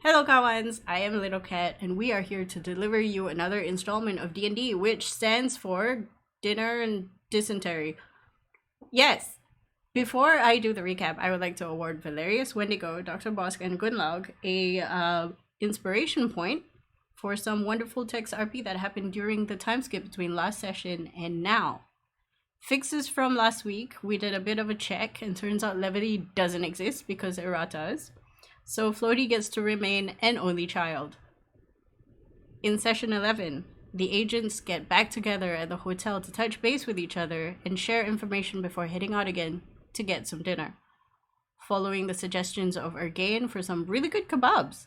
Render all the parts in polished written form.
Hello Kawans, I am Little Cat and we are here to deliver you another installment of D&D, which stands for Dinner and Dysentery. Yes! Before I do the recap, I would like to award Valerius, Wendigo, Dr. Bosk, and Gunlaug a inspiration point for some wonderful text RP that happened during the time skip between last session and now. Fixes from last week, we did a bit of a check and turns out levity doesn't exist because erratas. So Floaty gets to remain an only child. In session 11, the agents get back together at the hotel to touch base with each other and share information before heading out again to get some dinner. Following the suggestions of Ergain for some really good kebabs.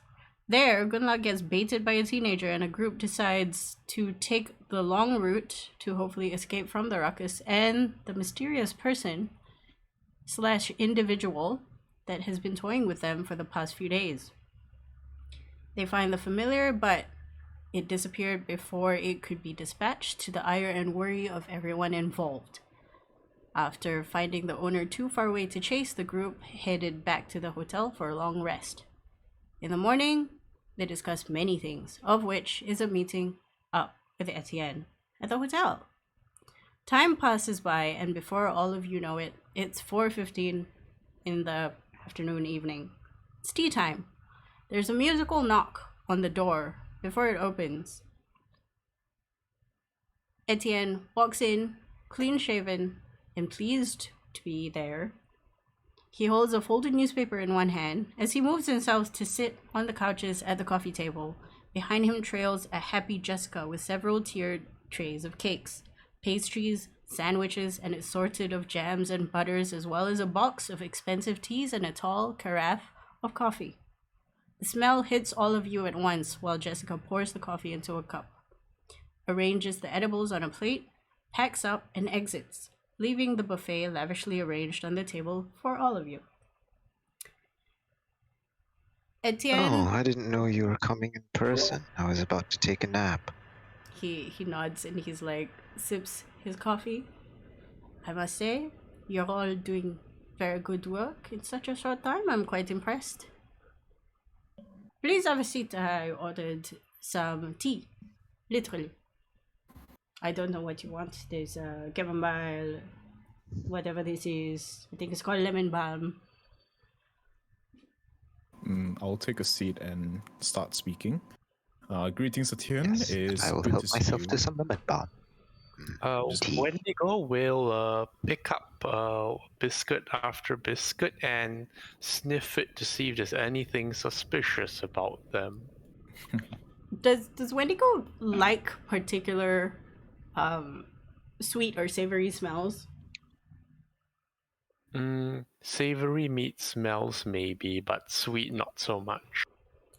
There, Gunlaug gets baited by a teenager and a group decides to take the long route to hopefully escape from the ruckus and the mysterious person / individual that has been toying with them for the past few days. They find the familiar, but it disappeared before it could be dispatched to the ire and worry of everyone involved. After finding the owner too far away to chase, the group headed back to the hotel for a long rest. In the morning, they discuss many things, of which is a meeting up with Etienne at the hotel. Time passes by, and before all of you know it, it's 4:15 in the afternoon, evening. It's tea time. There's a musical knock on the door before it opens. Etienne walks in, clean-shaven and pleased to be there. He holds a folded newspaper in one hand as he moves himself to sit on the couches at the coffee table. Behind him trails a happy Jessica with several tiered trays of cakes, pastries, sandwiches, and assorted of jams and butters, as well as a box of expensive teas and a tall carafe of coffee. The smell hits all of you at once while Jessica pours the coffee into a cup, arranges the edibles on a plate, packs up, and exits, leaving the buffet lavishly arranged on the table for all of you. Etienne... Oh, I didn't know you were coming in person. I was about to take a nap. He nods and he's like, sips his coffee. I must say, you're all doing very good work in such a short time. I'm quite impressed. Please have a seat. I ordered some tea. Literally. I don't know what you want. There's a chamomile, whatever this is. I think it's called lemon balm. I'll take a seat and start speaking. Greetings, Etienne. Yes, It's I will good help to see myself you. to some lemon balm. Tea. Wendigo will pick up biscuit after biscuit and sniff it to see if there's anything suspicious about them. Does Wendigo like particular sweet or savory smells? Savory meat smells maybe, but sweet not so much.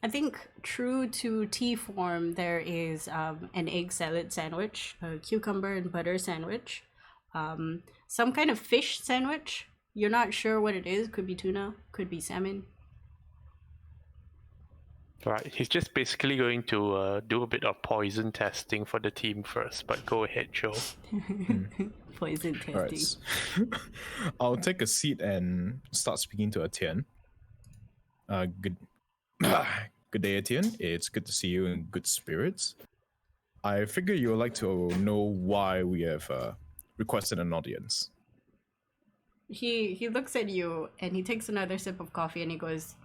I think true to tea form, there is an egg salad sandwich, a cucumber and butter sandwich, some kind of fish sandwich. You're not sure what it is. Could be tuna, could be salmon. Right, he's just basically going to do a bit of poison testing for the team first, but go ahead, Joe. Poison testing. Alright. I'll take a seat and start speaking to Etienne. Good day, Etienne. It's good to see you in good spirits. I figure you would like to know why we have requested an audience. He looks at you and he takes another sip of coffee and he goes,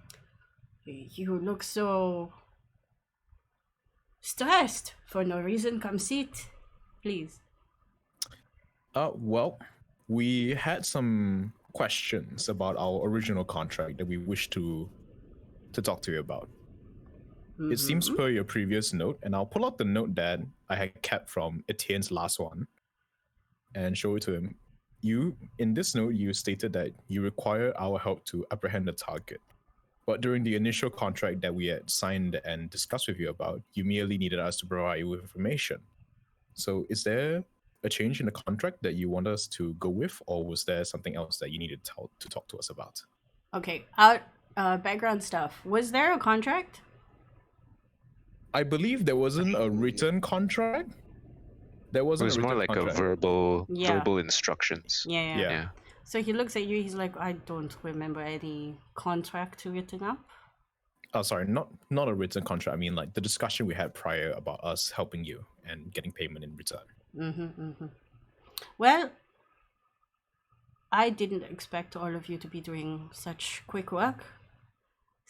"You look so stressed for no reason. Come sit, please." Well, we had some questions about our original contract that we wish to talk to you about. It seems per your previous note, and I'll pull out the note that I had kept from Etienne's last one and show it to him. In this note, you stated that you require our help to apprehend the target. But during the initial contract that we had signed and discussed with you about, you merely needed us to provide you with information. So is there a change in the contract that you want us to go with, or was there something else that you needed to talk to us about? Okay, background stuff. Was there a contract? I believe there wasn't a written contract. There wasn't. It was more like contract. a verbal instructions. Yeah. So he looks at you. He's like, "I don't remember any contract written up." Sorry, not a written contract. I mean, like the discussion we had prior about us helping you and getting payment in return. Well, I didn't expect all of you to be doing such quick work.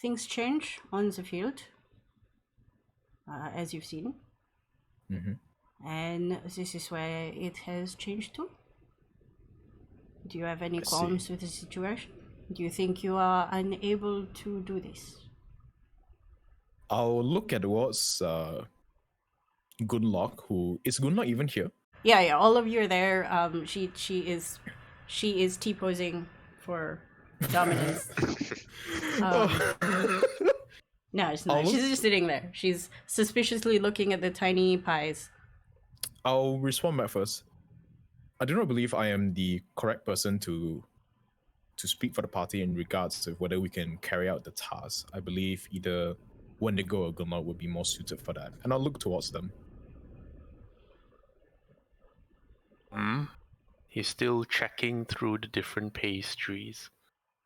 Things change on the field, as you've seen. And this is where it has changed too. Do you have any qualms with the situation? Do you think you are unable to do this? I'll look at what's Gunlock, who is Gunlock even here? Yeah, all of you are there. She is T-posing for dominance. No, it's not. She's just sitting there. She's suspiciously looking at the tiny pies. I'll respond back first. I do not believe I am the correct person to speak for the party in regards to whether we can carry out the task. I believe either Wendigo or Gunlock would be more suited for that, and I'll look towards them. He's still checking through the different pastries.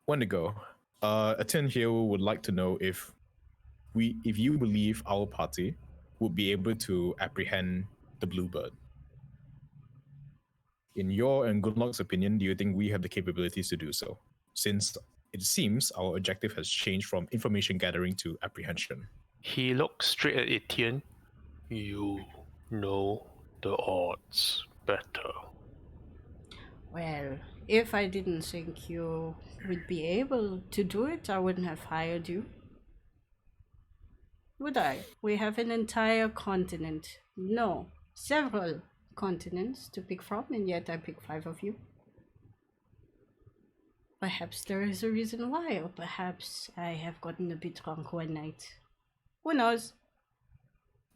Wendigo, Atin here would like to know if you believe our party would be able to apprehend the Bluebird. In your and Gunlock's opinion, do you think we have the capabilities to do so? Since it seems our objective has changed from information gathering to apprehension. He looks straight at Etienne. You know the odds better. Well, if I didn't think you would be able to do it, I wouldn't have hired you. Would I? We have an entire continent. No, several continents to pick from, and yet I pick 5 of you. Perhaps there is a reason why, or perhaps I have gotten a bit drunk one night. Who knows?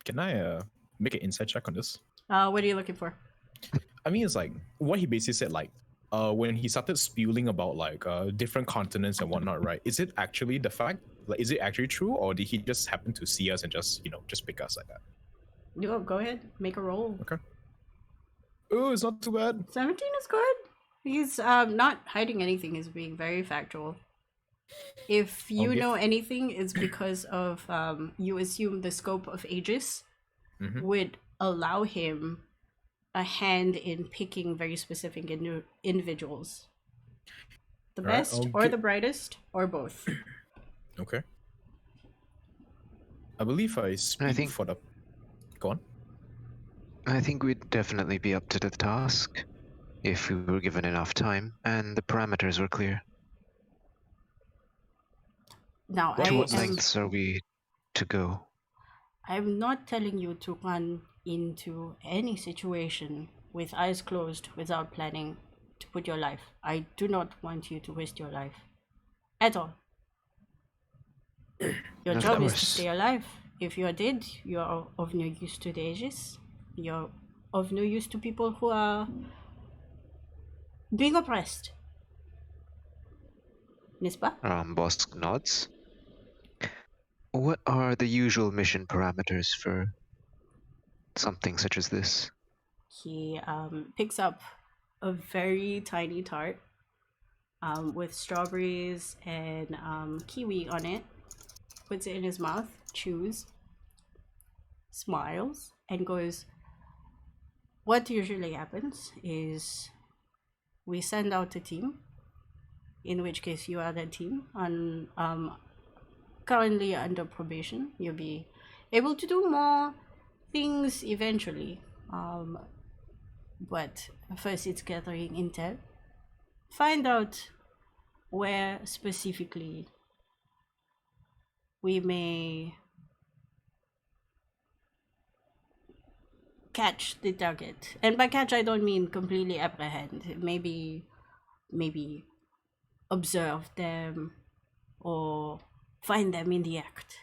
Can I make an insight check on this? What are you looking for? I mean, it's like what he basically said, like when he started spewing about like different continents and whatnot, right? Is it actually the fact? Like, is it actually true, or did he just happen to see us and just pick us like that? No, go ahead, make a roll. Okay. Oh, it's not too bad. 17 is good. He's not hiding anything. He's being very factual. If you know anything, it's because of you assume the scope of Aegis would allow him a hand in picking very specific individuals. The best or the brightest or both. Okay. I believe I speak for the... Go on. I think we'd definitely be up to the task if we were given enough time and the parameters were clear. Now, To what lengths are we to go? I'm not telling you to run into any situation with eyes closed without planning to put your life. I do not want you to waste your life. At all. Your job is to stay alive. If you are dead, you are of no use to the Aegis. You're of no use to people who are being oppressed. N'est-ce pas? Bosk nods. What are the usual mission parameters for something such as this? He picks up a very tiny tart with strawberries and kiwi on it, puts it in his mouth, chews, smiles, and goes, what usually happens is we send out a team, in which case you are the team, on currently under probation. You'll be able to do more things eventually, but first it's gathering intel, find out where specifically we may catch the target. And by catch I don't mean completely apprehend. Maybe observe them or find them in the act.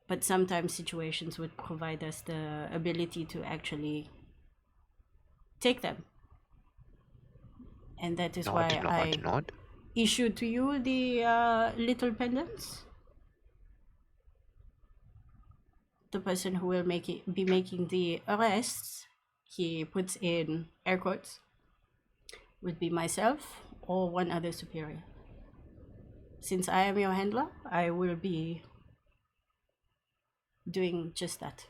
But sometimes situations would provide us the ability to actually take them. And that is why I issued to you the little pendants. The person who will be making the arrests, he puts in air quotes, would be myself or one other superior. Since I am your handler, I will be doing just that.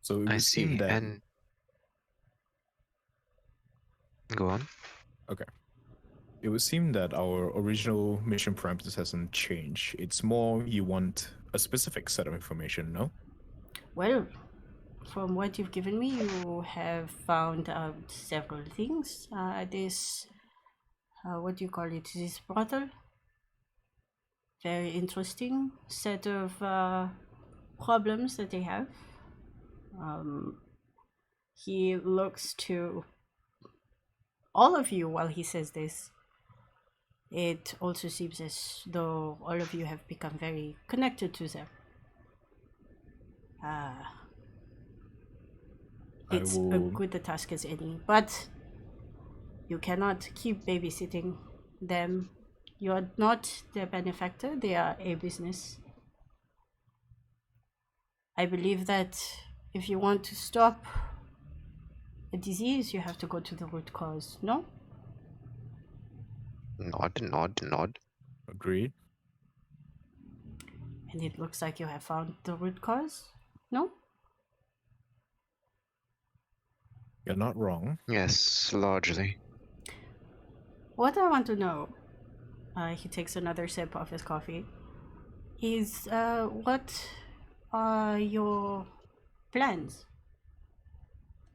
So it I would seem see. that And go on. okay. It would seem that our original mission parameters hasn't changed. It's more you want a specific set of information, no? Well, from what you've given me, you have found out several things. This, what do you call it? This brothel? Very interesting set of problems that they have. He looks to all of you while he says this. It also seems as though all of you have become very connected to them. It's a good a task as any, but you cannot keep babysitting them. You are not their benefactor, they are a business. I believe that if you want to stop a disease, you have to go to the root cause, no? Nod. Agreed. And it looks like you have found the root cause, no? You're not wrong. Yes, largely. What I want to know, he takes another sip of his coffee, is what are your plans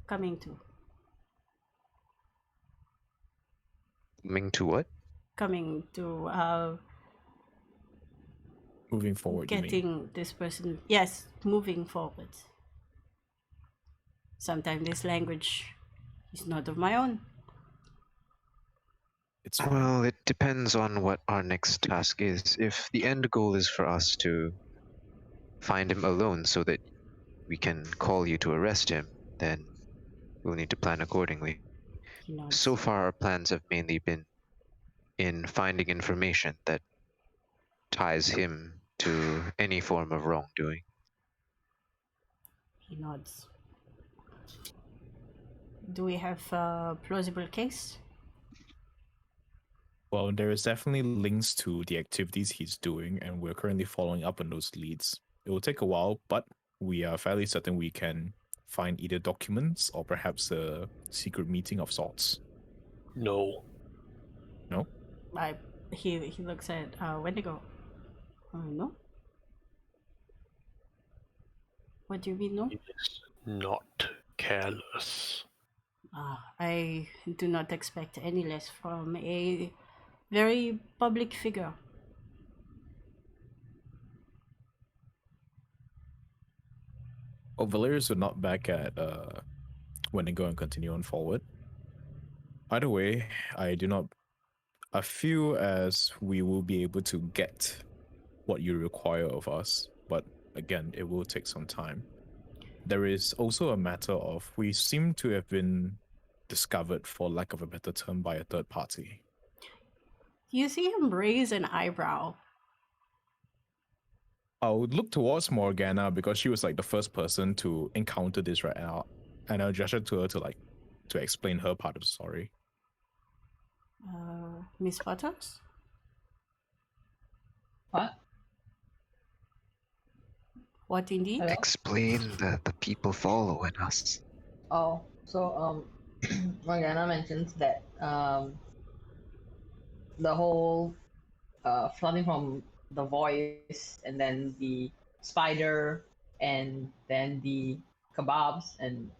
coming to? Coming to what? Coming to Moving forward, you mean? getting this person, yes, moving forward. Sometimes this language is not of my own. It's fine. Well, it depends on what our next task is. If the end goal is for us to find him alone so that we can call you to arrest him, then we'll need to plan accordingly. He nods. So far, our plans have mainly been in finding information that ties him to any form of wrongdoing. He nods. Do we have a plausible case? Well, there is definitely links to the activities he's doing, and we're currently following up on those leads. It will take a while, but we are fairly certain we can find either documents or perhaps a secret meeting of sorts. No. No? He looks at Wendigo. No? What do you mean, no? He is not careless. I do not expect any less from a very public figure. Well, Valerius would not back at when they go and continue on forward. Either way, I feel as we will be able to get what you require of us, but again, it will take some time. There is also a matter of we seem to have been discovered, for lack of a better term, by a third party. You see him raise an eyebrow. I would look towards Morgana because she was like the first person to encounter this right now, and I'll gesture to her to explain her part of the story. Miss Butters? What? What indeed? Hello? Explain the people following us. Oh, so Morgana mentions that the whole flooding from the voice, and then the spider, and then the kebabs, and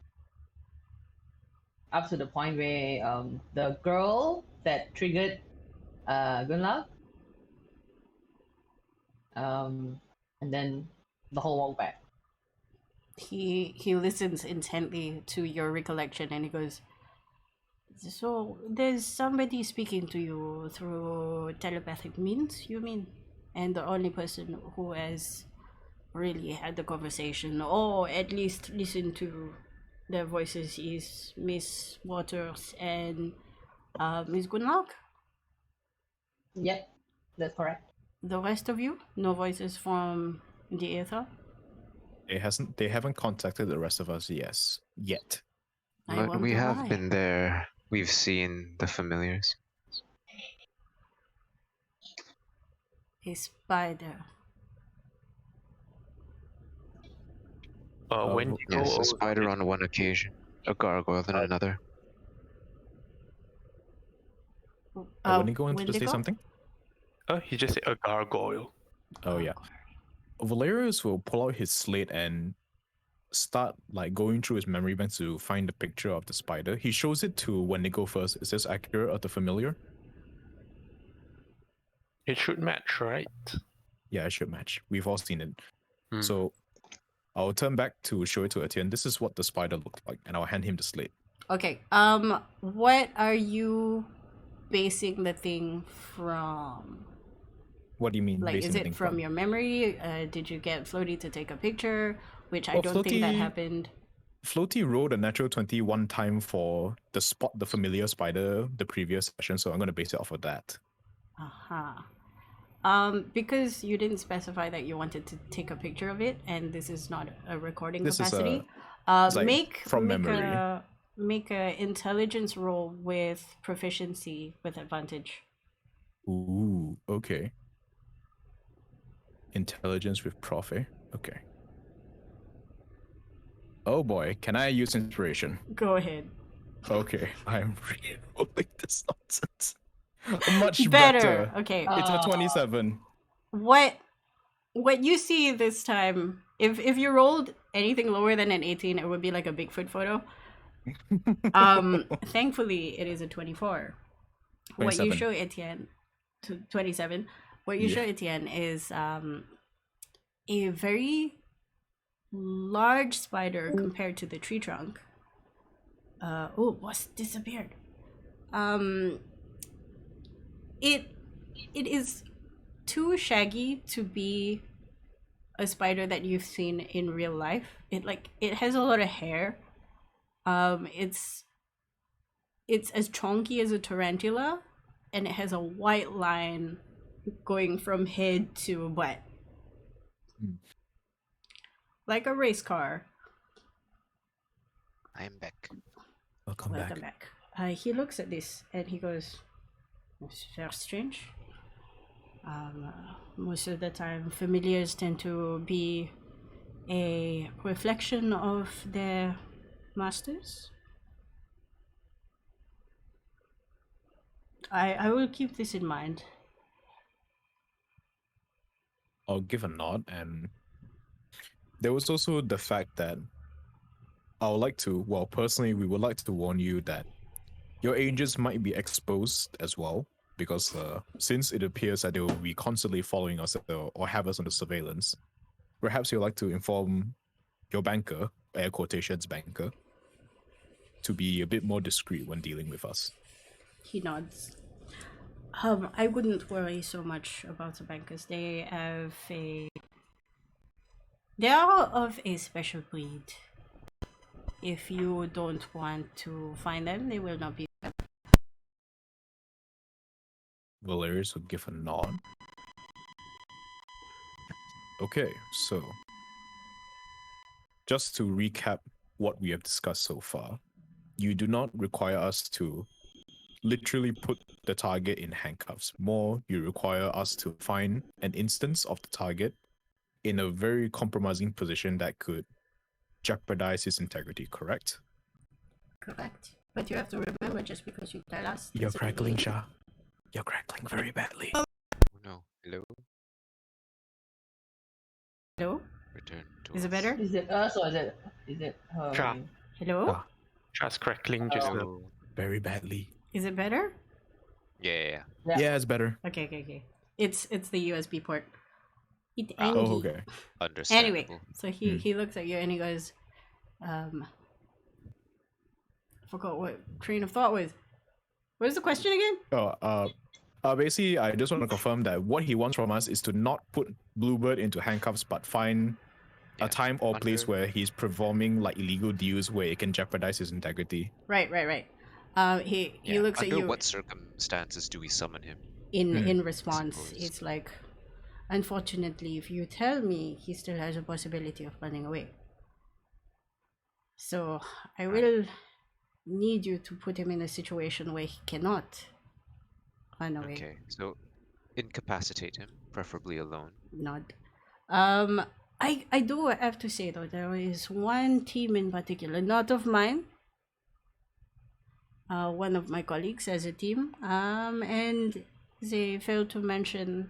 up to the point where the girl that triggered Gunlug, and then the whole walk back. He listens intently to your recollection and he goes, so there's somebody speaking to you through telepathic means, you mean? And the only person who has really had the conversation, or at least listened to their voices, is Miss Waters and Miss Gunlock? Yep, that's correct. The rest of you? No voices from the ether? They haven't contacted the rest of us yet. But we have why. been there. We've seen the familiars. A spider. Wendigo. Yes, a also spider did- on one occasion, a gargoyle on another. When you go into to say Wendigo? something? He just said a gargoyle. Oh yeah. Valerius will pull out his slate and start like going through his memory banks to find the picture of the spider. He shows it to Wendigo first. Is this accurate or the familiar? It should match, right? Yeah, it should match. We've all seen it. Hmm. So I'll turn back to show it to Etienne. This is what the spider looked like, and I'll hand him the slate. Okay. What are you basing the thing from? What do you mean? Like, basing is the it thing from your memory? Did you get Floaty to take a picture? Which I Well, don't think that Floaty- happened. Floaty rolled a natural 20 one time for the spot the familiar spider the previous session, so I'm gonna base it off of that. Because you didn't specify that you wanted to take a picture of it, and this is not a recording This is capacity. it's like Make from memory. make a intelligence roll with proficiency with advantage. Ooh, okay. Intelligence with prof, eh? Okay. Oh boy, can I use inspiration? Go ahead. Okay, I'm re-rolling this nonsense. Much Better. better. Okay. It's a 27. What you see this time? If you rolled anything lower than an 18, it would be like a Bigfoot photo. Thankfully, it is a 24. What you 27. show Etienne, 27. What you Yeah. show Etienne is a very large spider compared to the tree trunk. What's disappeared? It is too shaggy to be a spider that you've seen in real life. It has a lot of hair. It's as chunky as a tarantula, and it has a white line going from head to butt. Like a race car. I'm back. Welcome Welcome back. back. He looks at this and he goes, "It's very strange. Most of the time, familiars tend to be a reflection of their masters. I will keep this in mind." I'll give a nod, and there was also the fact that I would like to, well, personally, we would like to warn you that your agents might be exposed as well, because since it appears that they will be constantly following us or have us under surveillance, perhaps you'd like to inform your banker, air quotations banker, to be a bit more discreet when dealing with us. He nods. I wouldn't worry so much about the bankers. They are of a special breed. If you don't want to find them, they will not be. Valerius would give a nod. Okay, so just to recap what we have discussed so far, you do not require us to literally put the target in handcuffs. More, you require us to find an instance of the target in a very compromising position that could jeopardize his integrity, correct? Correct. But you have to remember, just because you tell us. You're crackling, Shah. You're crackling very badly. Oh no. Hello? Hello? Return to Is it us. better? Is it us or is it her? Cha. Hello? Ah. Just crackling just a Hello. Very badly. Is it better? Yeah. Yeah, it's better. Okay. It's the USB port. Oh, okay. Understandable. Anyway, so he looks at you and he goes, I forgot what train of thought was. What is the question again? Basically, I just want to confirm that what he wants from us is to not put Bluebird into handcuffs, but find Yeah, a time or place under- where he's performing like illegal deals where it can jeopardize his integrity. Right. He Yeah, looks at under you what circumstances do we summon him? in response. Suppose. It's like, unfortunately, if you tell me, he still has a possibility of running away. So I will need you to put him in a situation where he cannot run away. Okay, so incapacitate him. preferably alone. Not. I do have to say though, there is one team in particular, not of mine. One of my colleagues as a team. And they failed to mention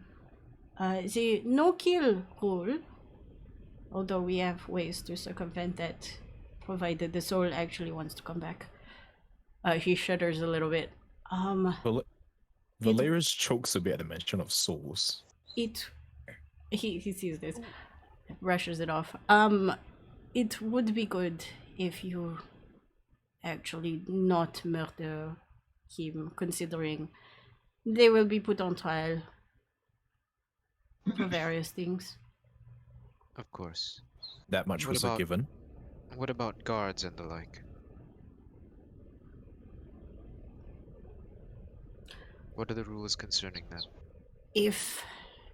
the no kill rule. Although we have ways to circumvent that, provided the soul actually wants to come back. He shudders a little bit. Valerius chokes a bit at the mention of souls. He sees this, brushes it off. It would be good if you actually not murder him, considering they will be put on trial for various things. Of course. That much What was about- a given. What about guards and the like? What are the rules concerning them? If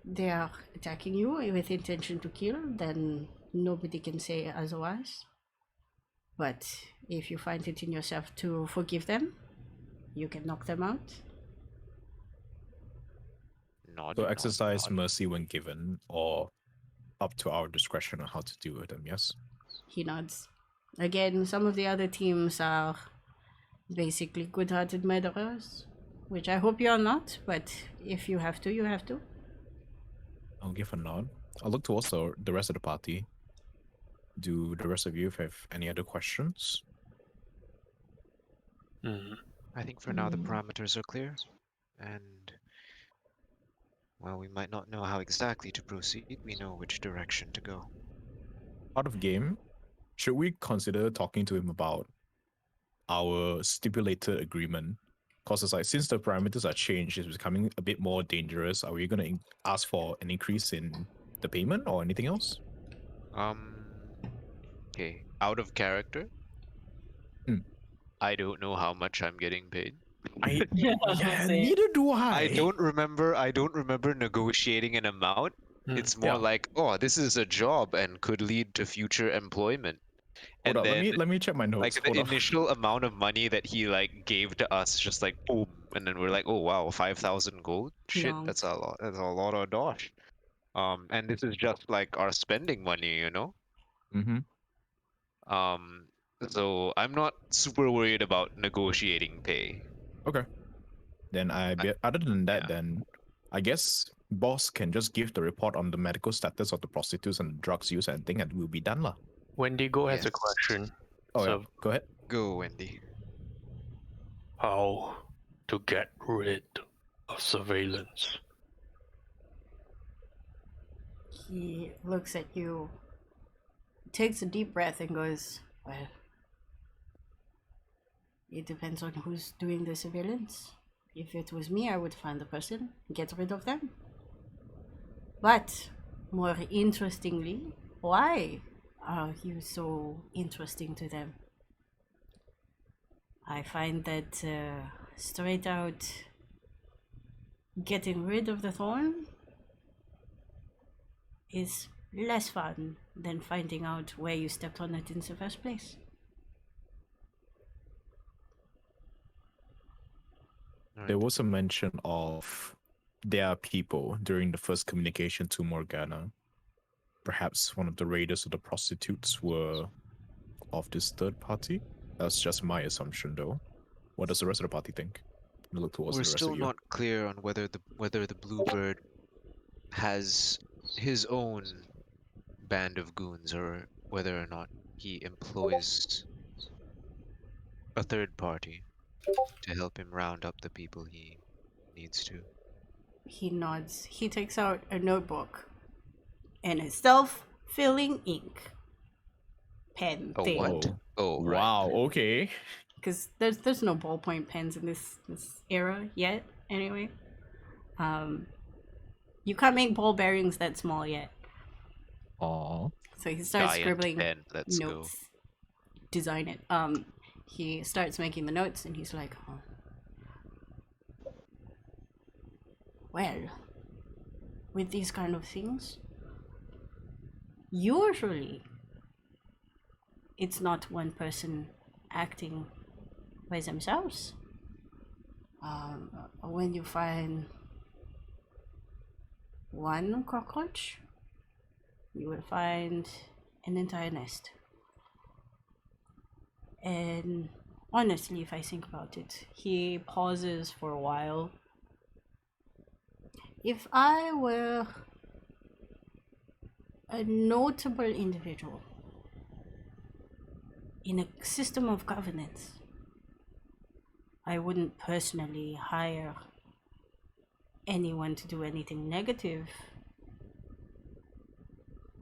they are attacking you with intention to kill, then nobody can say otherwise. But if you find it in yourself to forgive them, you can knock them out. Nod, So nod, exercise nod. mercy when given, or up to our discretion on how to deal with them, yes? He nods. Again, some of the other teams are basically good-hearted murderers, which I hope you are not, but if you have to, you have to. I'll give a nod. I'll look towards the rest of the party. Do the rest of you have any other questions? I think for now the parameters are clear, and while we might not know how exactly to proceed, we know which direction to go. Out of game, should we consider talking to him about our stipulated agreement? Because it's like, since the parameters are changed, it's becoming a bit more dangerous. Are we going to ask for an increase in the payment or anything else? Okay, out of character. Hmm. I don't know how much I'm getting paid. Yeah, same. neither do I. I don't remember negotiating an amount. It's more Yeah. like, oh, this is a job and could lead to future employment. Hold And up, then let me check my notes. like the Hold up. initial amount of money that he like gave to us, just like boom, and then we're like, oh wow, 5,000 gold. Shit, No. that's a lot. That's a lot of dosh. And this is just like our spending money, you know. Mm-hmm. So I'm not super worried about negotiating pay. Okay. Then other than that, yeah. then I guess boss can just give the report on the medical status of the prostitutes and drugs used and thing, and we'll be done lah. Wendigo has a Yes. question. Oh So, yeah, go ahead. Go, Wendy. how to get rid of surveillance? He looks at you, takes a deep breath, and goes, well, it depends on who's doing the surveillance. If it was me, I would find the person, get rid of them. But, more interestingly, why are you so interesting to them? I find that straight out getting rid of the thorn is less fun than finding out where you stepped on it in the first place. There was a mention of there are people during the first communication to Morgana. Perhaps one of the raiders or the prostitutes were of this third party. That's just my assumption, though. What does the rest of the party think? I look towards We're the rest still of you. not clear on whether the Bluebird has his own band of goons or whether or not he employs a third party to help him round up the people he needs to. He nods. He takes out a notebook and a self-filling ink pen Oh, thing. what? Oh, right. Wow, okay. Because there's no ballpoint pens in this era yet, anyway. You can't make ball bearings that small yet. Aww. So he starts Giant scribbling pen, let's go. notes. Design it. He starts making the notes and he's like, oh. Well, with these kind of things, usually it's not one person acting by themselves. When you find one cockroach, you will find an entire nest. And honestly, if I think about it, he pauses for a while. If I were a notable individual in a system of governance, I wouldn't personally hire anyone to do anything negative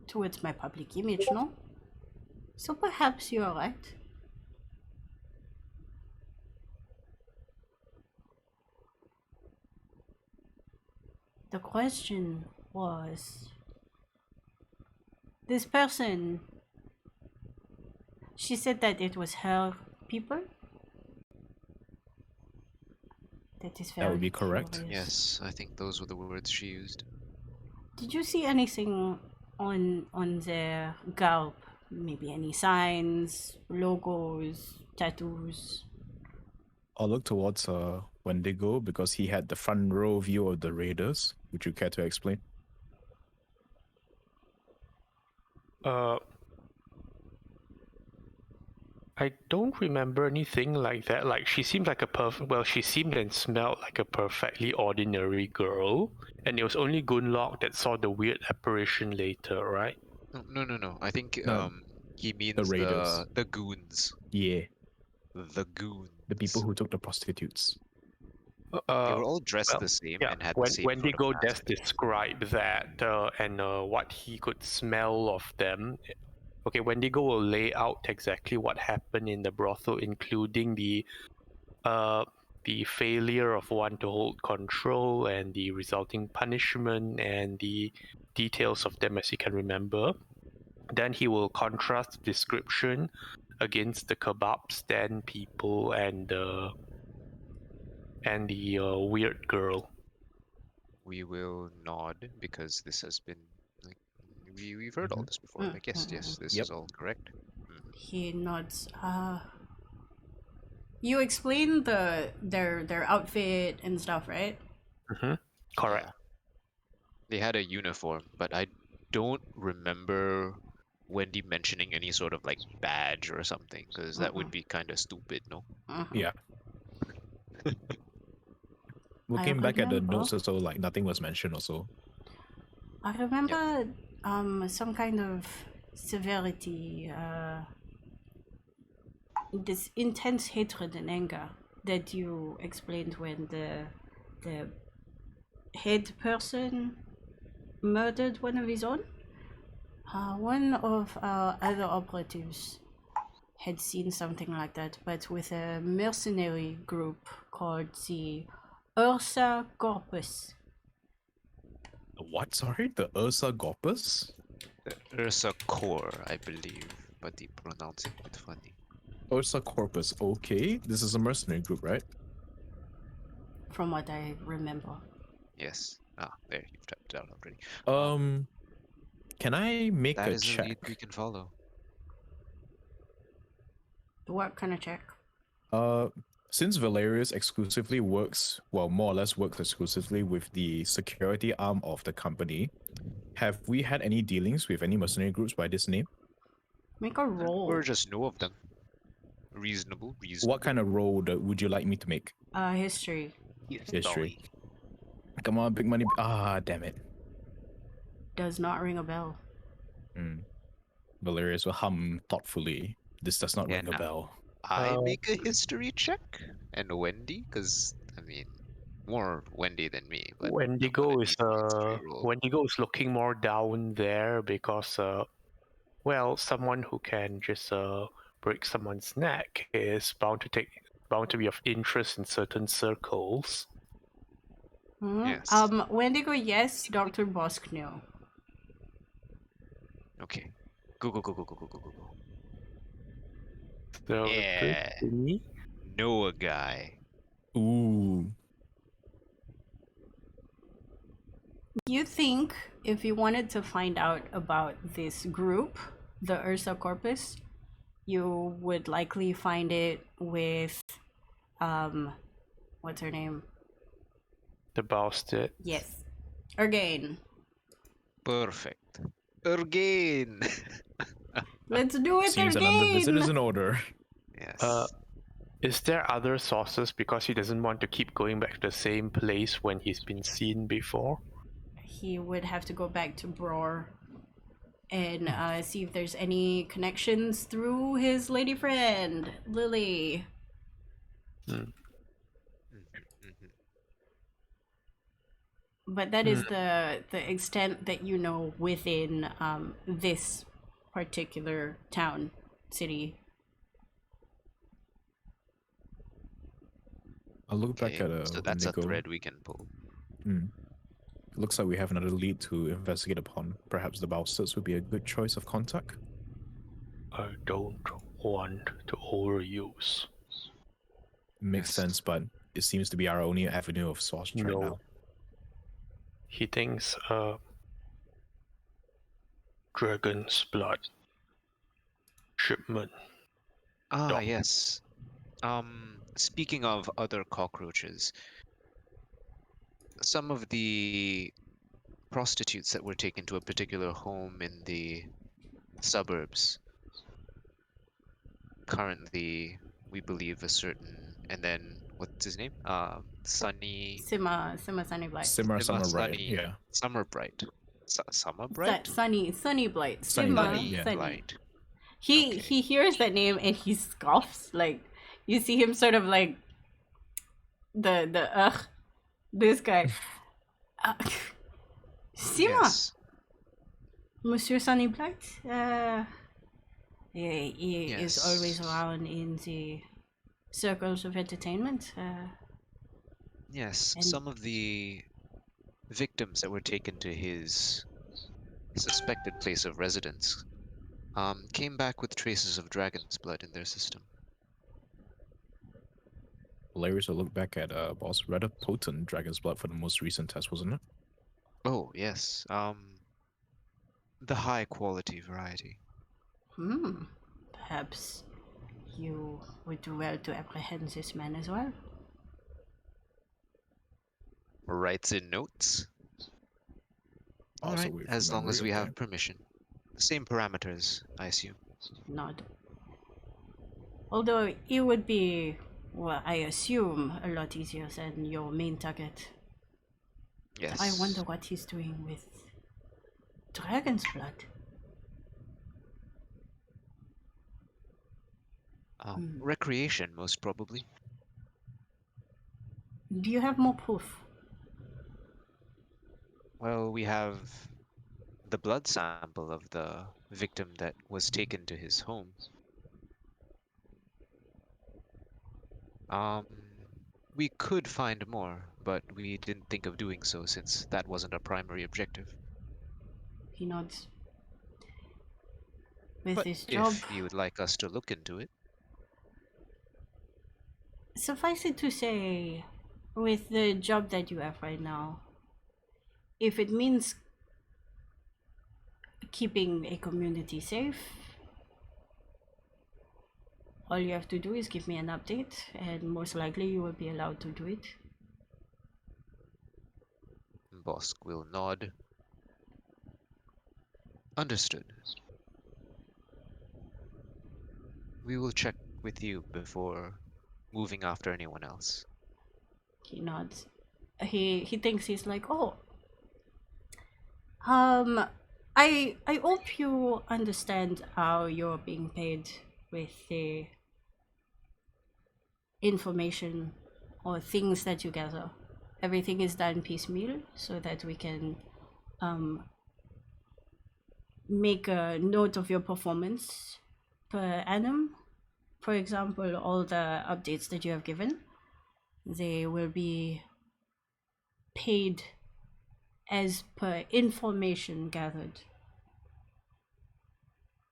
towards my public image, no? So perhaps you are right. The question was, this person, she said that it was her people? That is very That would be correct. curious. Yes, I think those were the words she used. Did you see anything on their garb? Maybe any signs, logos, tattoos? I'll look towards Wendigo because he had the front row view of the raiders. Would you care to explain? I don't remember anything like that. Like she seemed like she seemed and smelled like a perfectly ordinary girl, and it was only Gunlock that saw the weird apparition later, right? No. I think No, he means raiders. the goons. Yeah, The goons. the people who took the prostitutes. They were all dressed well, the same yeah, and had when the same sort Wendigo of does mask. describe that and what he could smell of them. Okay, Wendigo will lay out exactly what happened in the brothel, including the failure of one to hold control and the resulting punishment and the details of them as he can remember. Then he will contrast the description against the kebab stand people and the weird girl. We will nod because this has been like we've heard all this before. Like yes, this Yep. is all correct. He nods. You explained their outfit and stuff, right? Correct. Yeah. They had a uniform, but I don't remember Wendy mentioning any sort of like badge or something, because that would be kind of stupid, no? Yeah. I Looking back at the remember. notes also, like nothing was mentioned also. I remember some kind of severity, this intense hatred and anger that you explained when the head person murdered one of his own. One of our other operatives had seen something like that, but with a mercenary group called the Ursa Corpus. What? Sorry? The Ursa Corpus? Ursa Core, I believe, but they pronounce it a bit funny. Ursa Corpus. Okay. This is a mercenary group, right? From what I remember. Yes. There, you've typed it out already. Can I make That a is a lead check? we can follow. What kind of check? Since Valerius exclusively works, well, more or less works exclusively with the security arm of the company, have we had any dealings with any mercenary groups by this name? Make a roll. Or just know of them. Reasonable. What kind of roll would you like me to make? History. History. Come on, big money. Ah, damn it. Does not ring a bell. Valerius will hum thoughtfully. This does not ring a Yeah. bell. I make a history check, and Wendy, because I mean, more Wendy than me. But I'm Wendigo gonna is need the history roll. Wendigo is looking more down there because someone who can just break someone's neck is bound to be of interest in certain circles. Yes. Wendigo, yes. Dr. Bosk, no. Okay. Go. So Yeah. this- Know a guy. Ooh. You think if you wanted to find out about this group, the Ursa Corpus, you would likely find it with, what's her name? the bastard. Yes. Again, Perfect. Again. Let's do it Seems another visit is again. in order. Yes. Is there other sources because he doesn't want to keep going back to the same place when he's been seen before? He would have to go back to Bror and see if there's any connections through his lady friend, Lily. Mhm. But that is the extent that you know within this particular town, city. I'll look back Okay, at so that's a Inigo. thread we can pull. Looks like we have another lead to investigate upon. Perhaps the Bowsters would be a good choice of contact. I don't want to overuse. Makes Yes. sense, but it seems to be our only avenue of source right No. now. He thinks dragon's blood shipment. Ah, Dog. yes. Speaking of other cockroaches, some of the prostitutes that were taken to a particular home in the suburbs currently, we believe, a certain, and then what's his name? Sunny, Sima Sunnyblight. Summer Riot, Sunny, yeah. Summer Bright, Summer Bright, Sunny Blight. Sunny Blight, Sima yeah. Sunny. Blight. He Okay. he hears that name and he scoffs. Like you see him sort of like this guy. Sima, Yes. Monsieur Sunny Blight. He is always Yes. around in the circles of entertainment. Yes, And- some of the victims that were taken to his suspected place of residence came back with traces of dragon's blood in their system. Hilarious to look back at boss rather potent dragon's blood for the most recent test, wasn't it? Oh, yes. The high quality variety. Perhaps you would do well to apprehend this man as well. Writes in notes. All Also right, with as long memory, as we okay. have permission. The same parameters, I assume. Not. Although it would be, well, I assume, a lot easier than your main target. Yes. I wonder what he's doing with dragon's blood. Recreation, most probably. Do you have more proof? Well, we have the blood sample of the victim that was taken to his home. We could find more, but we didn't think of doing so since that wasn't our primary objective. He nods. With But this job, if you would like us to look into it, suffice it to say, with the job that you have right now, if it means keeping a community safe, all you have to do is give me an update, and most likely you will be allowed to do it. Bosk will nod. Understood. We will check with you before moving after anyone else. He nods. He thinks he's like, oh, I hope you understand how you're being paid with the information or things that you gather. Everything is done piecemeal so that we can make a note of your performance per annum. For example, all the updates that you have given, they will be paid as per information gathered.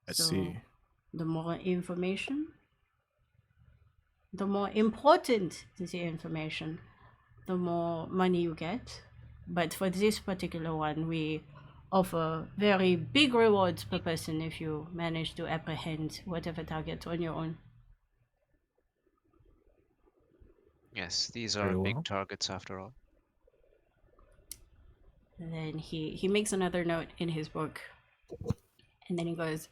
I So, see. the more information, the more important the information, the more money you get. But for this particular one, we offer very big rewards per person if you manage to apprehend whatever target on your own. Yes, these are Very big well. targets after all. And then he makes another note in his book. And then he goes,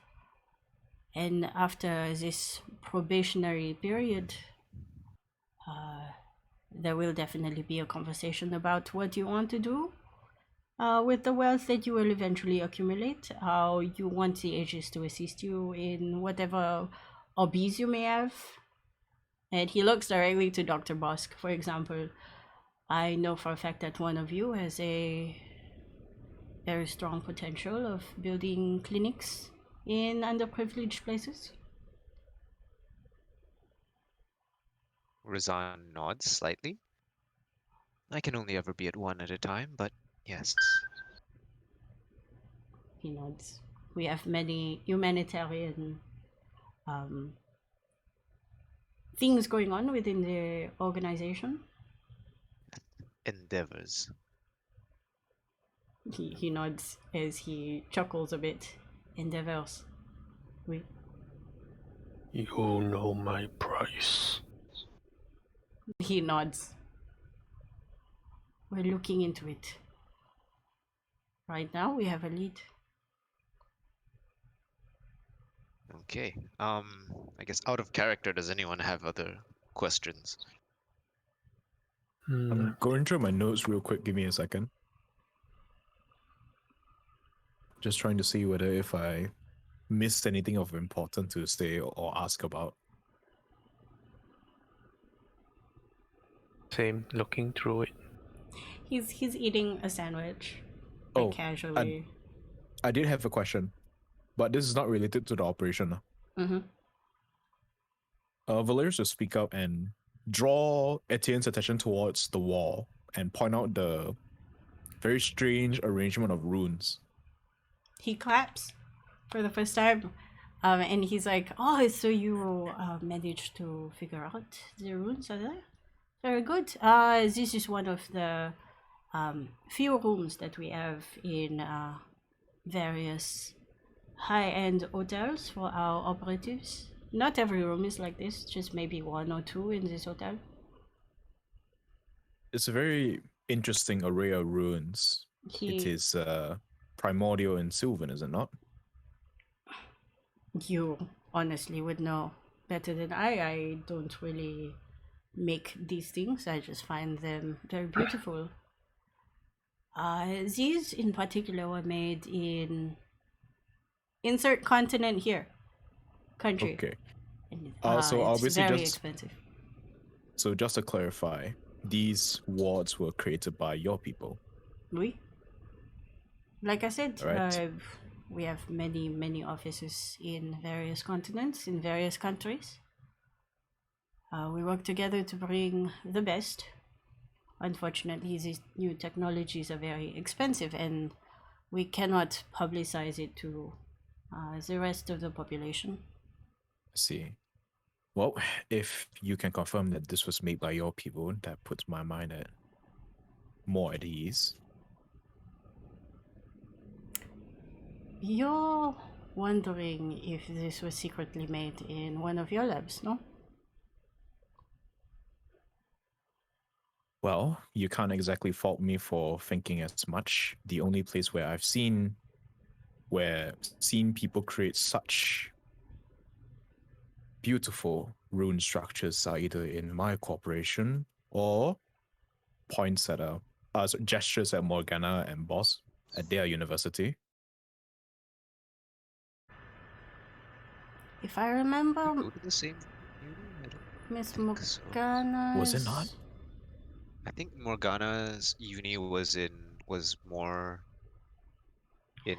and after this probationary period, there will definitely be a conversation about what you want to do with the wealth that you will eventually accumulate, how you want the ages to assist you in whatever hobbies you may have. And he looks directly to Dr. Bosk, for example. I know for a fact that one of you has a very strong potential of building clinics in underprivileged places. Razan nods slightly. I can only ever be at one at a time, but yes. He nods. We have many humanitarian things going on within the organization. Endeavors. He nods as he chuckles a bit. Endeavors. Oui. You know my price. He nods. We're looking into it. Right now, we have a lead. Okay. I guess out of character, does anyone have other questions? I'm going through my notes real quick. Give me a second. Just trying to see whether if I missed anything of importance to say or ask about. Same, looking through it. He's eating a sandwich. Oh, casually. I did have a question, but this is not related to the operation. Mm-hmm. Valerius will speak up and draw Etienne's attention towards the wall and point out the very strange arrangement of runes. He claps for the first time. And he's like, oh, so you managed to figure out the runes, are there? Very good. This is one of the few rooms that we have in various high-end hotels for our operatives. Not every room is like this, just maybe one or two in this hotel. It's a very interesting array of runes. It is primordial and Sylvan, is it not? You honestly would know better than I don't really make these things. I just find them very beautiful. These in particular were made in insert continent here. Country. Okay. And, So it's obviously very just expensive. So just to clarify, these wards were created by your people. Oui. Like I said, Right. we have many offices in various continents, in various countries. We work together to bring the best. Unfortunately, these new technologies are very expensive, and we cannot publicize it to the rest of the population. I see. Well, if you can confirm that this was made by your people, that puts my mind at more at ease. You're wondering if this was secretly made in one of your labs, no? Well, you can't exactly fault me for thinking as much. The only place where I've seen people create such beautiful rune structures are either in my corporation or gestures at Morgana and Boss at their university. If I remember, Go to the same uni? I don't Miss think so. Morgana. Was it not? I think Morgana's uni was more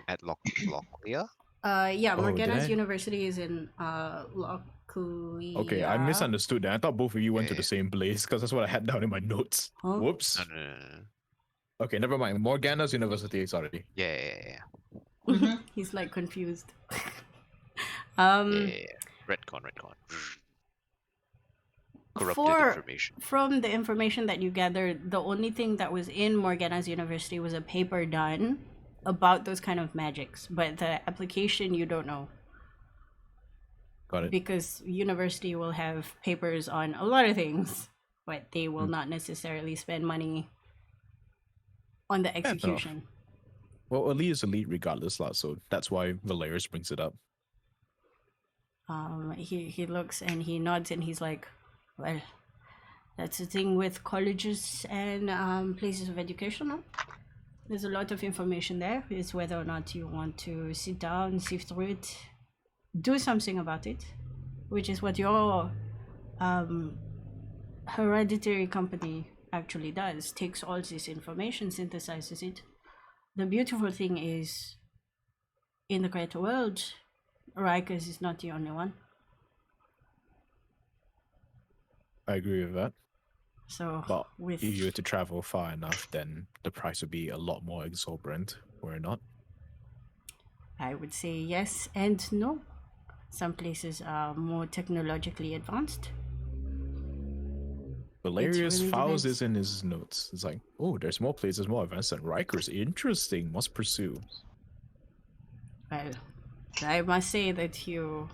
at Locklear. Yeah, Oh, Morgana's did I? university is in Locklear. Okay, I misunderstood that. I thought both of you went to Yeah. the same place because that's what I had down in my notes. Huh? Whoops. No. Okay, never mind. Morgana's university, sorry. Yeah. He's like confused. Yeah. Retcon. Corrupted information. From the information that you gathered, the only thing that was in Morgana's university was a paper done about those kind of magics, but the application you don't know. Got it. Because university will have papers on a lot of things, but they will not necessarily spend money on the execution. Well, elite is elite regardless, lah. So that's why Valerius brings it up. He looks and he nods and he's like, well, that's the thing with colleges and places of education, no? There's a lot of information there. It's whether or not you want to sit down, sift through it, do something about it, which is what your hereditary company actually does. Takes all this information, synthesizes it. The beautiful thing is, in the greater world, Rikers is not the only one. I agree with that. So, But with if you were to travel far enough, then the price would be a lot more exorbitant, or not? I would say yes and no. Some places are more technologically advanced. Valerius really files depends. this in his notes. It's like, oh, there's more places more advanced than Rikers. Interesting. Must pursue. Well, I must say that you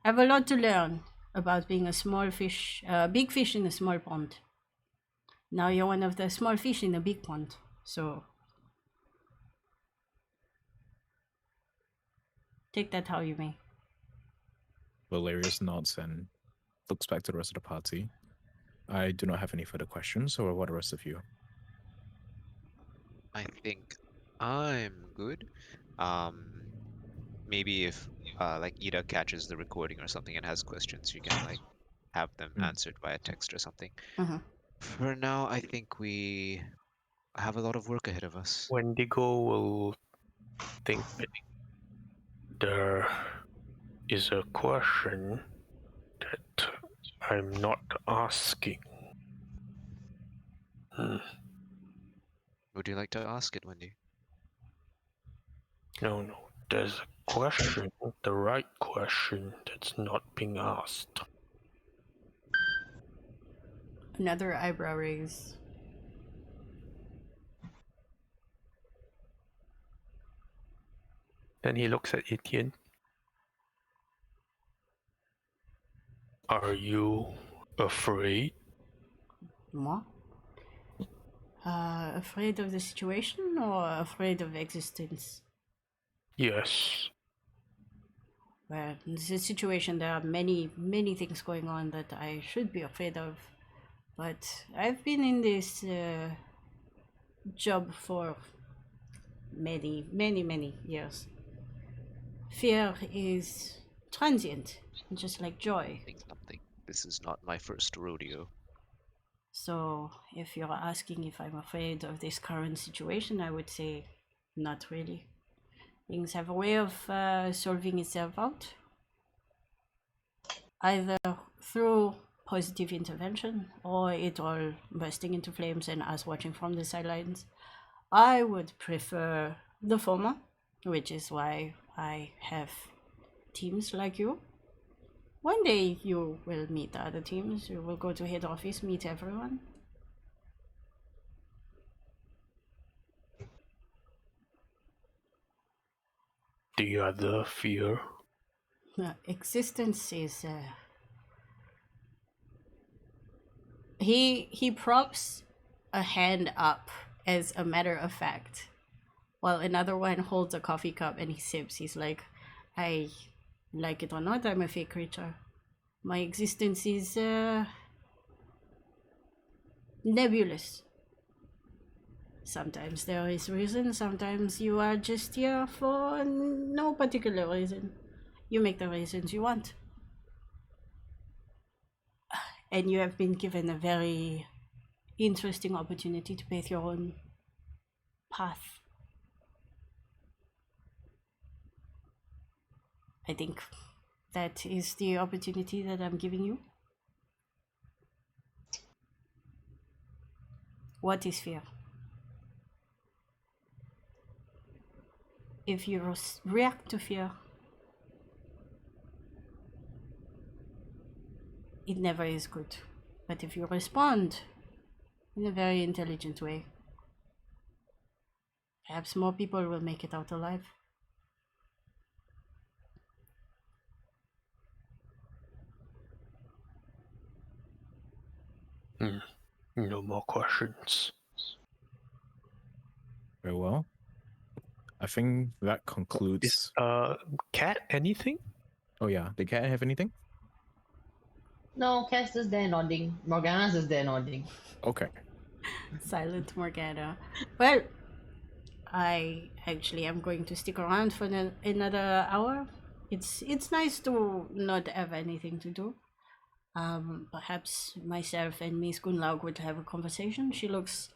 have a lot to learn about being a small fish, big fish in a small pond. Now you're one of the small fish in a big pond, so take that how you may. Valerius nods and looks back to the rest of the party. I do not have any further questions, or what the rest of you? I think I'm good. Maybe if like Ida catches the recording or something and has questions, you can like have them answered via text or something. For now, I think we have a lot of work ahead of us. Wendigo will think there is a question that I'm not asking. Would you like to ask it, Wendy? No, there's a question, the right question, that's not being asked. Another eyebrow raise. Then he looks at Etienne. Are you afraid? Moi? Afraid of the situation or afraid of existence? Yes. Well, in this situation, there are many, many things going on that I should be afraid of. But I've been in this job for many, many, many years. Fear is transient, just like joy. Think something. This is not my first rodeo. So, if you're asking if I'm afraid of this current situation, I would say not really. Things have a way of solving itself out, either through positive intervention or it all bursting into flames and us watching from the sidelines. I would prefer the former, which is why I have teams like you. One day you will meet the other teams, you will go to head office, meet everyone. The other fear? Existence is he props a hand up as a matter of fact, while another one holds a coffee cup and he sips. He's like, I, like it or not, I'm a fake creature. My existence is nebulous. Sometimes there is reason, sometimes you are just here for no particular reason. You make the reasons you want. And you have been given a very interesting opportunity to pave your own path. I think that is the opportunity that I'm giving you. What is fear? If you react to fear, it never is good. But if you respond in a very intelligent way, perhaps more people will make it out alive. No more questions. Very well. I think that Is concludes. Cat anything? Oh yeah, did Cat have anything? No, Cass is there nodding. Morgana's just there nodding. Okay. Silent Morgana. Well, I actually am going to stick around for another hour. It's nice to not have anything to do. Perhaps myself and Miss Gunlaug would have a conversation. She looks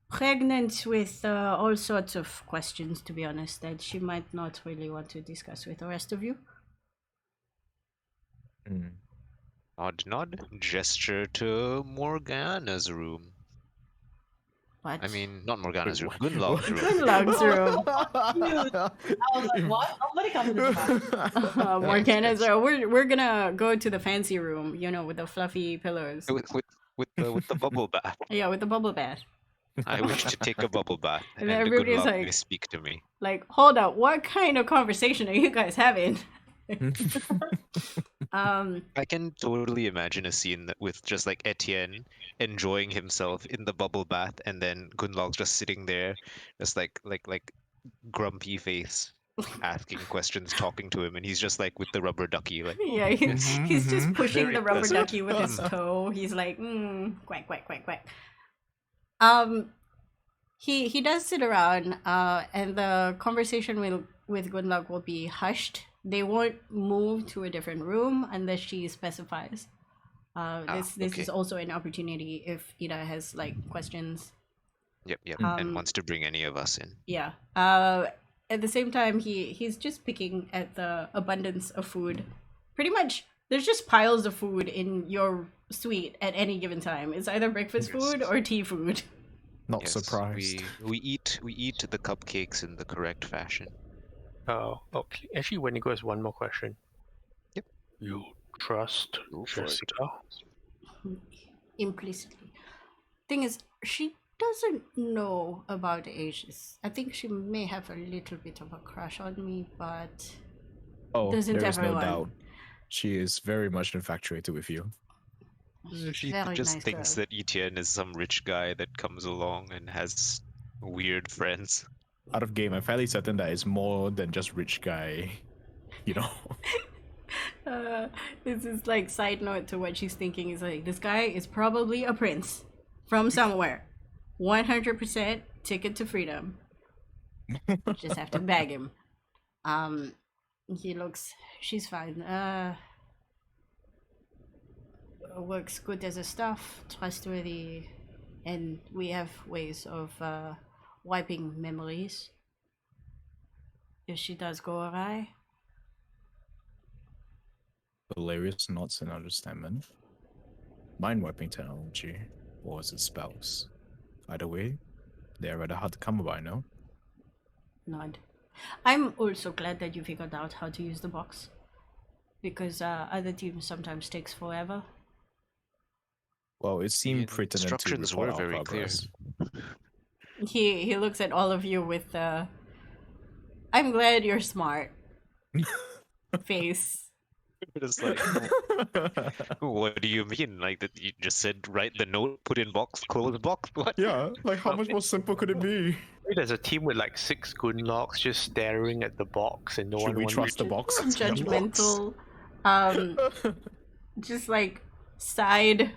pregnant with all sorts of questions, to be honest, that she might not really want to discuss with the rest of you. Mm. Nod, nod. Gesture to Morgana's room. But I mean, not Morgana's room. Wait, Gunlog's what? room. Gunlaug's room. Dude, I was like, what? Nobody comes to this house. Morgana's yes. we're gonna go to the fancy room, you know, with the fluffy pillows. With the bubble bath. Yeah, with the bubble bath. I wish to take a bubble bath, And and everybody's Gunlog like- may speak to me. Like, hold up, what kind of conversation are you guys having? I can totally imagine a scene with just like Etienne enjoying himself in the bubble bath, and then Gunlog's just sitting there, just like grumpy face, asking questions, talking to him, and he's just like with the rubber ducky, like Yeah, he's just pushing Very the rubber pleasant. ducky with his toe. He's like, quack, quack, quack, quack. He does sit around, and the conversation with Gunlog will be hushed. They won't move to a different room unless she specifies. This okay. is also an opportunity if Ida has like questions. Yep, Um, and wants to bring any of us in. Yeah. At the same time, he's just picking at the abundance of food. Pretty much, there's just piles of food in your suite at any given time. It's either breakfast Yes. food or tea food. Not Yes, surprised. We eat the cupcakes in the correct fashion. Oh, okay. Actually, when it goes, one more question. Yep. You trust Go for it. Jessica? Implicitly. Thing is, she doesn't know about Aegis. I think she may have a little bit of a crush on me, but Oh, Doesn't there is no everyone? doubt. She is very much infatuated with you. She very just nice thinks girl. that Etienne is some rich guy that comes along and has weird friends. Out of game, I'm fairly certain that it's more than just rich guy. You know. This is like side note to what she's thinking is like, this guy is probably a prince from somewhere. 100% ticket to freedom. Just have to bag him. She's fine. Works good as a staff, trustworthy, and we have ways of wiping memories if she does go awry. Hilarious nods in understanding. Mind wiping technology, or is it spells? Either way, they're rather hard to come by, no? Nod. I'm also glad that you figured out how to use the box, because other teams sometimes takes forever. Well, it seemed The pertinent to instructions report were our very clear. progress. He looks at all of you with I'm glad you're smart face. It's like, what do you mean? Like that you just said write the note, put in box, close box? What? Yeah, like how much more simple could it be? There's a team with like 6 Gunlocks just staring at the box, and no Should one we wants trust the to- box? Judgmental. Just like side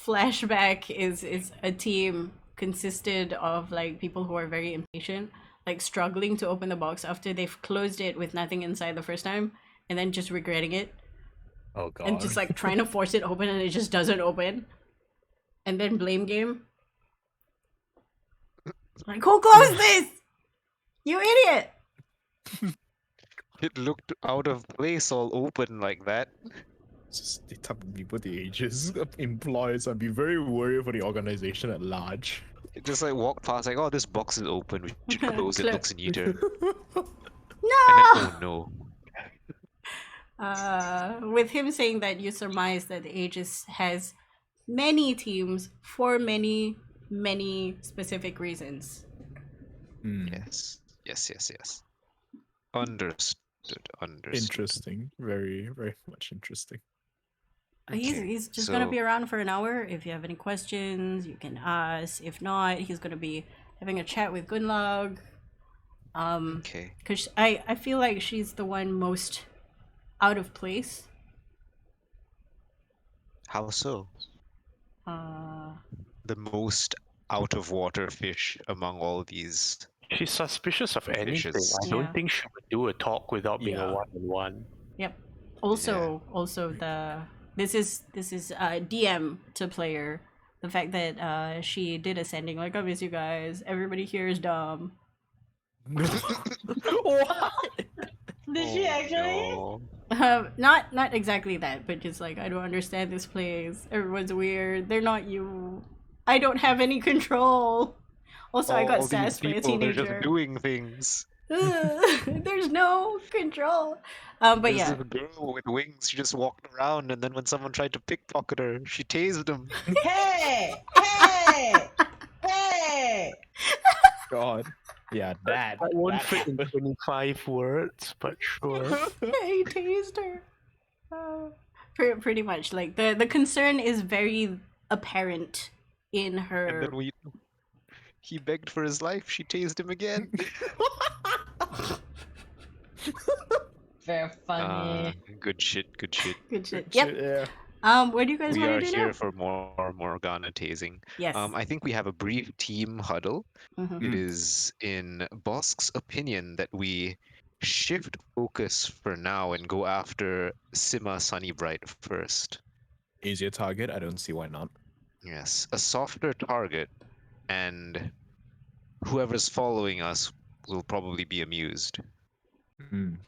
flashback is a team consisted of like people who are very impatient, like struggling to open the box after they've closed it with nothing inside the first time, and then just regretting it, Oh god. and just like trying to force it open and it just doesn't open, and then blame game. Like, who closed this? You idiot! It looked out of place, all open like that. Just the type of people the ages employs. I'd be very worried for the organization at large. It just like walked past, like, oh, this box is open. We should close it. Looks neater. No! And then, oh no. With him saying that, you surmise that Aegis has many teams for many specific reasons. Hmm, Yes. Understood. Interesting. Very, very much interesting. He's just gonna be around for an hour. If you have any questions, you can ask. If not, he's gonna be having a chat with Gunlog. Okay. Because I feel like she's the one most out of place. How so? Uh, The most out of water fish among all these She's suspicious of anything. fishes. I Yeah. don't think she would do a talk without being a Yeah. one-on-one. yep. Also, this is DM to player. The fact that she did a sending like I miss you guys. Everybody here is dumb. What? Did she actually? No. Not exactly that, but just like I don't understand this place. Everyone's weird. They're not you. I don't have any control. Also, I got All these sassed by a people, they're just teenager. doing things. There's no control. But There's yeah, this girl with wings. She just walked around, and then when someone tried to pickpocket her, she tased him. Hey! Hey! Hey! God. Yeah, that. That won't that fit in happened. 25 words, but sure. he tased her. Pretty much, like the concern is very apparent in And her. then he begged for his life. She tased him again. Very funny. Good shit. Good shit. Good shit. Shit, Yep. yeah. What do you guys We want are to do here now? for more Morgana tasing. Yes. I think we have a brief team huddle. Mhm. It is in Bosk's opinion that we shift focus for now and go after Sima Sunnybright first. Easier target. I don't see why not. Yes, a softer target, and whoever's following us will probably be amused. Mm.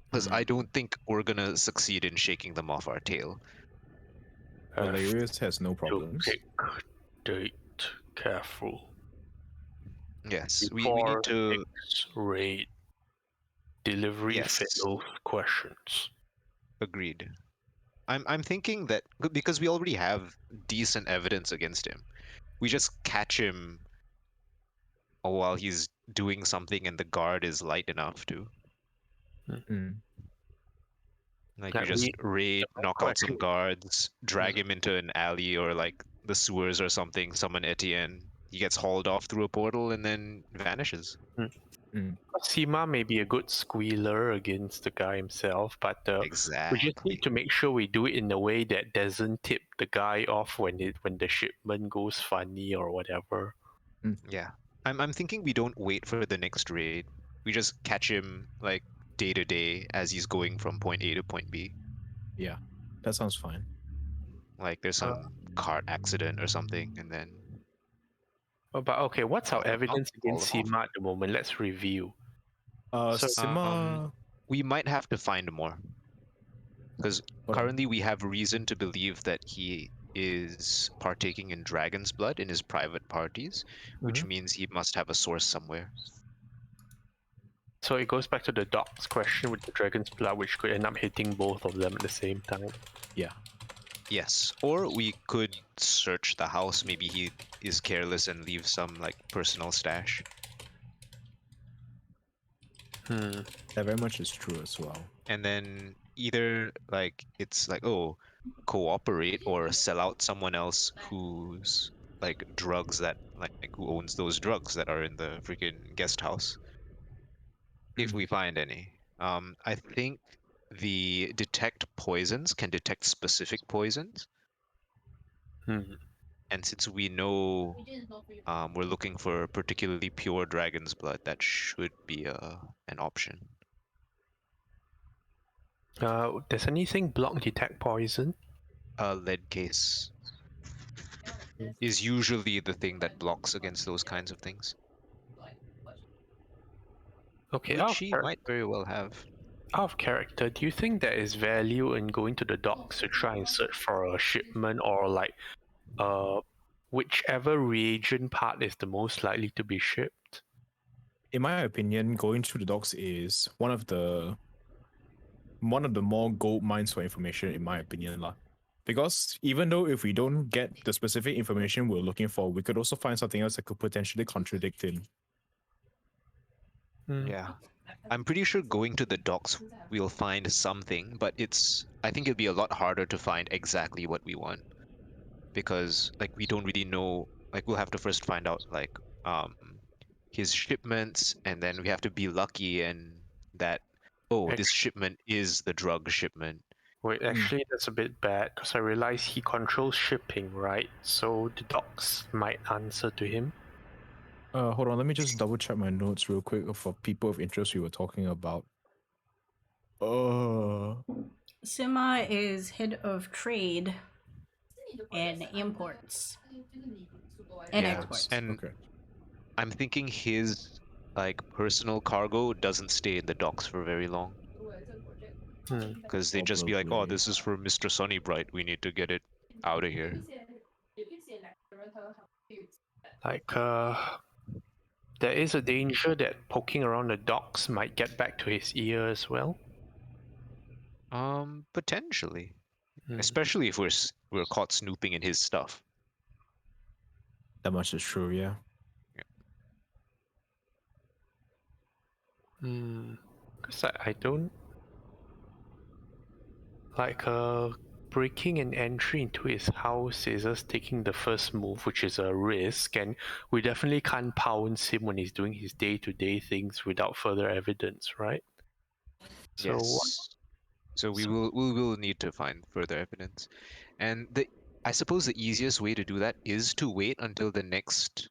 Because I don't think we're gonna succeed in shaking them off our tail. Valerius has no To problems. pick date careful. Yes, we Before need to. next raid, delivery Yes. fails questions. Agreed. I'm thinking that because we already have decent evidence against him, we just catch him while he's doing something and the guard is light enough to. Mm. Like Like you just raid, the knock out some question- guards, drag him into an alley or like the sewers or something, summon Etienne. He gets hauled off through a portal and then vanishes. Sima may be a good squealer against the guy himself, but we just Exactly. need to make sure we do it in a way that doesn't tip the guy off when the shipment goes funny or whatever. Yeah. I'm thinking we don't wait for the next raid. We just catch him like day to day as he's going from point A to point B. Yeah, that sounds fine. Like there's some cart accident or something, and then But okay, what's our Haul him out, evidence haul against him off. Sima at the moment? Let's review. So, Sima. we might have to find more. Because Hold on. currently we have reason to believe that he is partaking in dragon's blood in his private parties, which means he must have a source somewhere. So it goes back to the dogs question with the dragon's blood, which could end up hitting both of them at the same time. Yeah. Yes, or we could search the house. Maybe he is careless and leaves some like personal stash. That very much is true as well. And then either like it's like, oh, cooperate or sell out someone else who's like drugs that like who owns those drugs that are in the freaking guest house. If we find any. I think the detect poisons can detect specific poisons. And since we know we're looking for particularly pure dragon's blood, that should be an option. Does anything block detect poison? Lead case is usually the thing that blocks against those kinds of things. Okay, Which she might very well have. out of character, do you think there is value in going to the docks to try and search for a shipment or like whichever reagent part is the most likely to be shipped? In my opinion, going through the docks is one of the more gold mines for information, in my opinion, lah. Because even though if we don't get the specific information we're looking for, we could also find something else that could potentially contradict it. Yeah. I'm pretty sure going to the docks we'll find something, but I think it'll be a lot harder to find exactly what we want. Because like we don't really know, like we'll have to first find out like his shipments, and then we have to be lucky and that this shipment is the drug shipment. Wait, actually, that's a bit bad because I realize he controls shipping, right? So the docks might answer to him. Hold on, let me just double check my notes real quick for people of interest we were talking about. Sima is head of trade and imports and exports. And okay. I'm thinking his like personal cargo doesn't stay in the docks for very long because they'd just be like, oh, Probably. this is for Mr. Sunnybright, we need to get it out of here. Like, there is a danger that poking around the docks might get back to his ear as well. Potentially, especially if we're caught snooping in his stuff. That much is true, yeah. Because I don't like breaking an entry into his house is us taking the first move, which is a risk, and we definitely can't pounce him when he's doing his day-to-day things without further evidence, right? So Yes. So we will need to find further evidence, and I suppose the easiest way to do that is to wait until the next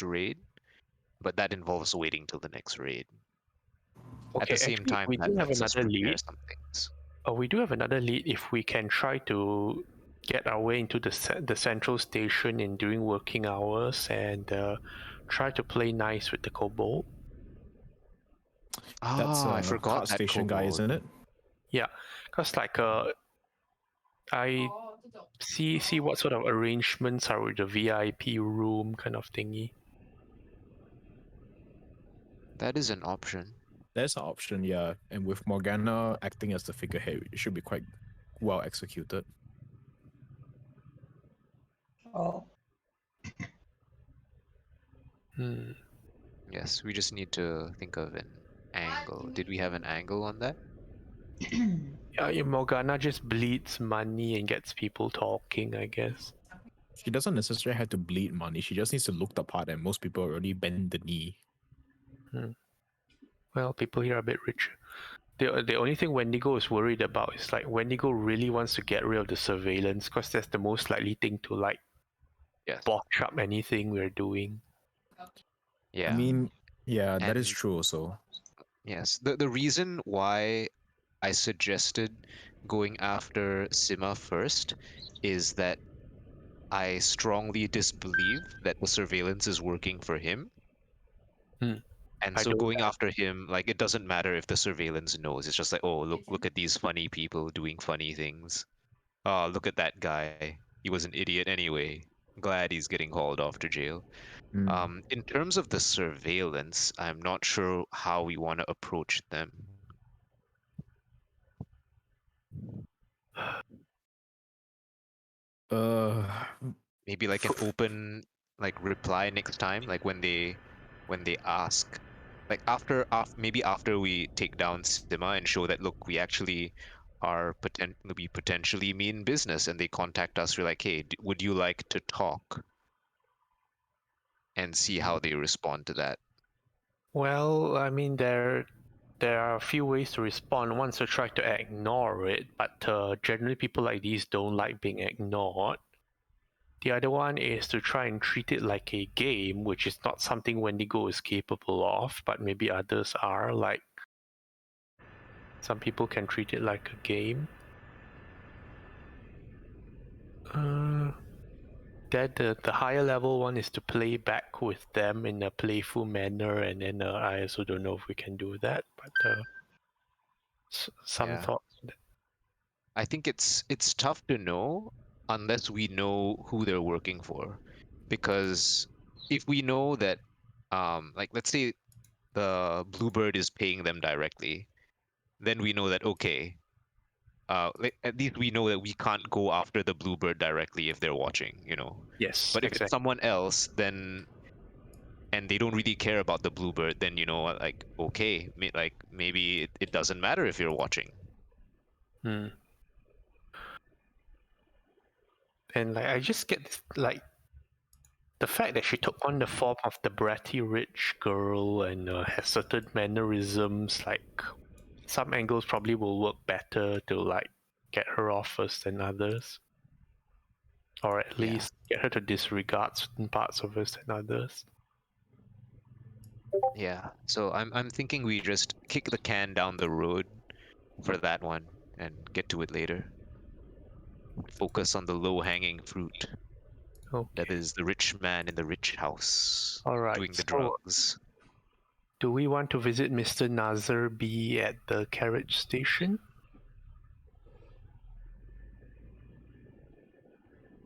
raid, but that involves waiting till the next raid. At okay, the same actually, time, we that do have lets us another prepare lead. some things. We do have another lead if we can try to get our way into the central station in during working hours and try to play nice with the kobold. That's I forgot cart that station guy, kobold. isn't it? Yeah, because like I see what sort of arrangements are with the VIP room kind of thingy. That is an option. There's an option, yeah. And with Morgana acting as the figurehead, it should be quite well executed. Oh. Yes, we just need to think of an angle. Did we have an angle on that? Yeah, Morgana just bleeds money and gets people talking, I guess. She doesn't necessarily have to bleed money. She just needs to look the part, and most people already bend the knee. Well, people here are a bit richer. The only thing Wendigo is worried about is like Wendigo really wants to get rid of the surveillance because that's the most likely thing to like botch up anything we're doing. Yeah. I mean, yeah, that is And- true also. Yes. The reason why I suggested going after Sima first is that I strongly disbelieve that the surveillance is working for him. And so going after him, like, it doesn't matter if the surveillance knows. It's just like, oh, look at these funny people doing funny things. Oh, look at that guy. He was an idiot anyway. Glad he's getting hauled off to jail. In terms of the surveillance, I'm not sure how we want to approach them. Maybe like an open like reply next time, like when they ask, like after maybe after we take down Sima and show that look, we actually are potentially mean business, and they contact us, we're like, hey, would you like to talk? And see how they respond to that. Well, I mean, there are a few ways to respond. One is to try to ignore it, but generally people like these don't like being ignored. The other one is to try and treat it like a game, which is not something Wendigo is capable of, but maybe others are. Like, some people can treat it like a game. Then the higher level one is to play back with them in a playful manner, and then I also don't know if we can do that, but some thoughts. I think it's tough to know unless we know who they're working for, because if we know that, like let's say the Bluebird is paying them directly, then we know that okay, at least we know that we can't go after the Bluebird directly if they're watching, you know. Yes, But if it's someone else, then and they don't really care about the Bluebird, then you know, like okay, like maybe it doesn't matter if you're watching. And like I just get this, like The fact that she took on the form of the bratty rich girl and has certain mannerisms, like some angles probably will work better to like get her off first than others, or at Yeah. least get her to disregard certain parts of us than others. Yeah. So I'm thinking we just kick the can down the road for that one and get to it later. Focus on the low-hanging fruit. Okay. That is the rich man in the rich house All right. doing the So, drugs. do we want to visit Mr. Nazar B at the carriage station?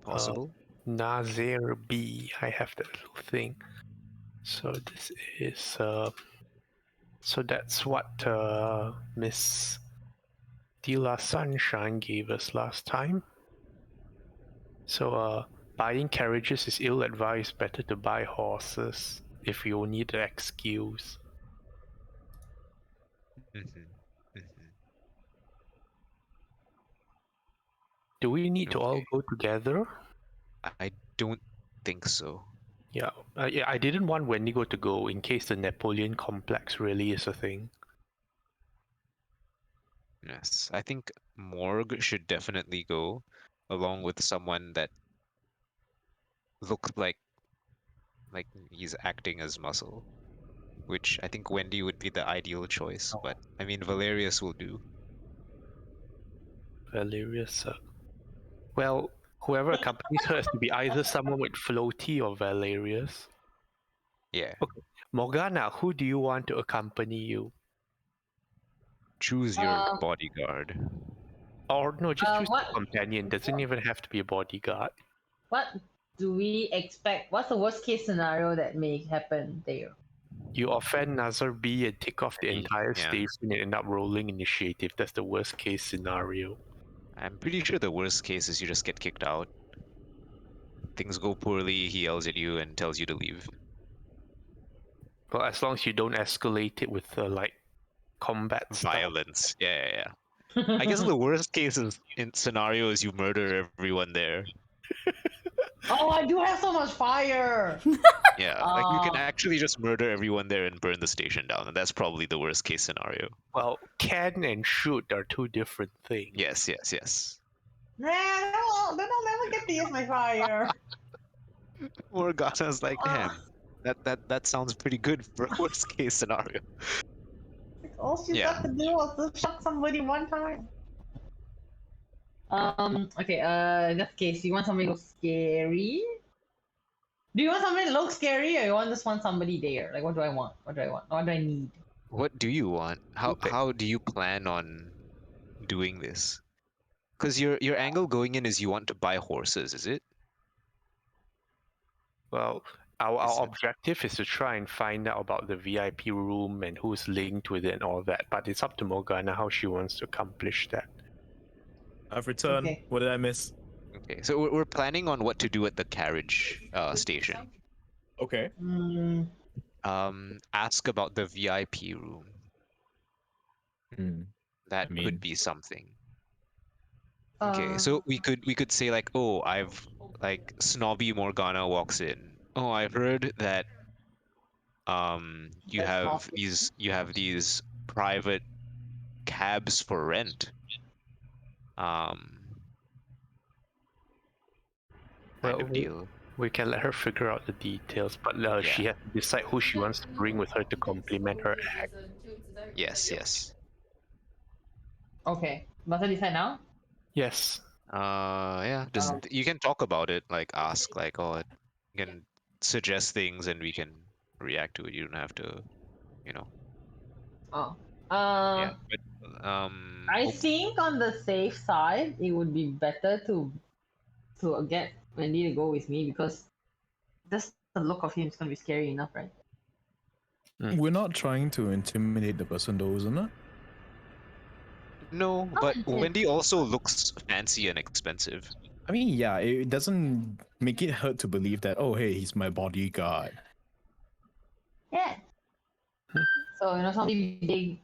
Possible? Nazar B. I have that little thing. So this is so that's what Miss Dila Sunshine gave us last time. So buying carriages is ill-advised. Better to buy horses if you need an excuse. Do we need to all Okay. go together? I don't think so. Yeah, I didn't want Wendigo to go in case the Napoleon complex really is a thing. Yes, I think Morg should definitely go, along with someone that looks like he's acting as muscle, which I think Wendy would be the ideal choice. Oh. But I mean, Valerius will do. Valerius. Well, whoever accompanies her has to be either someone with Floaty or Valerius. Yeah. Okay. Morgana, who do you want to accompany you? Choose your bodyguard. Or no, just choose what- a companion. Doesn't even have to be a bodyguard. What do we expect? What's the worst case scenario that may happen there? You offend Nazar B and take off the entire Yeah. station and end up rolling initiative. That's the worst case scenario. I'm pretty sure the worst case is you just get kicked out. Things go poorly, he yells at you and tells you to leave. Well, as long as you don't escalate it with like combat stuff. Violence. Yeah. I guess the worst case scenario is you murder everyone there. Oh, I do have so much fire. Yeah, like you can actually just murder everyone there and burn the station down, and that's probably the worst case scenario. Well, can and shoot are two different things. Yes. Nah, then I'll never get to use my fire. Morgana's like, damn, that sounds pretty good for a worst case scenario. All she's Yeah. got to do was to shoot somebody one time. Okay, in that case, you want somebody to look scary? Do you want somebody to look scary, or you just want somebody there? Like, what do I want? What do I need? What do you want? How Okay. how do you plan on doing this? Because your angle going in is you want to buy horses, is it? Well, Is our it- objective is to try and find out about the VIP room and who's linked with it and all that. But it's up to Morgana how she wants to accomplish that. I've returned. Okay. What did I miss? Okay, so we're planning on what to do at the carriage station. Okay. Ask about the VIP room. That I mean- could be something. Okay, so we could say like, oh, like snobby Morgana walks in. Oh, I heard that you That's have these private cabs for rent. Kind of deal. We can let her figure out the details, but she has to decide who she wants to bring with her to complement her act. Yes. Okay, must I decide now? Yes. Yeah. Just you can talk about it, like ask, like, oh, you can suggest things and we can react to it. You don't have to, you know. Oh. Yeah. But I think on the safe side, it would be better to get Wendy to go with me because just the look of him is gonna be scary enough, right? We're not trying to intimidate the person, though, isn't it? no, but Wendy also looks fancy and expensive. I mean, yeah, it doesn't make it hurt to believe that, oh, hey, he's my bodyguard. Yeah. So something big,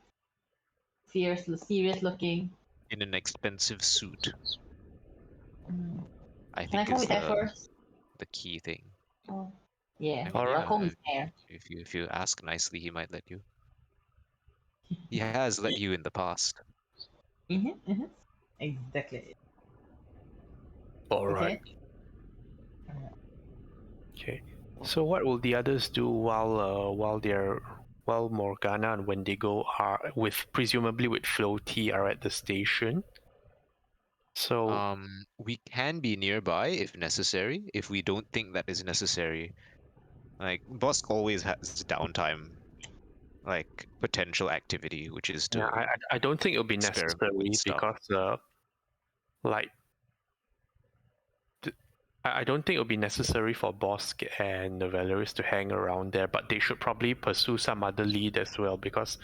fierce, serious looking. In an expensive suit. I Can I think come is with that first? the key thing. Oh. Yeah, All right. comb his hair. If you ask nicely, he might let you. He has let you in the past. Exactly. All right. Okay. Alright. Okay. So what will the others do while Morgana and Wendigo are presumably with Floaty are at the station? So We can be nearby if necessary. If we don't think that is necessary, like Bosk always has downtime, like potential activity, which is yeah, to I don't think it'll be experiment with necessary stuff. because like I don't think it'll be necessary for Bosk and the Valeris to hang around there, but they should probably pursue some other lead as well because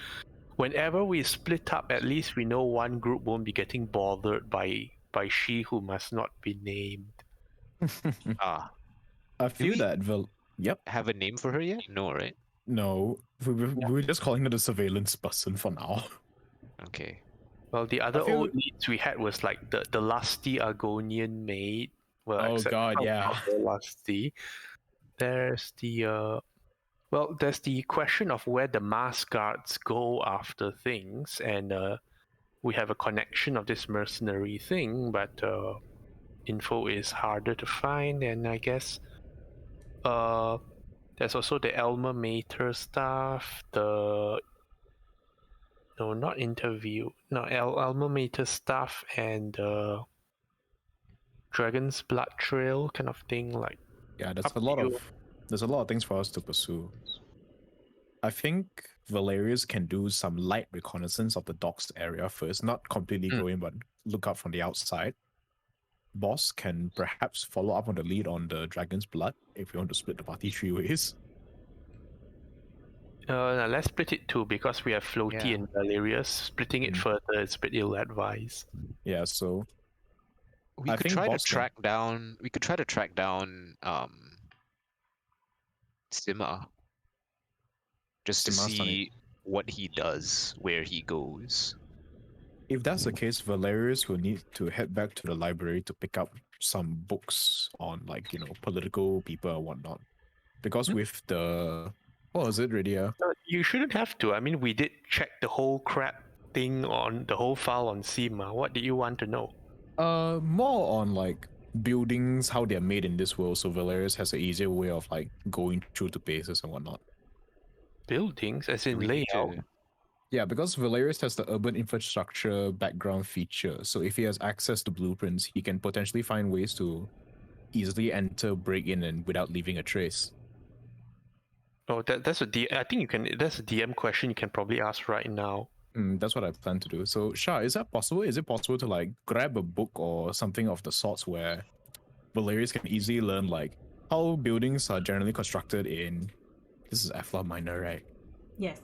whenever we split up, at least we know one group won't be getting bothered by she who must not be named. Ah, I do feel we that Yep. have a name for her yet? No, right? No, we're just calling her the surveillance person for now. Okay. Well, the other feel- old leads we had was like the lusty Argonian maid. Well, Oh except god, not yeah. so lusty. There's there's the question of where the mask guards go after things, and we have a connection of this mercenary thing, but info is harder to find, and I guess there's also the Alma Mater stuff, not interview, no, Alma Mater stuff, and Dragon's Blood Trail kind of thing, like Yeah, up to you. there's a lot of things for us to pursue. I think Valerius can do some light reconnaissance of the docks area first, not completely go in, but look out from the outside. Boss can perhaps follow up on the lead on the Dragon's Blood if you want to split the party 3 ways. Now let's split it too because we have Floaty Yeah. and Valerius. Splitting it further is a bit ill-advised. Yeah, so We I could think try to Boss can- track down. We could try to track down Sima, just to Sima's on it. see what he does, where he goes. If that's the case, Valerius will need to head back to the library to pick up some books on, like, political people or whatnot. Because with the... What was it, Radia? You shouldn't have to. I mean, we did check the whole crap thing on the whole file on Sima. What do you want to know? More on, like, buildings, how they're made in this world, so Valerius has an easier way of, like, going through the bases and whatnot. Buildings, as Do in we need layout. to? Yeah, because Valerius has the urban infrastructure background feature, so if he has access to blueprints, he can potentially find ways to easily enter, break in, and without leaving a trace. Oh, that's I think you can. That's a DM question you can probably ask right now. That's what I plan to do. So, Shah, is that possible? Is it possible to, like, grab a book or something of the sorts where Valerius can easily learn, like, how buildings are generally constructed in... This is Efla Minor, right? Yes.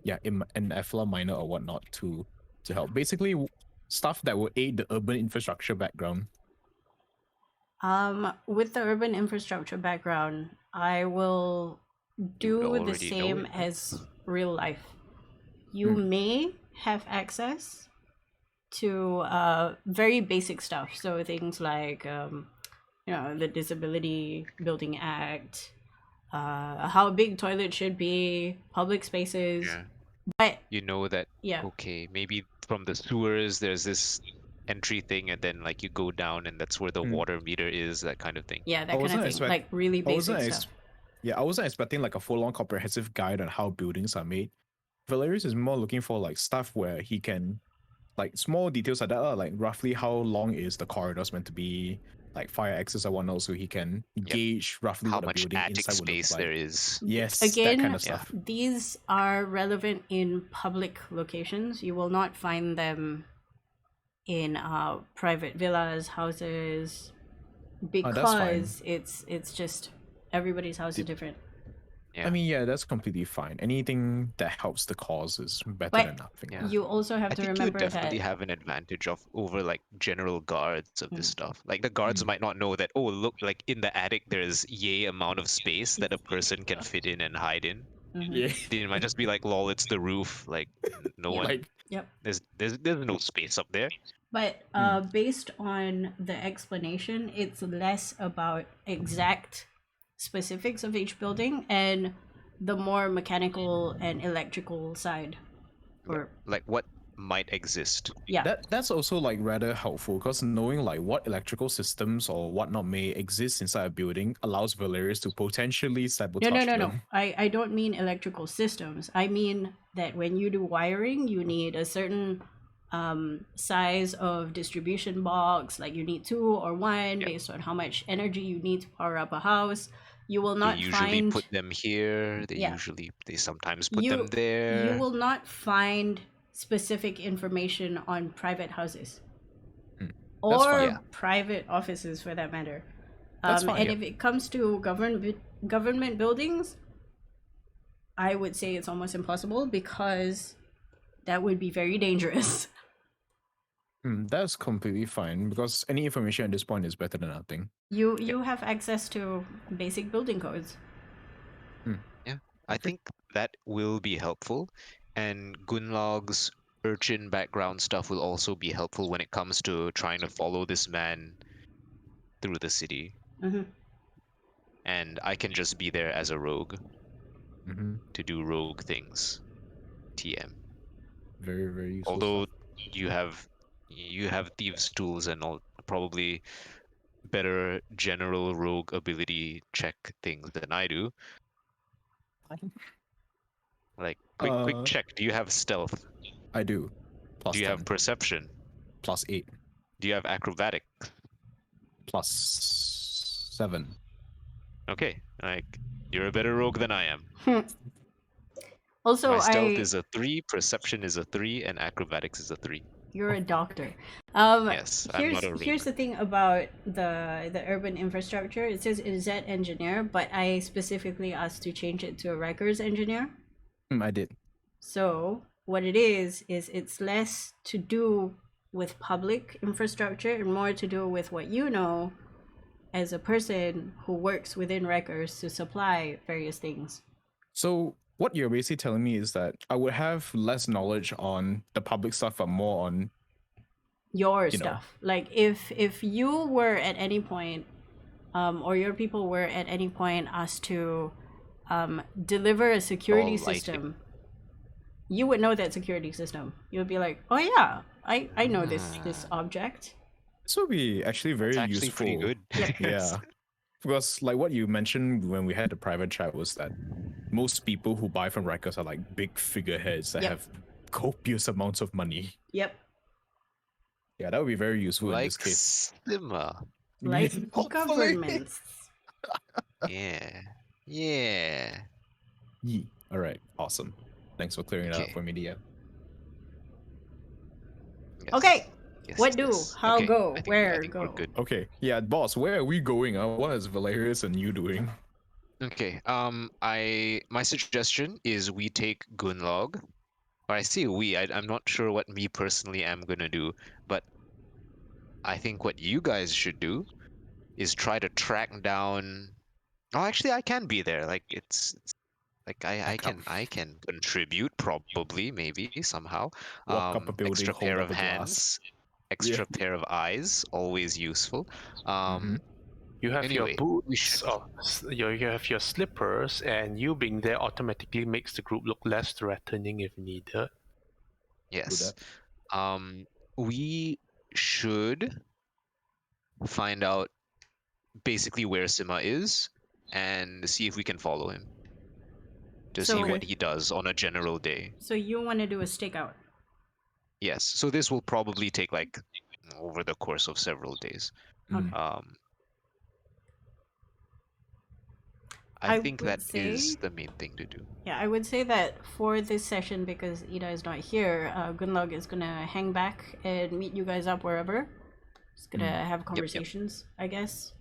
Yeah, in Efla Minor or whatnot to help. Basically, stuff that will aid the urban infrastructure background. With the urban infrastructure background, I will do the already know same it. as real life. You may have access to very basic stuff. So things like the Disability Building Act, how big toilets should be, public spaces. Yeah. But You know that. yeah, Okay, maybe from the sewers there's this entry thing, and then like you go down, and that's where the water meter is. That kind of thing. yeah, that kind of thing. Like really basic stuff. Yeah, I wasn't expecting like a full-on comprehensive guide on how buildings are made. Valerius is more looking for like stuff where he can, like, small details like that, like roughly how long is the corridors meant to be, like fire access or whatnot, so he can gauge roughly How what a much building attic inside would look space like. there is. Yes, Again, that kind of stuff. these are relevant in public locations. You will not find them in private villas, houses, because it's just everybody's house is different. Yeah. I mean, yeah, that's completely fine. Anything that helps the cause is better But than nothing. Yeah. you also have I to think you would remember definitely that have an advantage over like general guards of this stuff. Like the guards might not know that, oh look, like in the attic there's yay amount of space that a person can fit in and hide in. Yeah. They might just be like, lol, it's the roof. Like no one Like, Yep. there's no space up there. But based on the explanation, it's less about exact specifics of each building and the more mechanical and electrical side. Or Like what might exist. yeah. That's also like rather helpful because knowing like what electrical systems or whatnot may exist inside a building allows Valerius to potentially sabotage No. them. I don't mean electrical systems. I mean that when you do wiring, you need a certain size of distribution box. Like you need 2 or 1 based on how much energy you need to power up a house. You will They not usually find put them here. Yeah. They sometimes put them there. You will not find specific information on private houses That's or fine. Yeah. private offices for that matter. That's fine. And if it comes to government buildings, I would say it's almost impossible because that would be very dangerous. That's completely fine because any information at this point is better than nothing. You have access to basic building codes. I think that will be helpful, and Gunlog's urchin background stuff will also be helpful when it comes to trying to follow this man through the city. Mhm. And I can just be there as a rogue Mm-hmm. to do rogue things. TM. Very, very useful. Although stuff. you have thieves' tools and all, probably better general rogue ability check things than I do. Like quick check. Do you have stealth? I do. Plus Do you 10. have perception? Plus 8. Do you have acrobatic? Plus 7. Okay, like you're a better rogue than I am. Also, My stealth is a 3, perception is a 3, and acrobatics is a 3. You're a doctor. Yes, I'm not a rogue. Here's the thing about the urban infrastructure. It says is that engineer, but I specifically asked to change it to a records engineer. I did. So what it is it's less to do with public infrastructure and more to do with what you know as a person who works within records to supply various things. So what you're basically telling me is that I would have less knowledge on the public stuff, but more on your you know. stuff. Like if you were at any point, or your people were at any point asked to deliver a security All lighting. system, you would know that security system. You would be like, oh yeah, I know this object. This would be actually very It's actually useful. pretty good. Yeah. Because like what you mentioned when we had the private chat was that most people who buy from records are like big figureheads that Yep. have copious amounts of money. Yep. Yeah, that would be very useful in Like this case. Slimmer. Like Hopefully. governments. Yeah. Yeah. Yee. All right, awesome. Thanks for clearing it up Okay. for me, Dia. Yes. Okay. Yes, What do? yes. How Okay, go? I think Where we're go? good. Okay, yeah, boss, where are we going? What is Valerius and you doing? Okay. My suggestion is we take Gunlog. Or I say we. I'm not sure what me personally am gonna do, but I think what you guys should do is try to track down. Oh, actually, I can be there. Like it's like I can contribute probably maybe somehow. Walk up a building, Extra hold pair up of a glass. hands, extra pair of eyes, always useful. You have Anyway, your we boots, should- you have your slippers, and you being there automatically makes the group look less threatening if needed. Yes. We should find out basically where Sima is and see if we can follow him to see So- what he does on a general day. So you want to do a stakeout? Yes. So this will probably take like over the course of several days. Mm. I I think would that is say- the main thing to do. Yeah, I would say that for this session, because Ida is not here, Gunlog is gonna hang back and meet you guys up wherever. Just gonna have conversations, I guess.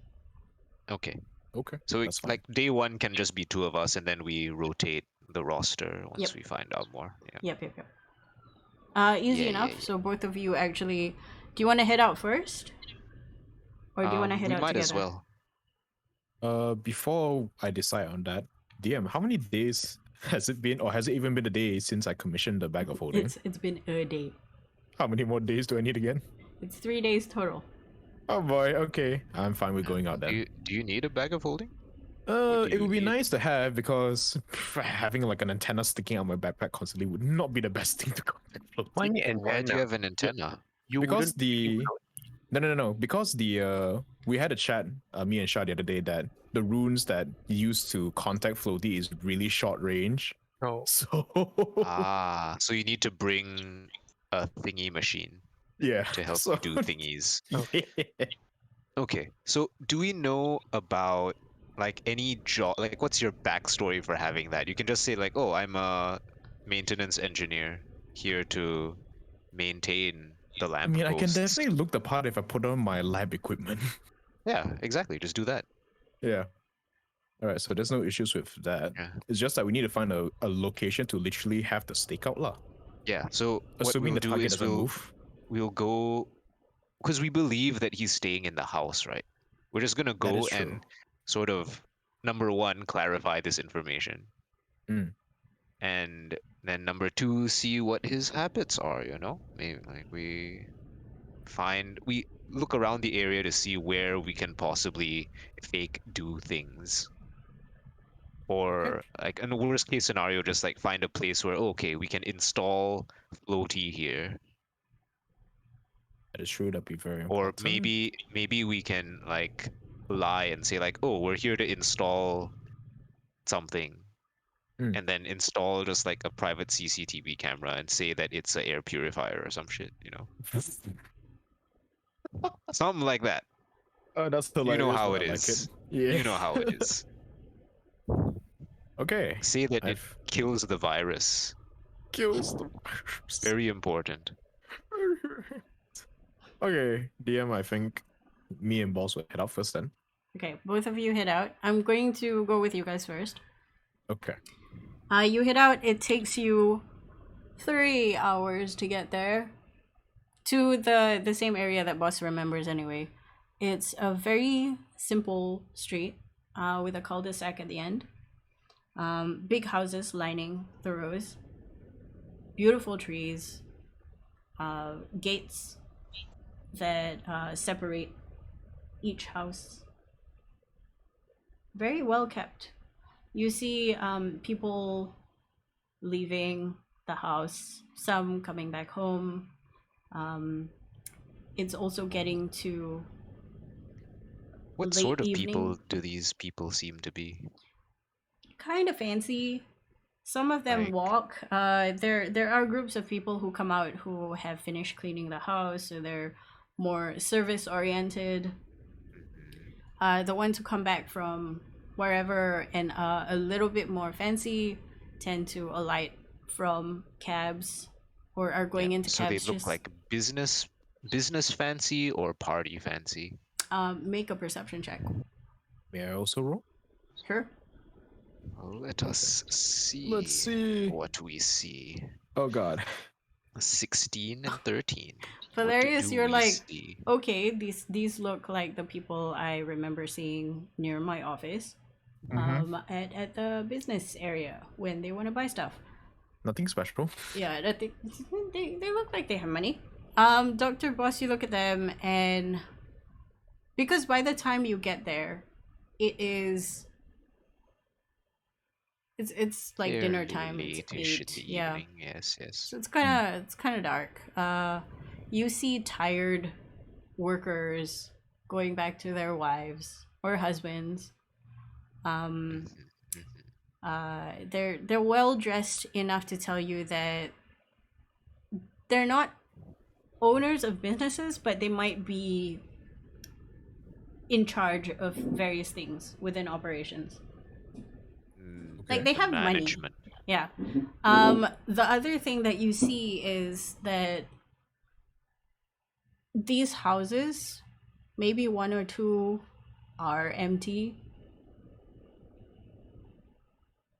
Okay. Okay, So that's it's fine. like day one can just be 2 of us, and then we rotate the roster once Yep. we find out more. Yeah. Yep. Easy Yeah, enough. yeah. So both of you actually, do you want to head out first, or do you want to head we out might together? as well. Before I decide on that, DM, how many days has it been, or has it even been a day since I commissioned the bag of holding? It's been a day. How many more days do I need again? It's 3 days total. Oh boy, okay. I'm fine with going out then. Do you need a bag of holding? do It you would be need? nice to have because having like an antenna sticking out my backpack constantly would not be the best thing to contact floating. Why Why do antenna? you have an antenna? You Because wouldn't. You no, because we had a chat, me and Shah the other day, that the runes that used to contact floaty is really short range. no. So Ah, so you need to bring a thingy machine yeah, to help so you do thingies. yeah. Okay, so do we know about like any job? Like, what's your backstory for having that? You can just say like, "Oh, I'm a maintenance engineer here to maintain the I mean, I can lampposts." definitely look the part if I put on my lab equipment. Yeah, exactly. Just do that. Yeah. All right, so there's no issues with that. Yeah. It's just that we need to find a location to literally have the stakeout lah. Yeah. So what Assuming we'll the do target is doesn't move. we'll go because we believe that he's staying in the house, right? We're just gonna That go is true. and sort of number one, clarify this information. Mm. And then number two, see what his habits are, you know? Maybe like we look around the area to see where we can possibly fake do things. Or like in the worst case scenario, just like find a place where okay, we can install floaty here. That is true. That'd be very Or important. maybe we can like lie and say like, oh, we're here to install something. Mm. And then install just like a private CCTV camera and say that it's an air purifier or some shit, you know? Something like that. Oh, that's hilarious. You know how but it I like is. it. Yeah. You know how it is. Okay. Say that it I've kills the virus. kills the virus. Very important. Okay, DM. I think me and boss will head out first then. Okay, both of you head out. I'm going to go with you guys first. Okay. You head out. It takes you 3 hours to get there to the same area that boss remembers anyway. It's a very simple street with a cul-de-sac at the end. Big houses lining the rows. Beautiful trees. Gates that separate each house. Very well kept. You see people leaving the house, some coming back home. It's also getting to What late sort of evening. people do these people seem to be? Kind of fancy. Some of them Like- walk. There are groups of people who come out who have finished cleaning the house, so they're more service oriented. The ones who come back from wherever and a little bit more fancy tend to alight from cabs or are going Yeah, into so cabs. they look Just like business fancy or party fancy. make a perception check. May I also roll? Sure. Let us see. Let's see. What we see. Oh God. 16 and 13. Valerius, What do you're we like, see? okay, these look like the people I remember seeing near my office. Mhm. At the business area when they want to buy stuff. Nothing special. Yeah, that they look like they have money. Dr. Boss, you look at them and because by the time you get there, it's like dinner Fairly time. It's late-ish in 8. the Yeah. evening. Yes, yes. So it's kind of dark. You see tired workers going back to their wives or husbands. Mhm, mhm. They're well dressed enough to tell you that they're not owners of businesses, but they might be in charge of various things within operations. Like they The have money. management. Yeah. The other thing that you see is that these houses, maybe 1 or 2 are empty.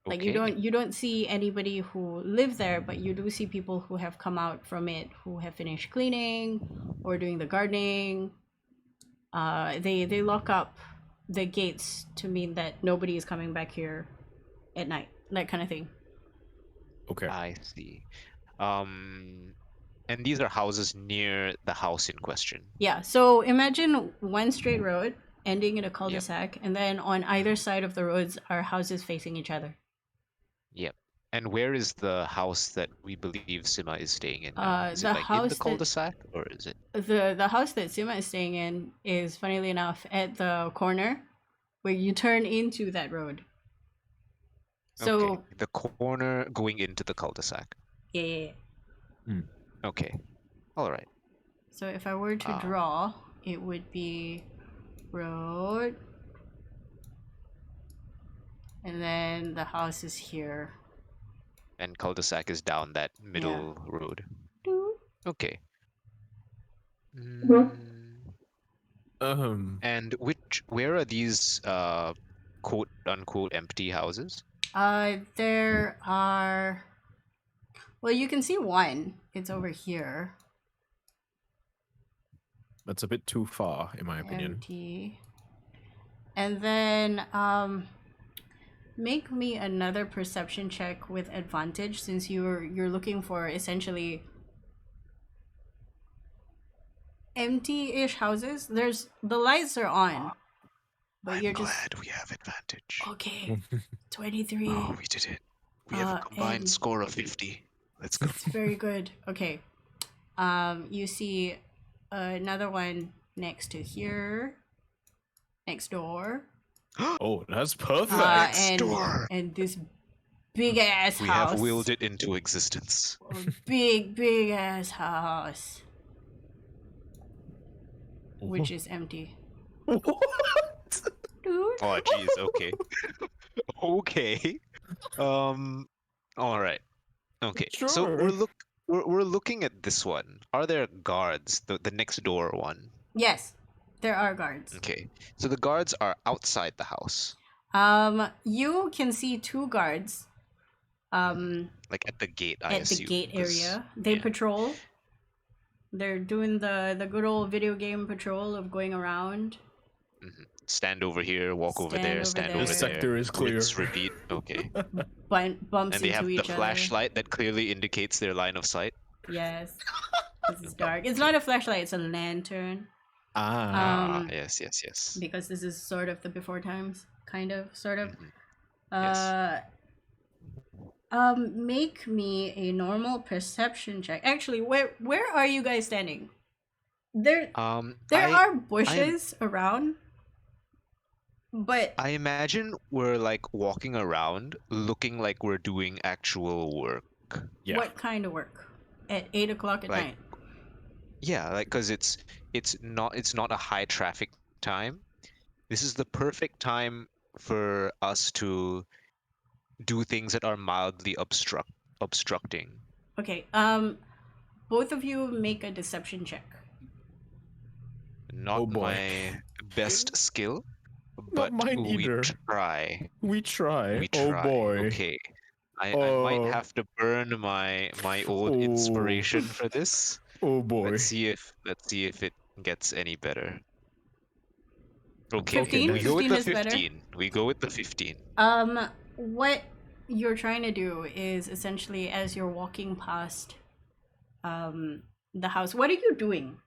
Like you Okay. don't see anybody who live there, but you do see people who have come out from it who have finished cleaning or doing the gardening. They lock up the gates to mean that nobody is coming back here at night, that kind of thing. Okay. I see. And these are houses near the house in question. Yeah, so imagine one straight road ending in a cul-de-sac, and then on either side of the roads are houses facing each other. Yep. And where is the house that we believe Sima is staying in now? Is The it like in the house that cul-de-sac, or is it? the house that Sima is staying in is, funnily enough, at the corner where you turn into that road. So Okay, the corner going into the cul-de-sac. yeah. Okay, all right. So if I were to draw, it would be road, and then the house is here. And cul-de-sac is down that middle road. Doot. Okay. And where are these quote unquote empty houses? There are. Well, you can see one. It's over here. That's a bit too far, in my opinion. Empty. And then make me another perception check with advantage, since you're looking for essentially empty-ish houses. There's the lights are on, but I'm you're just glad we have advantage. okay. 23. Oh, we did it. We have a combined and score of 50. Let's go. It's very good. Okay. You see another one next to here, next door. Oh, that's perfect. And this big ass We house. have willed it into existence. A big ass house, which is empty. What? Dude. Oh, jeez. Okay. Okay. All right. Okay. So Sure. we're looking at this one. Are there guards? The next door one. Yes, there are guards. Okay. So the guards are outside the house. You can see two guards. Like at the gate, I At assume. the gate 'cause- area, they yeah. patrol. They're doing the good old video game patrol of going around. Stand over here, walk over Stand there, over stand there. over This there. sector is clear. Rinse, repeat. Okay. Bumps And they into have the each other. flashlight that clearly indicates their line of sight. Yes, this is dark. It's not a flashlight; it's a lantern. Ah. Yes, yes, yes. Because this is sort of the before times, kind of, sort of. Yes. Make me a normal perception check. Actually, where are you guys standing? There are bushes around, but I imagine we're like walking around looking like we're doing actual work. Yeah. what kind of work? At 8 o'clock at Like- night. Yeah, like because it's not a high traffic time. This is the perfect time for us to do things that are mildly obstructing. Okay. Both of you make a deception check. Not Oh boy. my best skill, Not but mine we either. try. We try. We Oh try. boy. Okay. I Oh. might have to burn my old Oh. inspiration for this. Oh boy. Let's see if it gets any better. Okay, 15? we go with 15 the is better? 15. We go with the 15. What you're trying to do is essentially, as you're walking past the house, what are you doing?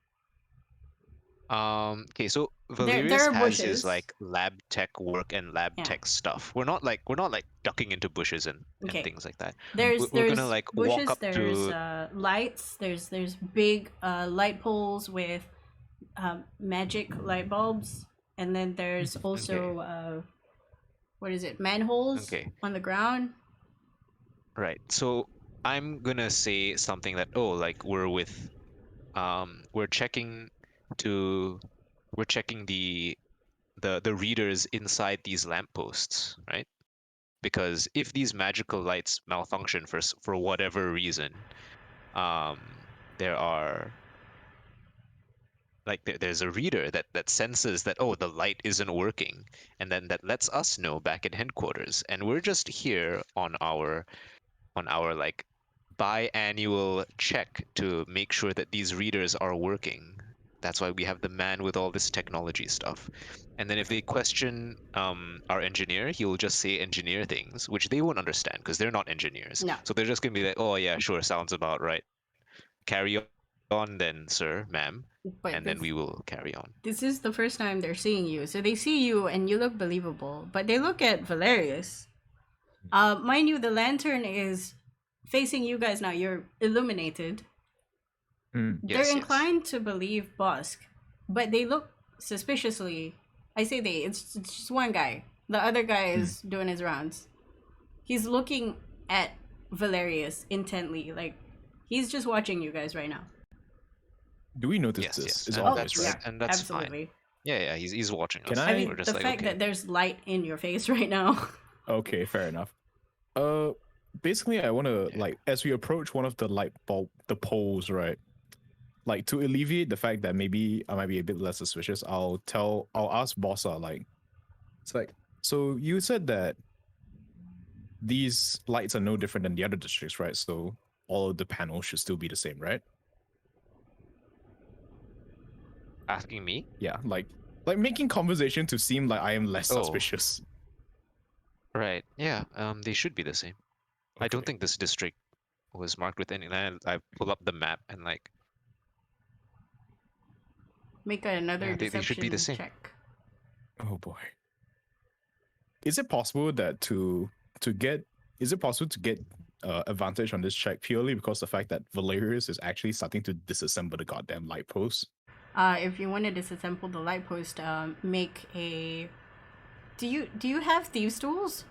Okay, so There Valerius are has bushes. his like lab tech work and lab Yeah. tech stuff. We're not like ducking into bushes and Okay. things like that. There's We're gonna like bushes, walk up there's to lights, there's big light poles with magic light bulbs, and then there's also what is it, manholes on the ground. right. So I'm gonna say something that like we're checking the readers inside these lampposts, right? Because if these magical lights malfunction for whatever reason, there are like there's a reader that senses that the light isn't working, and then that lets us know back at headquarters, and we're just here on our like biannual check to make sure that these readers are working. That's why we have the man with all this technology stuff. And then if they question our engineer, he'll just say engineer things, which they won't understand because they're not engineers. No. So they're just gonna be like, oh yeah, sure, sounds about right. Carry On then, sir, ma'am, But and then we will carry on. this is the first time they're seeing you, so they see you and you look believable. But they look at Valerius. Mind you, the lantern is facing you guys now. You're illuminated. Hmm. They're Yes, yes. inclined to believe Bosk, but they look suspiciously. I say they. It's just one guy. The other guy is doing his rounds. He's looking at Valerius intently, like he's just watching you guys right now. Do we notice Yes, this? yes. It's And obvious, that's, right? and that's absolutely. fine. Yeah, he's watching Can us. I- I mean, We're the just like, fact okay. that there's light in your face right now. Okay, fair enough. Basically, I want to like as we approach one of the light bulb, the poles, right? Like to alleviate the fact that maybe I might be a bit less suspicious, I'll ask Bossa like, it's like, so you said that these lights are no different than the other districts, right? So all of the panels should still be the same, right? Asking me? Yeah, like making conversation to seem like I am less Oh. suspicious. Right. Yeah. They should be the same. I don't Okay. think this district was marked with any. I pull up the map and like, Make another Yeah, they should be the deception same. check. Oh boy. Is it possible that to get advantage on this check purely because the fact that Valerius is actually starting to disassemble the goddamn light post? If you want to disassemble the light post, make a. Do you have thieves' tools?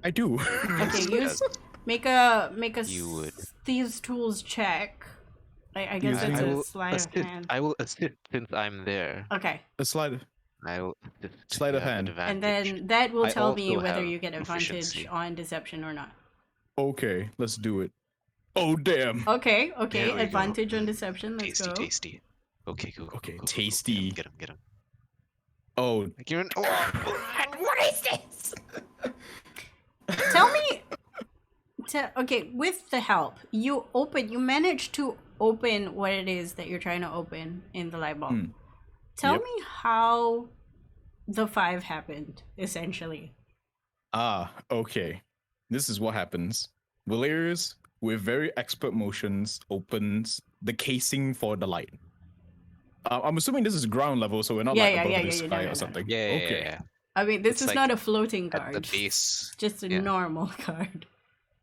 I do. Okay, Yes. make a You would. thieves' tools check. I guess Using- it's I a will sleight of assist. hand. I will assist since I'm there. Okay, A slide. I will assist to Sleight of have hand. advantage. and then that will I tell me also whether have you get advantage proficiency. on deception or not. Okay, let's do it. Oh damn. Okay, There we go. advantage on deception. Let's tasty, go. tasty. Okay, go. Okay, go. tasty. Get him. Oh, Like you're an. Oh, what is this? Tell me. Okay, with the help, you manage to open what it is that you're trying to open in the light bulb. Tell Yep. me how the 5 happened, essentially. Okay. This is what happens. Valerius, with very expert motions, opens the casing for the light. I'm assuming this is ground level, so we're not like above the sky no. or something. yeah, Okay. yeah. I mean, this It's is like not a floating At card. the base. Just a yeah. normal card.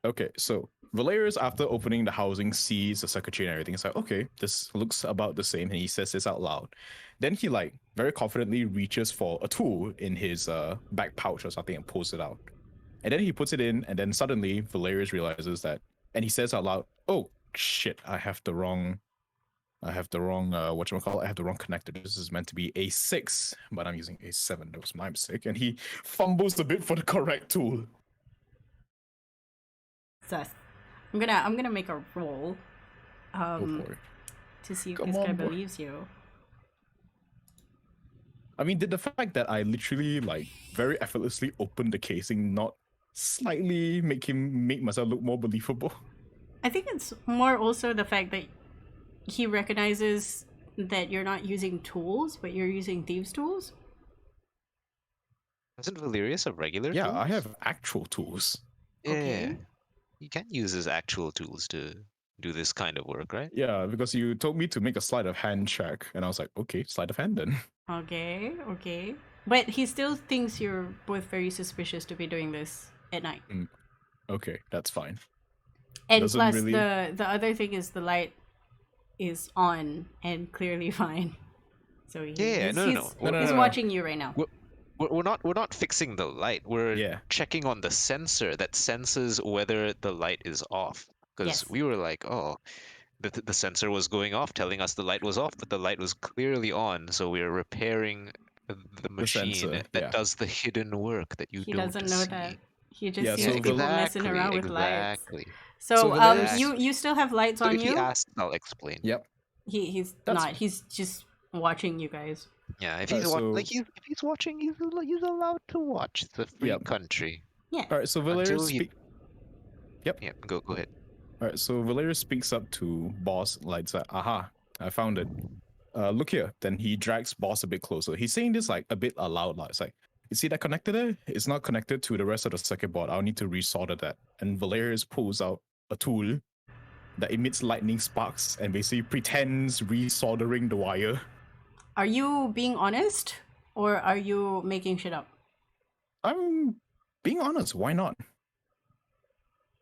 Okay, so Valerius, after opening the housing, sees the secretary and everything. It's like, okay, this looks about the same, and he says this out loud. Then he like very confidently reaches for a tool in his back pouch or something and pulls it out. And then he puts it in, and then suddenly Valerius realizes that, and he says out loud, "Oh shit, I have the wrong whatchamacallit, I have the wrong connector. This is meant to be a 6, but I'm using a 7. That was my mistake." And he fumbles a bit for the correct tool. Sus. I'm gonna make a roll. Go for it. To see if Come this guy on, boy. believes you. I mean, did the fact that I literally like very effortlessly opened the casing not slightly make myself look more believable? I think it's more also the fact that he recognizes that you're not using tools, but you're using thieves' tools. Isn't Valerius a regular? Yeah, tools? I have actual tools. Yeah. Okay. You can't use his actual tools to do this kind of work, right? Yeah, because you told me to make a sleight of hand check, and I was like, okay, sleight of hand then. Okay. But he still thinks you're both very suspicious to be doing this at night. Okay, that's fine. And Doesn't plus, really- the other thing is the light is on and clearly fine. So he's No. watching you right now. We're not fixing the light. We're Yeah. checking on the sensor that senses whether the light is off. Because Yes. we were like, oh, the sensor was going off, telling us the light was off, but the light was clearly on. So we're repairing the machine sensor, that yeah. does the hidden work that you He don't doesn't know see. that. He just Yeah, sees so people messing around with lights. Exactly. So, So Valerius- you still have lights So on if he you? asks, I'll explain. Yep. He's That's- not. He's just watching you guys. Yeah, if Uh, he's so- if he's watching, he's allowed to watch. It's a free Yep. country. Yeah. All right, so Valerius Until he- speak. Yep. Yeah, go ahead. All right, so Valerius speaks up to Boss, like, aha, I found it. Look here. Then he drags Boss a bit closer. He's saying this like a bit aloud. Like, it's like, you see that connector there? It's not connected to the rest of the circuit board. I'll need to resolder that. And Valerius pulls out a tool that emits lightning sparks and basically pretends resoldering the wire. Are you being honest or are you making shit up? I'm being honest. Why not?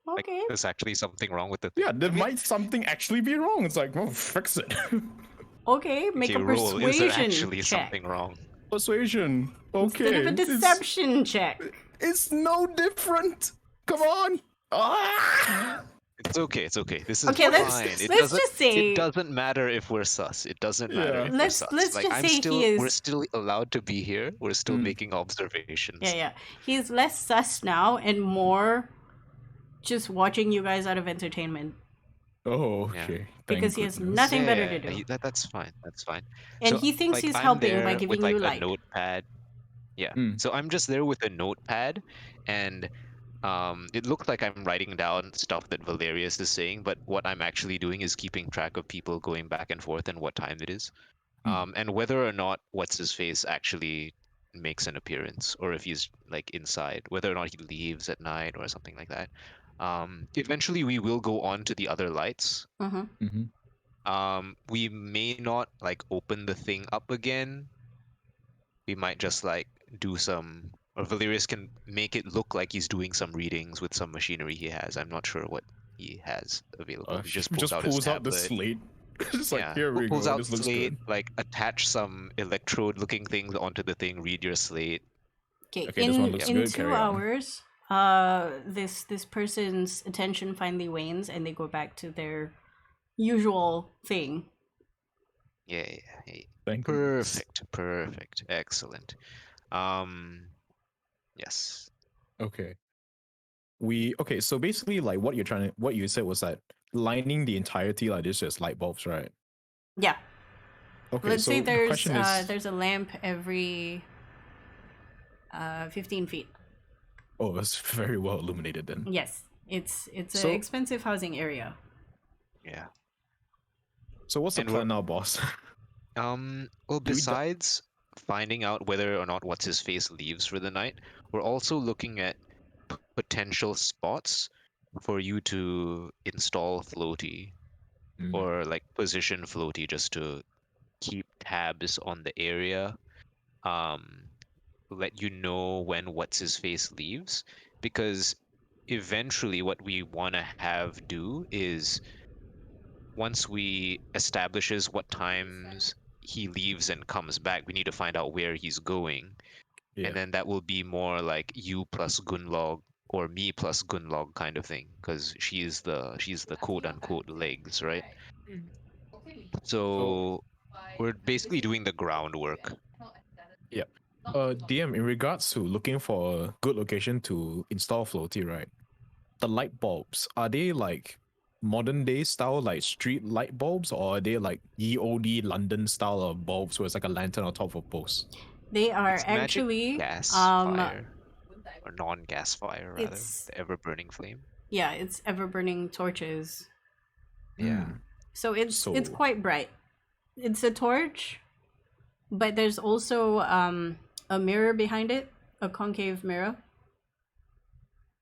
Like, Okay. there's actually something wrong with the thing. Yeah, there I mean, might something actually be wrong. It's like, well, fix it. Okay, make okay, a roll. Is there persuasion actually check. something wrong? Persuasion. Okay. Instead of a deception check. It's no different. Come on. Ah! It's okay. It's okay. This is Okay, let's- fine. let's just say- it doesn't matter if we're sus. It doesn't matter Yeah. if Let's- we're sus. let's Like, just I'm say he still, we're is- still allowed to be here. We're still Mm. making observations. Yeah. He's less sus now and more just watching you guys out of entertainment. Oh, Yeah. okay. Because Thank he has goodness. nothing better to do. That's fine. That's fine. And So, he thinks like, he's I'm helping by there giving with, like, you a light. notepad. Yeah. Mm. So I'm just there with a notepad, and it looks like I'm writing down stuff that Valerius is saying, but what I'm actually doing is keeping track of people going back and forth and what time it is, and whether or not what's his face actually makes an appearance, or if he's like inside, whether or not he leaves at night or something like that. Eventually, we will go on to the other lights. Mm-hmm. We may not like open the thing up again. We might just like do some, or Valerius can make it look like he's doing some readings with some machinery he has. I'm not sure what he has available. He just pulls out his pulls out the tablet. slate. Just like, here we Pulls go. out This looks slate, good. like attach some electrode-looking things onto the thing. Read your slate. Okay, Okay, this one looks in good, 2 carry on. hours, this person's attention finally wanes and they go back to their usual thing. Yeah. Thank goodness. Perfect. Excellent. Yes. Okay. So basically, like what you said was that lining the entirety like this is light bulbs, right? Yeah. Okay. Let's so say the question is, there's a lamp every 15 feet. oh, it's very well illuminated then. Yes, it's So- an expensive housing area. Yeah. So what's the And we're- plan now, boss? Well, Do we do- besides finding out whether or not what's his face leaves for the night, we're also looking at potential spots for you to install floaty Mm. or like position floaty just to keep tabs on the area. Let you know when what's his face leaves, because eventually what we want to have do is once we establishes what times he leaves and comes back, we need to find out where he's going. Yeah. And then that will be more like you plus Gunlog or me plus Gunlog kind of thing, because she's the quote unquote legs, right? So we're basically doing the groundwork. DM, in regards to looking for a good location to install floaty, right? The light bulbs, are they like modern day style, like street light bulbs, or are they like G013 London style of bulbs where it's like a lantern on top of a post? They are It's magic actually gas fire, or non-gas fire rather, it's- the ever-burning flame. yeah, it's ever burning torches. Yeah. Mm. So it's So- quite bright. It's a torch, but there's also a mirror behind it, a concave mirror.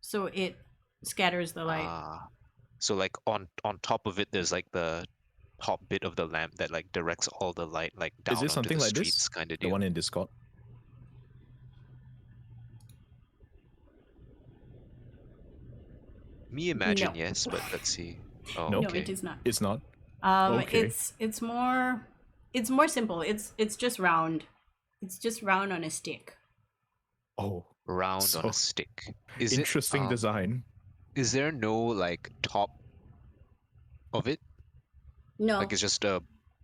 So it scatters the light. So like on top of it, there's like the top bit of the lamp that like directs all the light like down Is it onto something the like this? streets, kind of The deal. one in Discord? Me imagine No. yes, but let's see. Oh, No? No, okay. it is not. It's not. Okay. It's more simple. It's just round. It's just round on a stick. Oh, Round on So, a stick. Is interesting it? design. Is there no like top of it? No. Like it's just a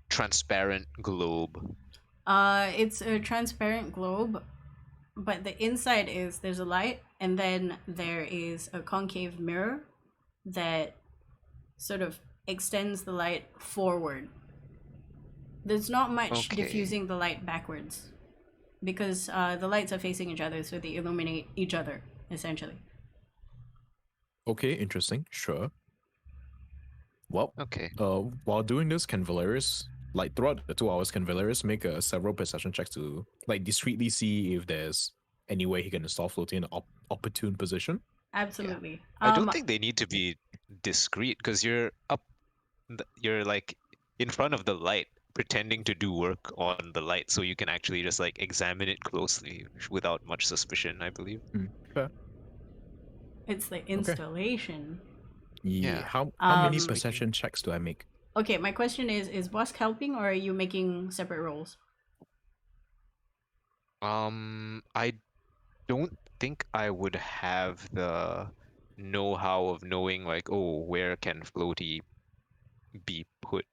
transparent globe. It's a transparent globe, but the inside is there's a light, and then there is a concave mirror that sort of extends the light forward. There's not much Okay. diffusing the light backwards because the lights are facing each other, so they illuminate each other essentially. Okay, interesting. Sure. Well, Okay. while doing this, can Valerius, like throughout the 2 hours, can Valerius make several perception checks to like discreetly see if there's any way he can install floating in an opportune position? Absolutely. I don't think they need to be discreet because you're up you're like in front of the light, pretending to do work on the light, so you can actually just like examine it closely without much suspicion, I believe. Fair. It's the installation. Yeah. Yeah. How many Um, perception checks do I make? Okay, my question is Bosk helping or are you making separate rolls? I don't think I would have the know-how of knowing like, oh, where can floaty be put.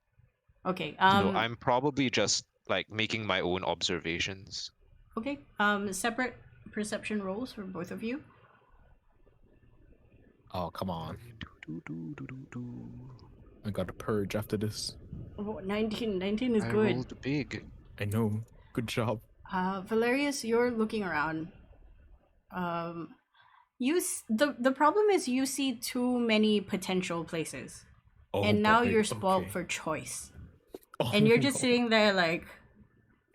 Okay, So I'm probably just like making my own observations. okay, separate perception rolls for both of you. Oh, come on. Do-do-do-do-do. I got a purge after this. Oh, 19 is I good. rolled big. I know. Good job. Valerius, you're looking around. The problem is you see too many potential places, Oh, and now boy. you're spoiled Okay. for choice, Oh, and you're just no. sitting there like,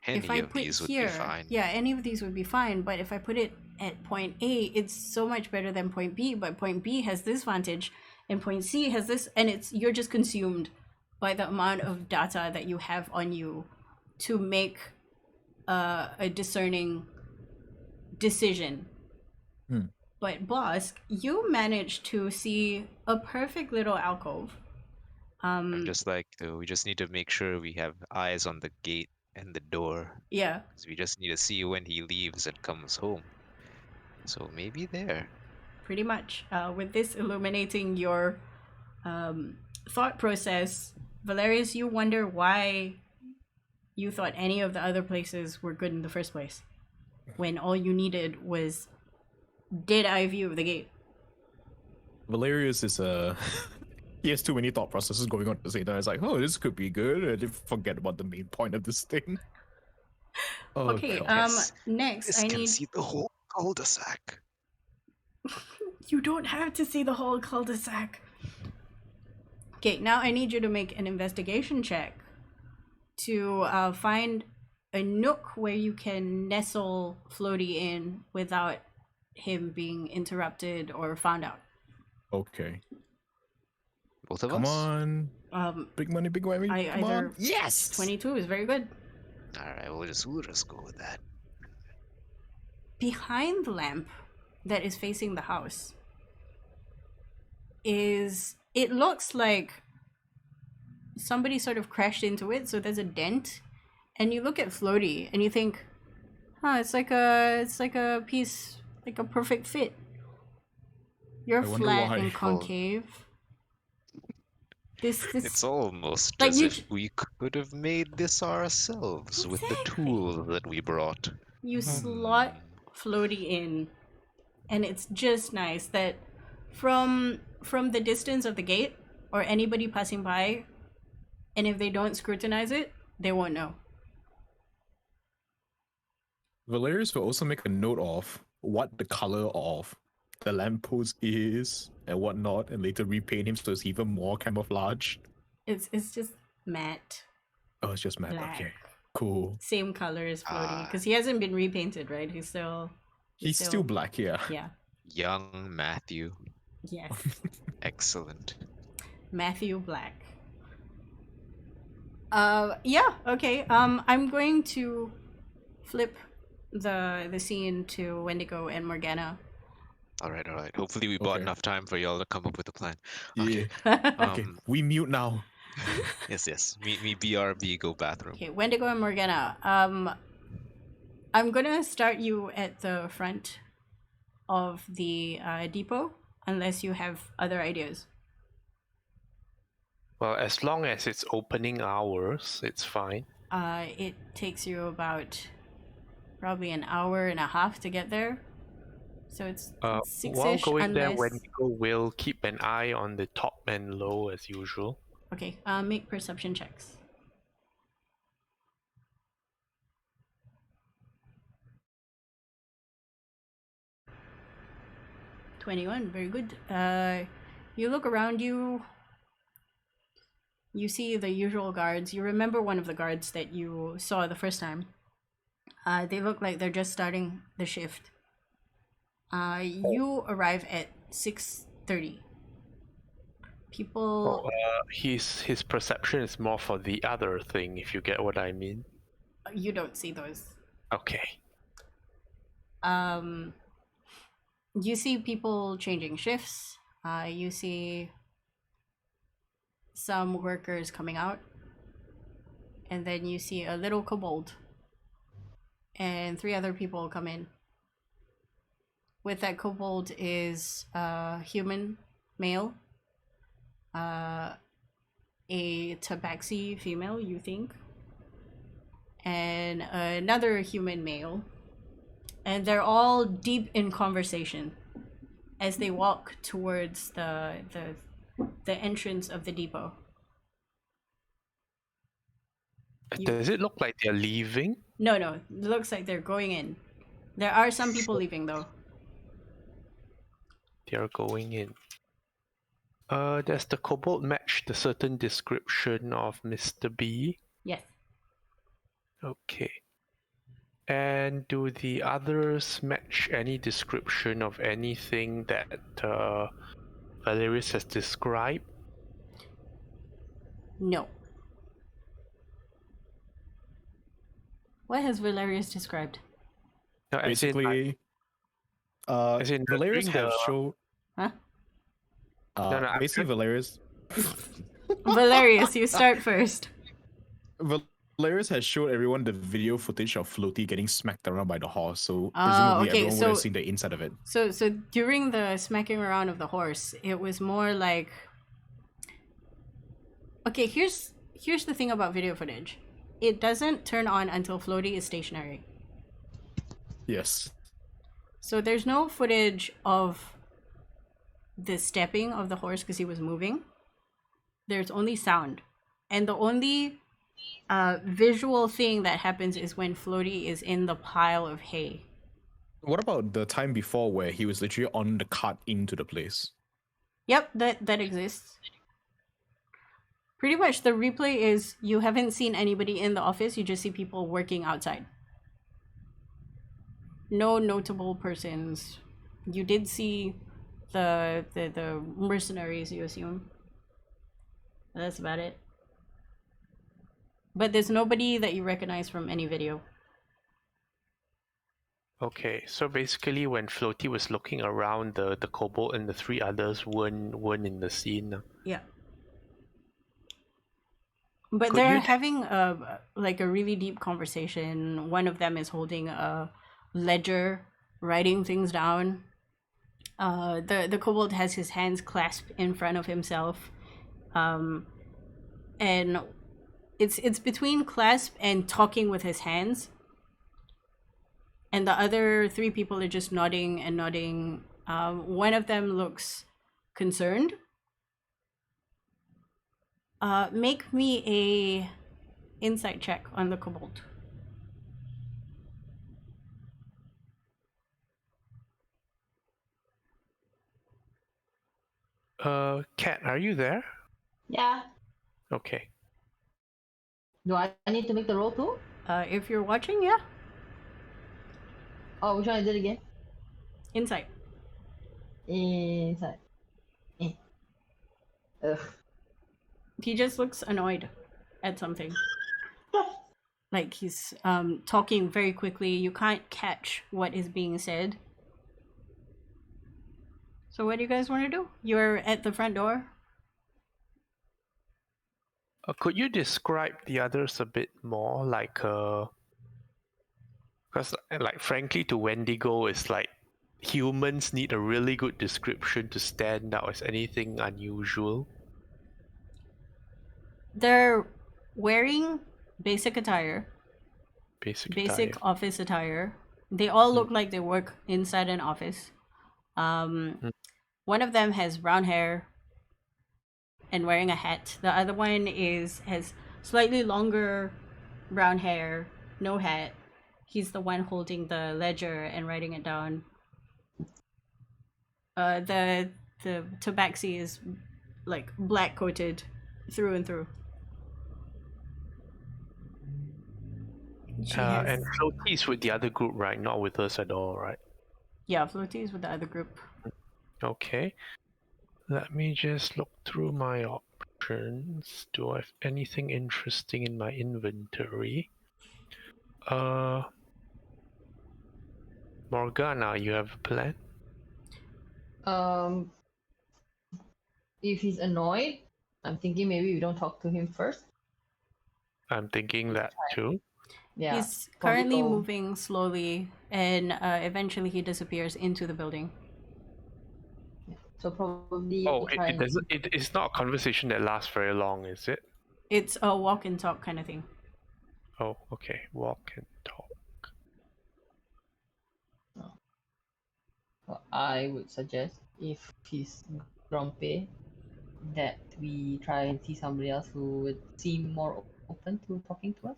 if Any I of put these would here, be fine. yeah, any of these would be fine. But if I put it at point A, it's so much better than point B. But point B has this advantage, and point C has this, and you're just consumed by the amount of data that you have on you to make a discerning decision. But Bosk, you managed to see a perfect little alcove. I'm just like, we just need to make sure we have eyes on the gate and the door. Yeah, 'Cause we just need to see when he leaves and comes home. So maybe there. pretty much. With this illuminating your thought process, Valerius, you wonder why you thought any of the other places were good in the first place, when all you needed was dead eye view of the gate. Valerius is he has too many thought processes going on at the same time. It's like, oh, this could be good. I did forget about the main point of this thing. Oh, Okay, God. Yes. next This I can need... see the whole cul-de-sac. You don't have to see the whole cul-de-sac. Okay, now I need you to make an investigation check to find a nook where you can nestle Floaty in without him being interrupted or found out. Okay. Both of Come us? on. Big money, big money. Come Either on. Yes! 22 is very good. Alright, we'll just go with that. Behind the lamp that is facing the house it looks like somebody sort of crashed into it, so there's a dent, and you look at Floaty and you think, it's like a piece, like a perfect fit. You're I wonder flat why. and concave. This It's almost like as you if we could have made this ourselves with the Exactly. tools that we brought. you slot Floaty in, and it's just nice that from the distance of the gate or anybody passing by, and if they don't scrutinize it, they won't know. Valerius will also make a note of what the color of the lamppost is and whatnot, and later repaint him so it's even more camouflage. It's just matte, Oh, it's just matte. black, Okay, cool. same color as Floaty, because he hasn't been repainted, right? He's still Black, yeah. yeah. Young Matthew. Yes. Excellent. Matthew Black. Yeah, okay. I'm going to flip the scene to Wendigo and Morgana. Alright. Hopefully we bought Okay. enough time for y'all to come up with a plan. Yeah. Okay. Okay, we mute now. Yes. Meet me BRB, go bathroom. Okay, Wendigo and Morgana. I'm gonna start you at the front of the depot, unless you have other ideas. Well, as long as it's opening hours, it's fine. It takes you about probably an hour and a half to get there. So it's While 6-ish, going there, unless... Wendigo will keep an eye on the top and low as usual. Okay, make perception checks. $21, very good. You look around you. You see the usual guards. You remember one of the guards that you saw the first time. They look like they're just starting the shift. You arrive at 6:30. People, His perception is more for the other thing, if you get what I mean. you don't see those. Okay. You see people changing shifts. You see some workers coming out, and then you see a little kobold and 3 other people come in. With that kobold is a human male, a tabaxi female, you think, and another human male, and they're all deep in conversation as they walk towards the entrance of the depot. Does it look like they're leaving? No, it looks like they're going in. There are some people leaving though. They're going in. Does the kobold match the certain description of Mr. B? Yes. Okay. And do the others match any description of anything that Valerius has described? No. What has Valerius described? No, Basically, Valerius have shown. Huh? Basically, Valerius. Valerius, you start first. Valerius has showed everyone the video footage of Floaty getting smacked around by the horse, so presumably everyone would have seen the inside of it. So during the smacking around of the horse, it was more like, okay, here's the thing about video footage. It doesn't turn on until Floaty is stationary. Yes. So there's no footage of the stepping of the horse because he was moving. There's only sound. And the only visual thing that happens is when Floaty is in the pile of hay. What about the time before where he was literally on the cart into the place? Yep, that exists. Pretty much the replay is you haven't seen anybody in the office, you just see people working outside. No notable persons. You did see the mercenaries, you assume. That's about it. But there's nobody that you recognize from any video. Okay, so basically when Floaty was looking around, the kobold and the 3 others weren't in the scene. Yeah. But they're having a really deep conversation. One of them is holding a ledger, writing things down. The kobold has his hands clasped in front of himself, and it's between clasp and talking with his hands. And the other 3 people are just nodding and nodding. One of them looks concerned. Make me a insight check on the kobold. Kat, are you there? Yeah. Okay. Do I need to make the roll too? If you're watching, yeah. Oh, which one I did again? Insight. Inside. Ugh. He just looks annoyed at something. Like he's talking very quickly. You can't catch what is being said. So what do you guys want to do? You're at the front door. Could you describe the others a bit more? Like, because like frankly, to Wendigo, it's like humans need a really good description to stand out as anything unusual. They're wearing basic attire. Basic office attire. They all look like they work inside an office. One of them has brown hair and wearing a hat. The other one has slightly longer brown hair, no hat. He's the one holding the ledger and writing it down. The tabaxi is like black coated through and through. And Floaty's with the other group, right? Not with us at all, right? Yeah, Floaty is with the other group. Okay. Let me just look through my options. Do I have anything interesting in my inventory? Morgana, you have a plan? Um, if he's annoyed, I'm thinking maybe we don't talk to him first. I'm thinking that too. Yeah. He's probably currently go- moving slowly, and eventually he disappears into the building. So probably Oh, try it doesn't. It's not a conversation that lasts very long, is it? It's a walk and talk kind of thing. Oh, okay. Walk and talk. I would suggest if he's grumpy, that we try and see somebody else who would seem more open to talking to us.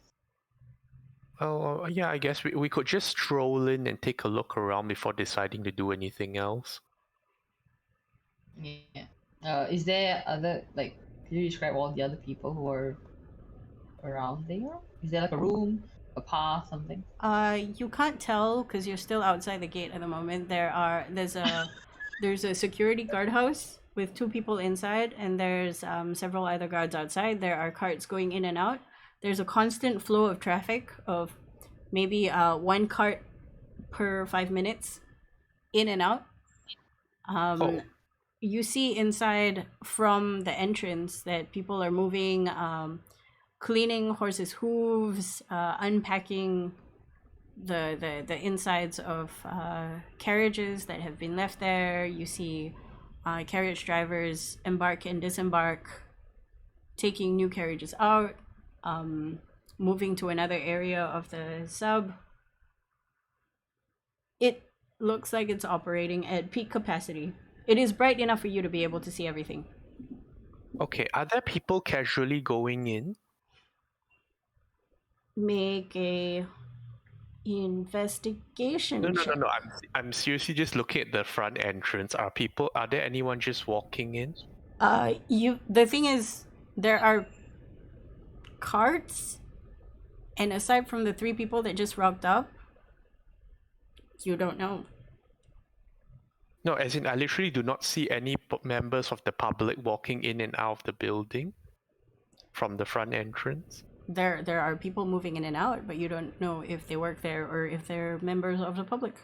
Oh, yeah. I guess we could just stroll in and take a look around before deciding to do anything else. Yeah. Is there other like? Can you describe all the other people who are around there? Is there like a room, a path, something? You can't tell because you're still outside the gate at the moment. There's a security guardhouse with 2 people inside, and there's several other guards outside. There are carts going in and out. There's a constant flow of traffic of maybe 1 cart per 5 minutes in and out. Oh. You see inside from the entrance that people are moving, cleaning horses' hooves, unpacking the insides of carriages that have been left there. You see carriage drivers embark and disembark, taking new carriages out, moving to another area of the sub. It looks like it's operating at peak capacity. It is bright enough for you to be able to see everything. Okay. Are there people casually going in? Make a investigation No. check. I'm seriously just looking at the front entrance. Are there anyone just walking in? The thing is, there are carts, and aside from the 3 people that just rocked up, you don't know. No, as in I literally do not see any members of the public walking in and out of the building from the front entrance. There are people moving in and out, but you don't know if they work there or if they're members of the public.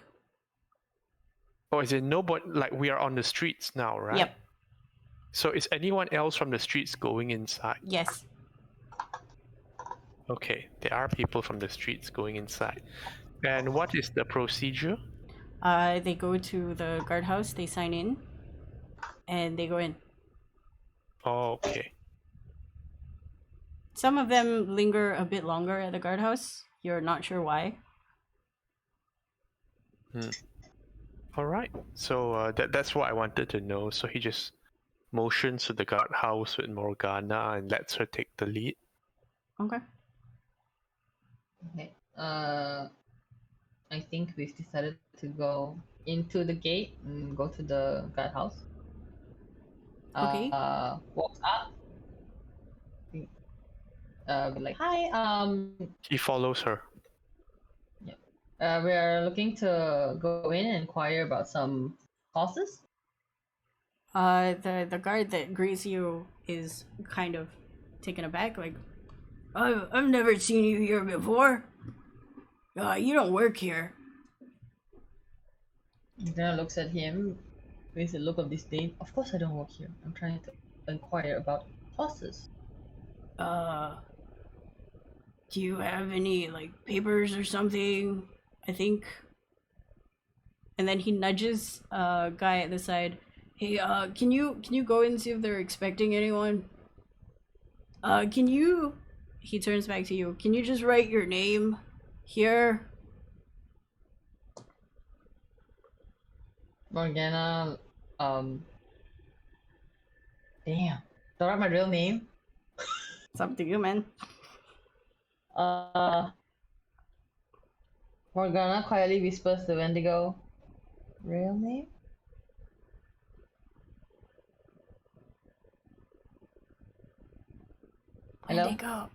Oh, is it nobody? Like we are on the streets now, right? Yep. So is anyone else from the streets going inside? Yes. Okay, there are people from the streets going inside. And what is the procedure? They go to the guardhouse, they sign in, and they go in. Oh, okay. Some of them linger a bit longer at the guardhouse. You're not sure why. All right. So that's what I wanted to know. So he just motions to the guardhouse with Morgana and lets her take the lead. Okay. Okay. I think we've decided to go into the gate and go to the guardhouse. Okay. Walks up. Be like, hi. He follows her. We are looking to go in and inquire about some horses. The guard that greets you is kind of taken aback, like, I've never seen you here before. You don't work here. Morgana looks at him with a look of disdain. Of course I don't work here. I'm trying to inquire about horses. Do you have any, like, papers or something? I think. And then he nudges a guy at the side. Hey, can you go and see if they're expecting anyone? Can you... He turns back to you. Can you just write your name here? Morgana, damn. Don't write my real name. It's up to you, man. Morgana quietly whispers to Wendigo, real name? Hello? Wendigo.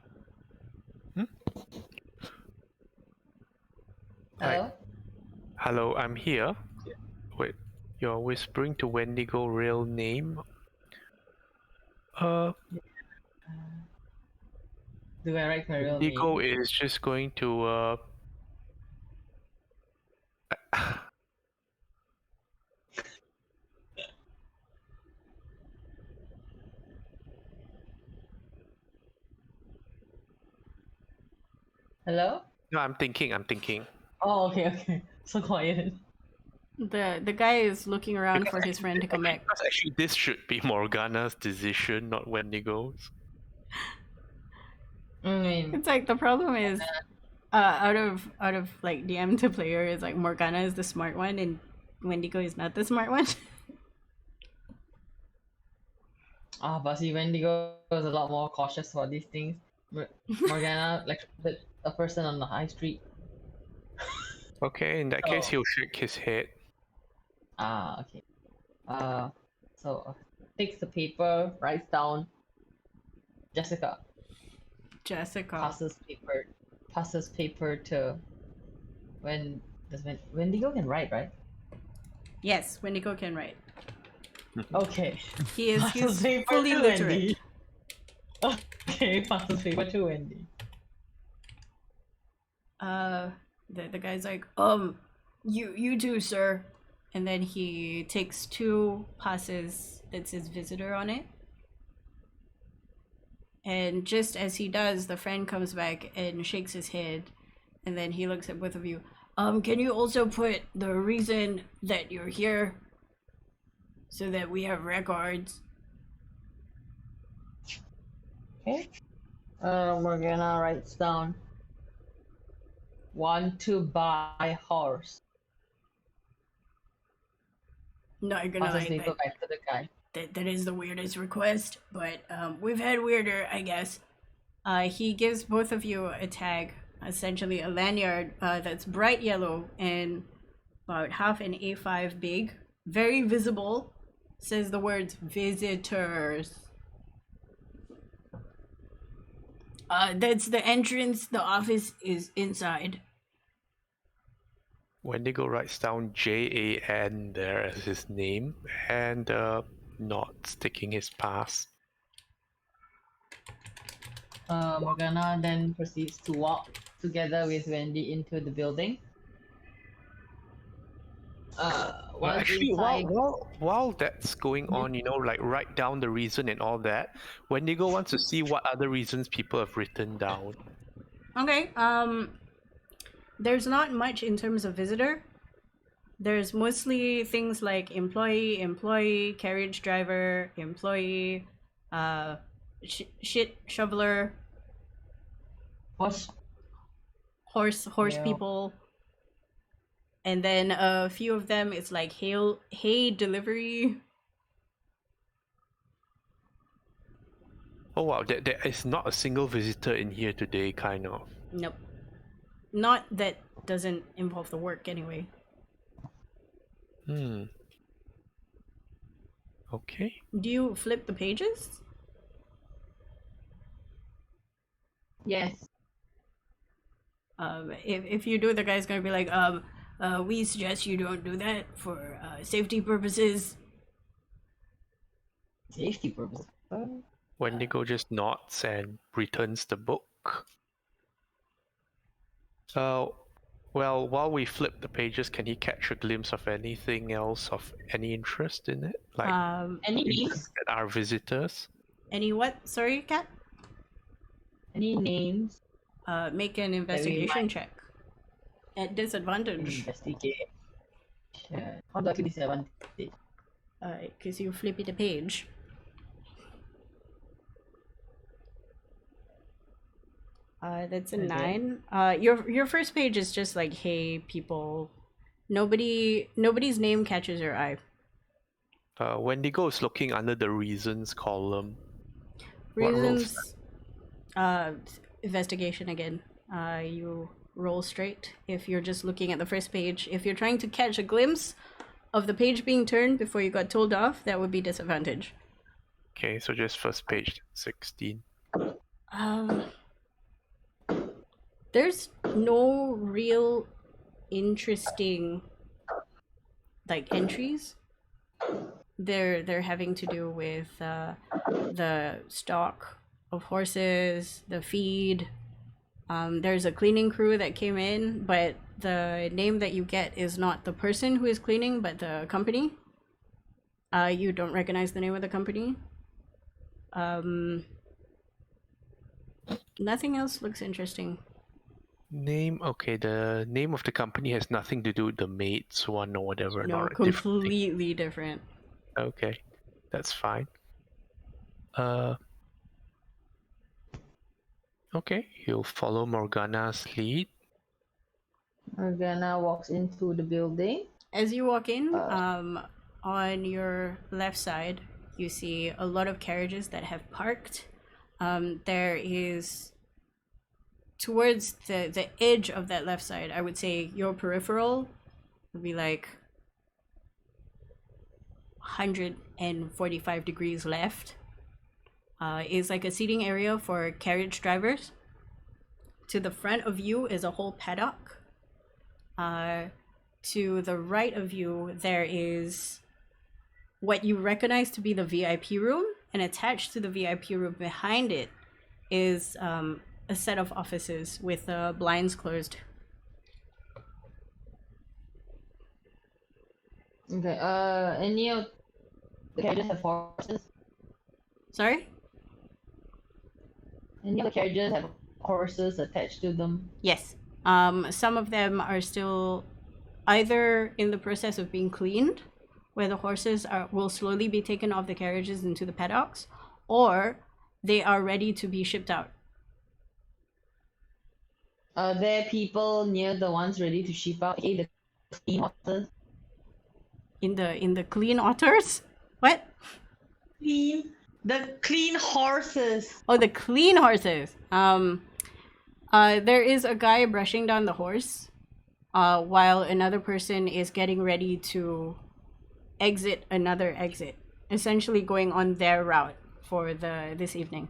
Hello? Hello, I'm here. Wait, you're whispering to Wendigo real name? Do I write my real Wendigo name? is just going to Hello? No, I'm thinking. Oh, okay. So quiet. The guy is looking around for his friend to come back. Because actually this should be Morgana's decision, not Wendigo's. I mean, It's like the problem is, out of like DM to player is like Morgana is the smart one and Wendigo is not the smart one. but see, Wendigo is a lot more cautious about these things. Morgana, like a person on the high street. Okay, in that case Oh. he'll shake his head. Okay. So takes the paper, writes down. Jessica Jessica. passes paper to Wendigo can write, right? Yes, Wendigo can write. Okay. He's Passes paper fully to literate. Wendy. Okay, passes paper to Wendy. The guy's like, you too, sir. And then he takes 2 passes that says visitor on it. And just as he does, the friend comes back and shakes his head. And then he looks at both of you. Can you also put the reason that you're here so that we have records? Okay. Morgana writes down. Want to buy horse. Not gonna Passes lie, paper back to the guy. that is the weirdest request, but we've had weirder, I guess. He gives both of you a tag, essentially a lanyard that's bright yellow and about half an A5 big, very visible, says the words visitors. That's the entrance, the office is inside. Wendigo writes down JAN there as his name and not sticking his pass. Morgana then proceeds to walk together with Wendy into the building. While Actually, inside, while that's going on, like write down the reason and all that. Wendigo wants to see what other reasons people have written down. Okay, there's not much in terms of visitor. There's mostly things like employee, carriage driver, employee, shit shoveler, horse. horse Yeah. people, and then a few of them it's like hay delivery. Oh wow, there is not a single visitor in here today, kind of. Nope, not that doesn't involve the work anyway. Okay. Do you flip the pages? Yes. If you do, the guy's gonna be like, we suggest you don't do that for safety purposes. Safety purpose. Wendigo just nods and returns the book. Well, while we flip the pages, can he catch a glimpse of anything else of any interest in it? Like Any names? that are visitors? Any what? Sorry, Kat? Any names? Make an investigation might- check. At disadvantage. Investigate. How do I do disadvantage? Because you flip it a page. That's a Okay. 9. Your first page is just like, hey, people. Nobody's name catches your eye. Wendigo is looking under the reasons column. What role's Reasons. Investigation again. You roll straight if you're just looking at the first page. If you're trying to catch a glimpse of the page being turned before you got told off, that would be disadvantage. Okay, so just first page, 16. There's no real interesting like entries. they're having to do with the stock of horses, the feed. There's a cleaning crew that came in, but the name that you get is not the person who is cleaning, but the company. You don't recognize the name of the company. Nothing else looks interesting. Name, okay, the name of the company has nothing to do with the maid's one or whatever. No, not a different thing. completely different. Okay, that's fine. Okay, you'll follow Morgana's lead. Morgana walks into the building. As you walk in, on your left side, you see a lot of carriages that have parked. There is, towards the edge of that left side, I would say your peripheral would be like 145 degrees left. Is like a seating area for carriage drivers. To the front of you is a whole paddock. To the right of you, there is what you recognize to be the VIP room, and attached to the VIP room behind it is a set of offices with blinds closed. Okay. Any of the carriages have horses? Sorry? Any of the carriages have horses attached to them? Yes. Some of them are still either in the process of being cleaned, where the horses will slowly be taken off the carriages into the paddocks, or they are ready to be shipped out. Are there people near the ones ready to ship out? Okay, the clean horses. In the clean otters? What? The clean horses. Oh, the clean horses. There is a guy brushing down the horse, while another person is getting ready to exit another exit, essentially going on their route for this evening.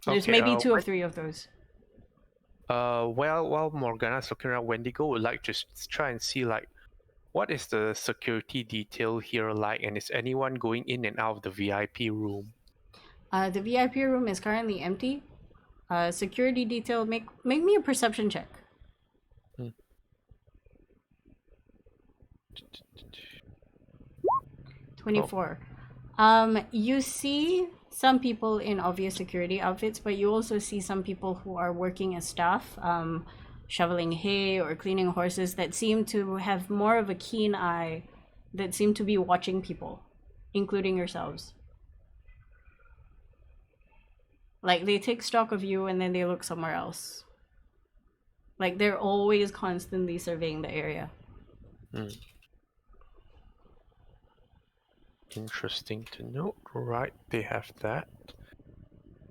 There's Okay, maybe two or three of those. While Morgana's looking around, Wendigo would like to try and see like what is the security detail here like, and is anyone going in and out of the VIP room? The VIP room is currently empty. Security detail, make me a perception check. 24. You see some people in obvious security outfits, but you also see some people who are working as staff, shoveling hay or cleaning horses, that seem to have more of a keen eye, that seem to be watching people, including yourselves. Like, they take stock of you and then they look somewhere else. Like, they're always constantly surveying the area. Interesting to note. Right, they have that.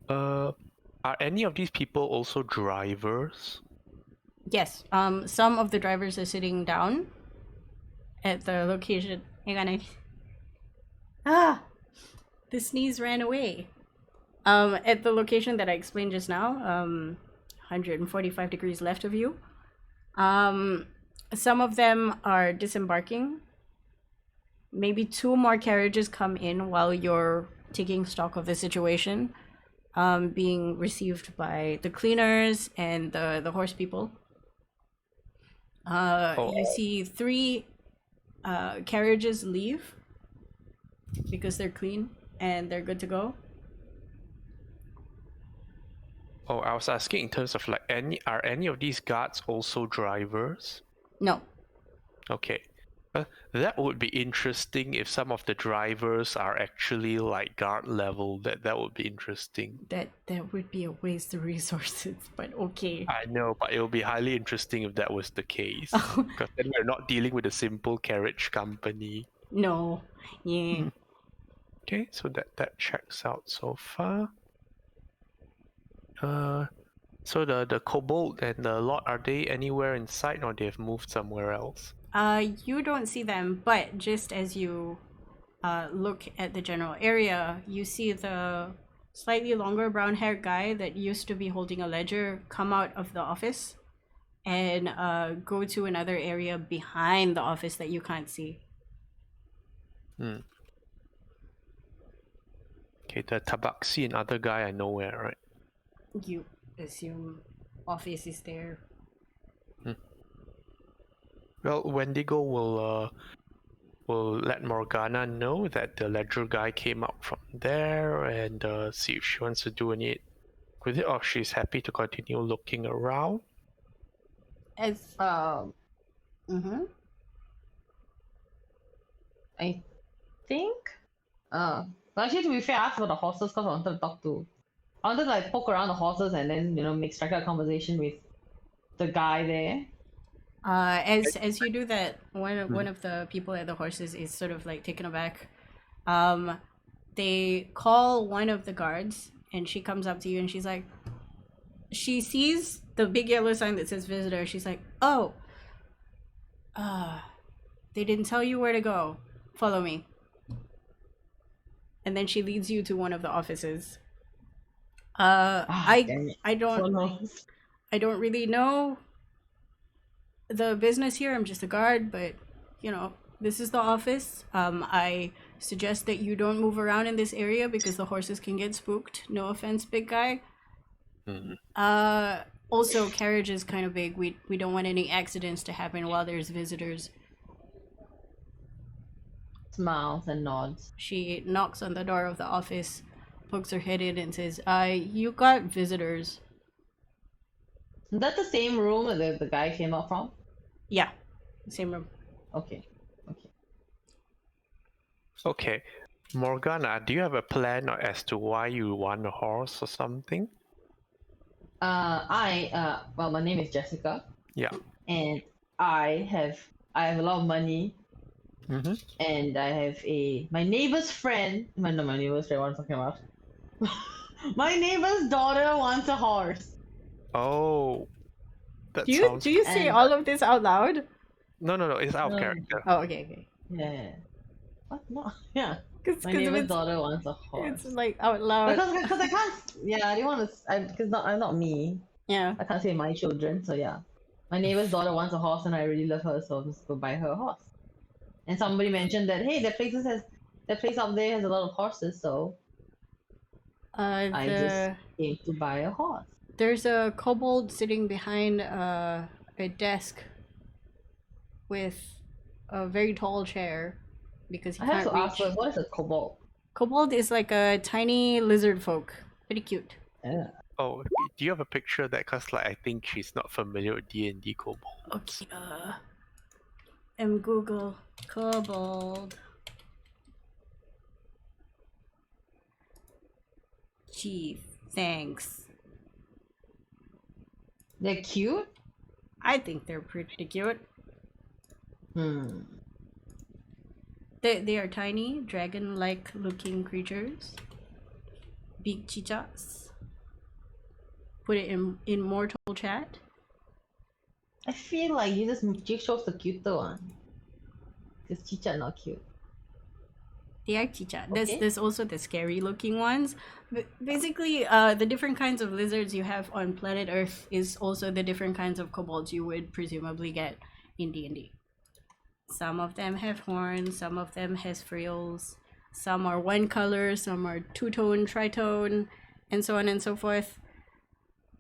Are any of these people also drivers? Yes, some of the drivers are sitting down at the location. Hang on, the sneeze ran away. At the location that I explained just now, 145 degrees left of you. Some of them are disembarking. Maybe two more carriages come in while you're taking stock of the situation, being received by the cleaners and the horse people. You see three carriages leave because they're clean and they're good to go. Oh, I was asking in terms of like are any of these guards also drivers? No. Okay. That would be interesting if some of the drivers are actually like guard level. That would be interesting. That would be a waste of resources, but okay. I know, but it would be highly interesting if that was the case. Because then we're not dealing with a simple carriage company. No. Yeah. Okay, so that checks out so far. So the kobold and the lot, are they anywhere in sight, or they've moved somewhere else? You don't see them, but just as you look at the general area, you see the slightly longer brown-haired guy that used to be holding a ledger come out of the office and go to another area behind the office that you can't see. Okay, the tabaxi and other guy I know where, right? You assume office is there. Well, Wendigo will let Morgana know that the ledger guy came out from there and see if she wants to do any with it, or she's happy to continue looking around. As I think. Well, actually, to be fair, I asked for the horses because I wanted to talk to. I wanted to like poke around the horses and then make strike a conversation with the guy there. as you do that, one of the people at the horses is sort of like taken aback. They call one of the guards, and she comes up to you, and she's like, she sees the big yellow sign that says visitor. She's like, oh, they didn't tell you where to go. Follow me. And then she leads you to one of the offices. I don't really know the business here. I'm just a guard, but this is the office. I suggest that you don't move around in this area because the horses can get spooked. No offense, big guy. Also, carriage is kind of big. We don't want any accidents to happen while there's visitors. Smiles and nods. She knocks on the door of the office, pokes her head in, and says, you got visitors. Is that the same room that the guy came up from? Yeah, same room. Okay. Okay, Morgana, do you have a plan as to why you want a horse or something? Well, my name is Jessica. Yeah. And I have a lot of money. And I have my neighbor's friend. Not my neighbor's friend. What I'm talking about? My neighbor's daughter wants a horse. Oh, that Do sounds. you say all of this out loud? No, it's out of character. Oh, okay. Yeah. What? No. Yeah. Cause My neighbor's daughter wants a horse. It's like out loud. Because I can't. Yeah, I didn't want to. Because I'm not me. Yeah. I can't say my children. So yeah, my neighbor's daughter wants a horse, and I really love her, so I'm just go buy her a horse. And somebody mentioned that that place up there has a lot of horses, so I just came to buy a horse. There's a kobold sitting behind a desk with a very tall chair because he I can't have to reach. ask first, what is a kobold? Kobold is like a tiny lizard folk. Pretty cute. Yeah. Oh, do you have a picture of that? Cause I think she's not familiar with D&D kobold. Okay. Google kobold. Gee, thanks. They're cute? I think they're pretty cute. They are tiny, dragon-like looking creatures. Big chichas. Put it in Immortal chat. I feel like you chose the cuter one. Because chicha not cute. They are chicha. Okay. There's also the scary looking ones. But basically, the different kinds of lizards you have on planet Earth is also the different kinds of kobolds you would presumably get in D&D. Some of them have horns, some of them has frills, some are one color, some are two-tone, tritone, and so on and so forth.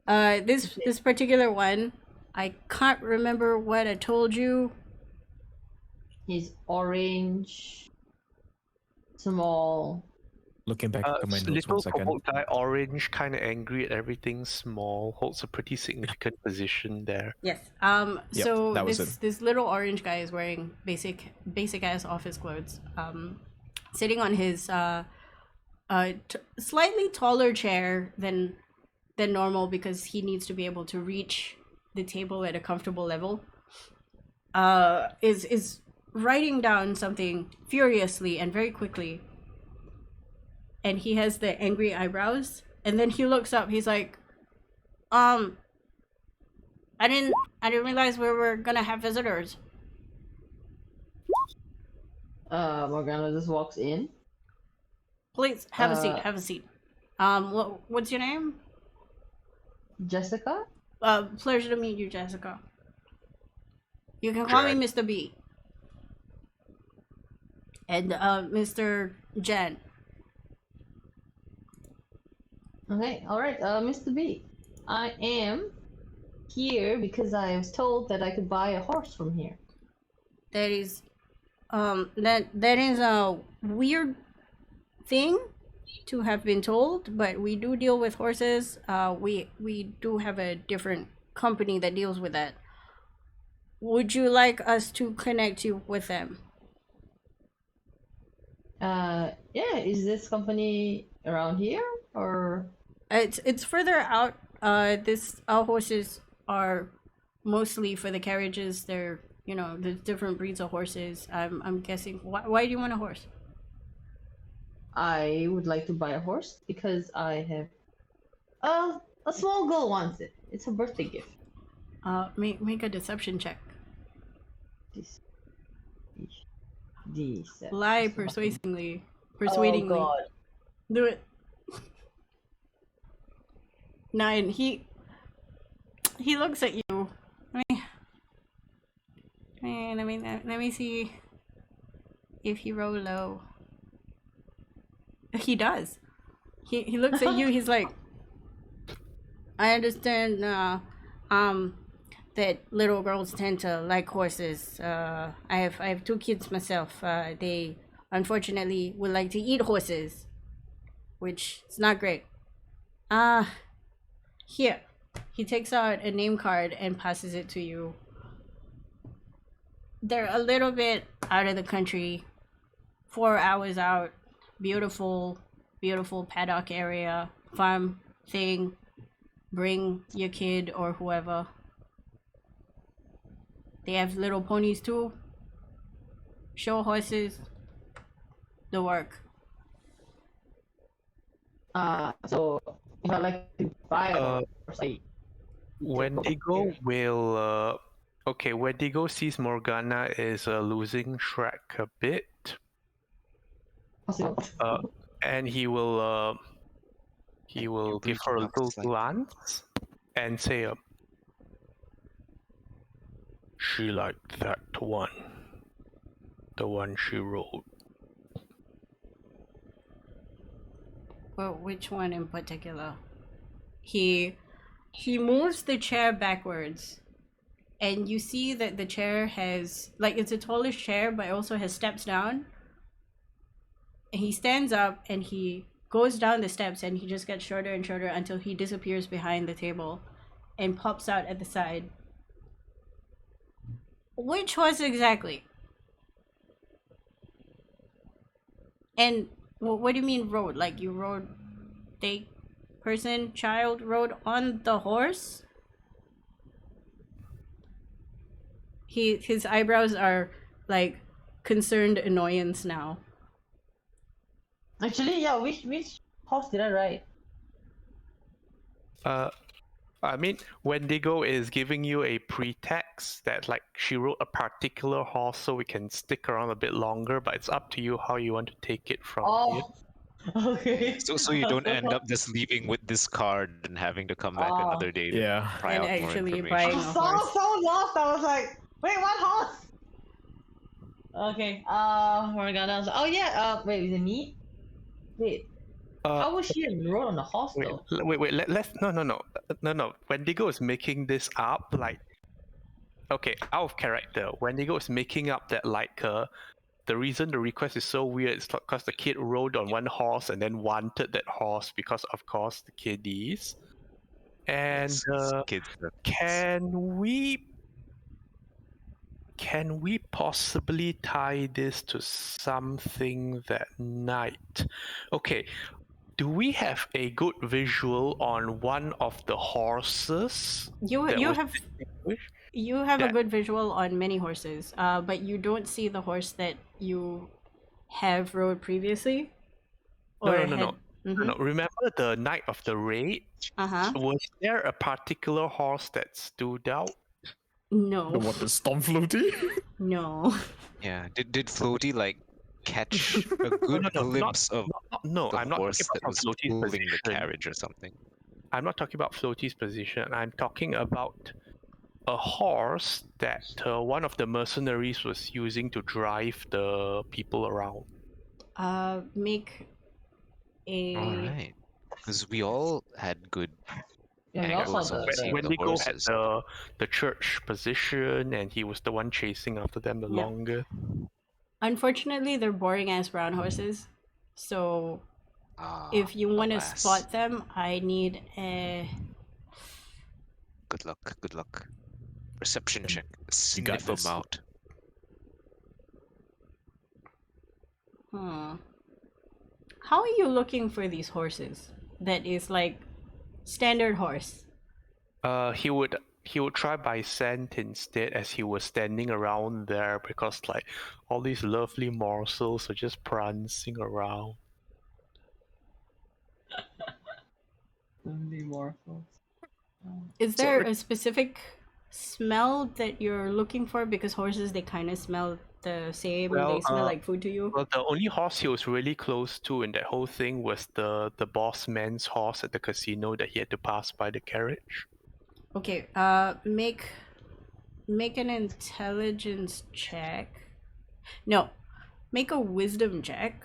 This particular one, I can't remember what I told you. He's orange, small. Looking back at my notes 1 Little second. kobold guy, orange, kind of angry at everything small, holds a pretty significant position there. Yes. Yep, So that was this little orange guy is wearing basic ass office clothes. Sitting on his slightly taller chair than normal because he needs to be able to reach the table at a comfortable level. Is writing down something furiously and very quickly. And he has the angry eyebrows, and then he looks up. He's like, I didn't realize we were gonna have visitors. Morgana just walks in. Please have a seat. Have a seat. What's your name? Jessica? Pleasure to meet you, Jessica. You can call me Mr. B. And Mr. Jen. Okay, alright, Mr. B. I am here because I was told that I could buy a horse from here. That is that is a weird thing to have been told, but we do deal with horses. We do have a different company that deals with that. Would you like us to connect you with them? Yeah, is this company around here or? It's further out. Our horses are mostly for the carriages. They're, you know, the different breeds of horses. I'm guessing. Why do you want a horse? I would like to buy a horse because I have a small girl wants it. It's a birthday gift. Make a deception check. This. Lie persuasively. Oh God. Do it. 9. He looks at you. Let me see if he roll low. He does. He looks at you. He's like, I understand. That little girls tend to like horses. I have 2 kids myself. They unfortunately would like to eat horses, which is not great. Here. He takes out a name card and passes it to you. They're a little bit out of the country. 4 hours out. Beautiful paddock area. Farm thing. Bring your kid or whoever. They have little ponies too. Show horses. The work. So if I like to buy a horse, Wendigo will. Okay, Wendigo sees Morgana is losing track a bit. And he will give her a little glance and say, she liked that one. The one she wrote. Well, which one in particular? He moves the chair backwards, and you see that the chair has, like, it's a tallish chair, but it also has steps down. And he stands up and he goes down the steps, and he just gets shorter and shorter until he disappears behind the table and pops out at the side. Which horse exactly? And what do you mean rode? Like you rode, they, person, child rode on the horse? His eyebrows are like concerned annoyance now. Actually, yeah, which horse did I ride? I mean, Wendigo is giving you a pretext that, like, she wrote a particular horse so we can stick around a bit longer, but it's up to you how you want to take it from here. Okay. So you don't end up just leaving with this card and having to come back another day to try And out more actually information. buying a horse. Someone laughed. I was like, wait, what horse? Okay. Morgana was like, oh yeah. Wait, is it me? Wait. How was she enrolled on the horse though? Wait. Let's no. Wendigo is making this up, like, okay, out of character. Wendigo is making up that, like, the reason the request is so weird is because the kid rode on one horse and then wanted that horse because, of course, the kiddies. And can we possibly tie this to something that night? Okay. Do we have a good visual on one of the horses? You have a good visual on many horses, but you don't see the horse that you have rode previously. No. Remember the night of the raid? Was there a particular horse that stood out? No. The Storm Floaty? No. Yeah. Did Floaty like catch a good glimpse of the I'm not horse talking that about was Floaty's pulling the position. carriage or something? I'm not talking about Floaty's position. I'm talking about a horse that one of the mercenaries was using to drive the people around. Make a. All right. Because we all had good Yeah, we all saw angles on the, seeing the Wendigo had horses. the church position, and he was the one chasing after them the Yeah. longest. Unfortunately, they're boring ass brown horses. So if you want to Alas. spot them, I need a. Good luck. Good luck. Perception check. You got Sniff them this. out. How are you looking for these horses? That is like standard horse. He would try by scent instead, as he was standing around there, because like all these lovely morsels are just prancing around. only morsels. Is there a specific smell that you're looking for? Because horses, they kind of smell the same. Well, They smell like food to you. Well, the only horse he was really close to in that whole thing was the boss man's horse at the casino that he had to pass by the carriage. Okay. Make an intelligence check. No, make a wisdom check.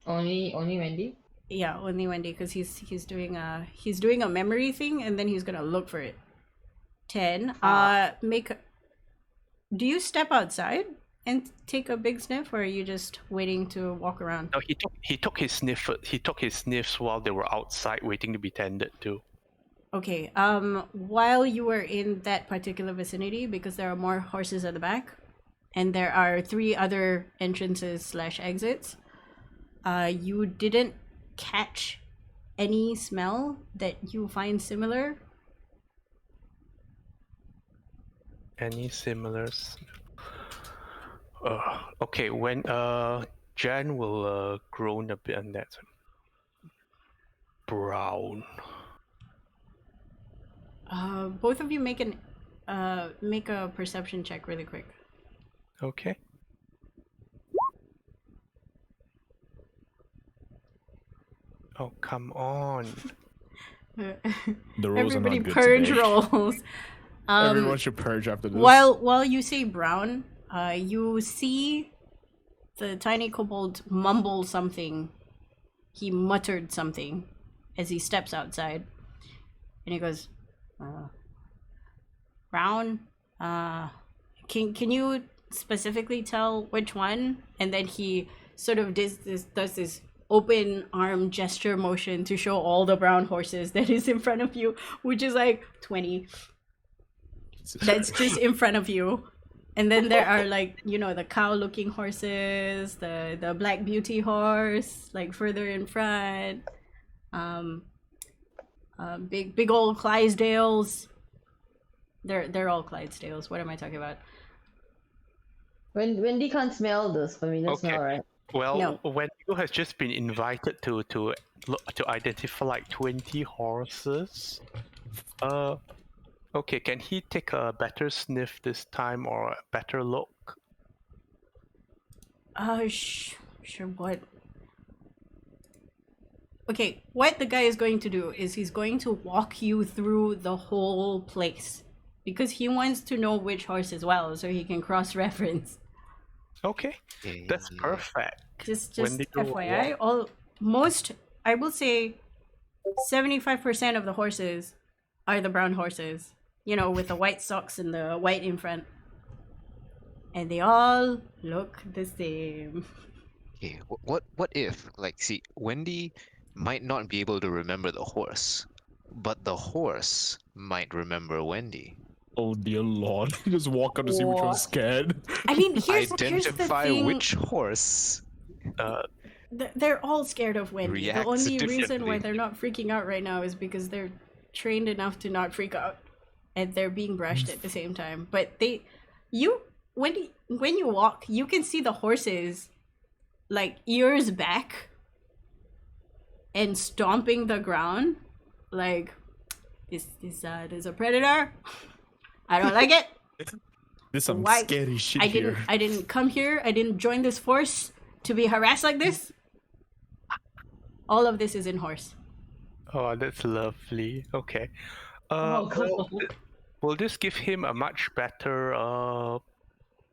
Only Wendy? Yeah, only Wendy, because he's doing a memory thing, and then he's gonna look for it. 10. Do you step outside and take a big sniff, or are you just waiting to walk around? No, he took his sniffs while they were outside waiting to be tended to. Okay. While you were in that particular vicinity, because there are more horses at the back, and there are 3 other entrances / exits, you didn't catch any smell that you find similar. Any similars? Okay, when Jan will groan a bit on that. Brown. Both of you make a perception check really quick. Okay. Oh, come on. The rolls Everybody are not good purge today. rolls. Everyone should purge after this. While you say brown, you see the tiny kobold mumble something. He muttered something as he steps outside, and he goes, "Brown. Can you specifically tell which one?" And then he sort of does this open arm gesture motion to show all the brown horses that is in front of you, which is like 20. That's just in front of you. And then there are like, the cow looking horses, the black beauty horse, like further in front. Big old Clydesdales. They're all Clydesdales. What am I talking about? Wendy can't smell this familiar smell, right? Well, No. Wendigo has just been invited to identify like 20 horses. Okay, can he take a better sniff this time, or a better look? Sure, what? Okay, what the guy is going to do is he's going to walk you through the whole place, because he wants to know which horse as well, so he can cross-reference. Okay, that's perfect. Just Wendigo FYI, I will say 75% of the horses are the brown horses, with the white socks and the white in front. And they all look the same. Okay, what if, see, Wendy might not be able to remember the horse, but the horse might remember Wendy. Oh dear lord! Just walk up to see which one's scared. I mean, here's the Identify thing. which horse. They're all scared of Wendy. The Reacts only reason differently. why they're not freaking out right now is because they're trained enough to not freak out, and they're being brushed at the same time. But when you walk, you can see the horses like ears back and stomping the ground like this is a predator. I don't like it. There's some Why- scary shit I here. didn't come here. I didn't join this force to be harassed like this. All of this is in horse. Oh, that's lovely. Okay. Oh, Well, cool. will this give him a much better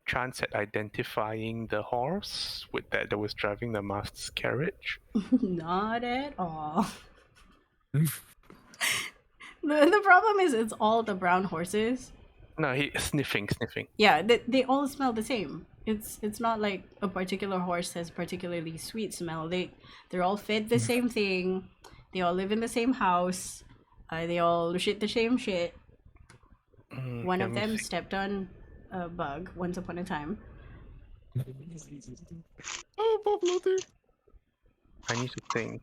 chance at identifying the horse that was driving the masked carriage? Not at all. The problem is it's all the brown horses. No, he sniffing. Yeah, they all smell the same. It's not like a particular horse has particularly sweet smell. They're all fed the same thing. They all live in the same house. They all shit the same shit. One of them stepped on a bug once upon a time. Oh, Bob Lottie. I need to think.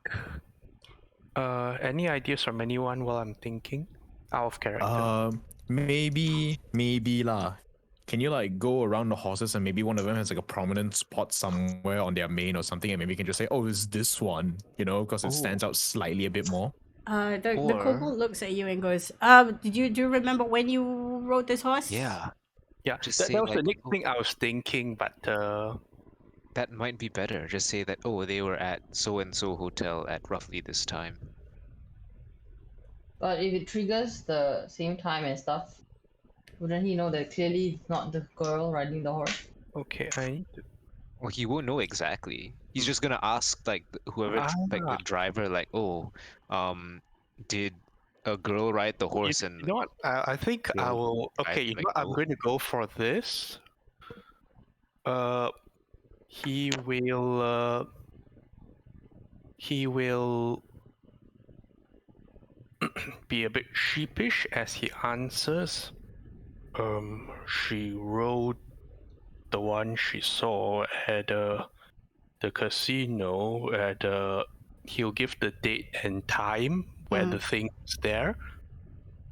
Any ideas from anyone while I'm thinking? Out of character. Maybe lah. Can you like go around the horses and maybe one of them has like a prominent spot somewhere on their mane or something, and maybe you can just say, "Oh, it's this one," you know, because it stands out slightly a bit more. The kobold looks at you and goes, do you remember when you rode this horse?" Yeah, Yeah, just that say, was the like, next thing I was thinking, but that might be better. Just say that, oh, they were at so and so hotel at roughly this time. But if it triggers the same time and stuff, wouldn't he know that clearly it's not the girl riding the horse? okay, I need to. Well, he won't know exactly. He's just gonna ask like whoever, like the driver, like, oh, did a girl ride the horse? And You know what? I think I Girl, will. Okay, you know what? I'm going to go for this. He will. He will be a bit sheepish as he answers. She rode the one she saw at the casino. He'll give the date and time where the thing is there.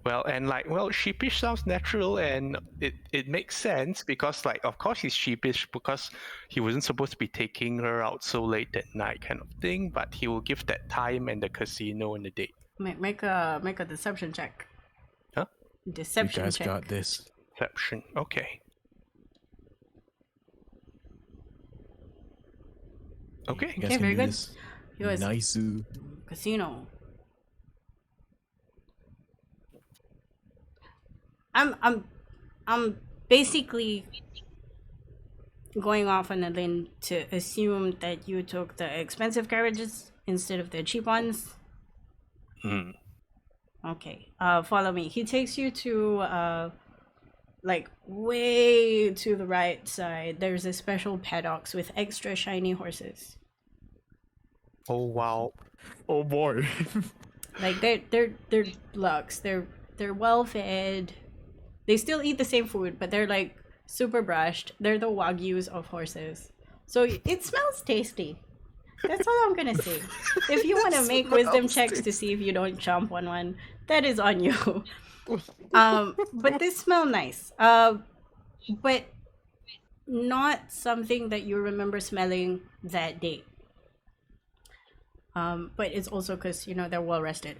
Well, and like, sheepish sounds natural, and it makes sense because, like, of course he's sheepish because he wasn't supposed to be taking her out so late at night, kind of thing. But he will give that time and the casino and the date. Make a deception check. Huh? Deception You guys check. got this. Perception. Okay. Okay. You guys Okay, can very do good. this. He was Nice. casino. I'm basically going off on a limb to assume that you took the expensive carriages instead of the cheap ones. Okay. Follow me. He takes you to like way to the right side. There's a special paddocks with extra shiny horses. Oh wow. Oh boy. Like they're luxe. They're well fed. They still eat the same food, but they're like super brushed. They're the wagyus of horses. So it smells tasty. That's all I'm gonna say. If you want to make wisdom checks to see if you don't chomp on one, that is on you. But they smell nice. But not something that you remember smelling that day. But it's also because, you know, they're well rested.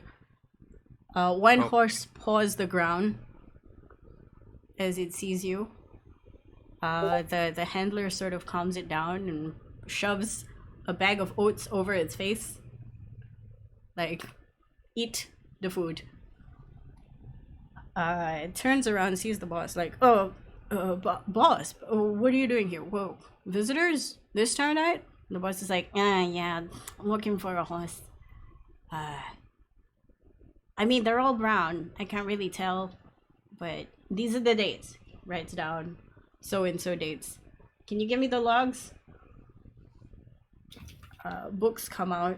One horse paws the ground as it sees you. The handler sort of calms it down and shoves a bag of oats over its face. Like, eat the food. It turns around, sees the boss, like, boss, what are you doing here? Whoa, visitors this time of night? The boss is like, yeah, I'm looking for a horse. I mean, they're all brown. I can't really tell, but these are the dates. Writes down so-and-so dates. Can you give me the logs? Books come out.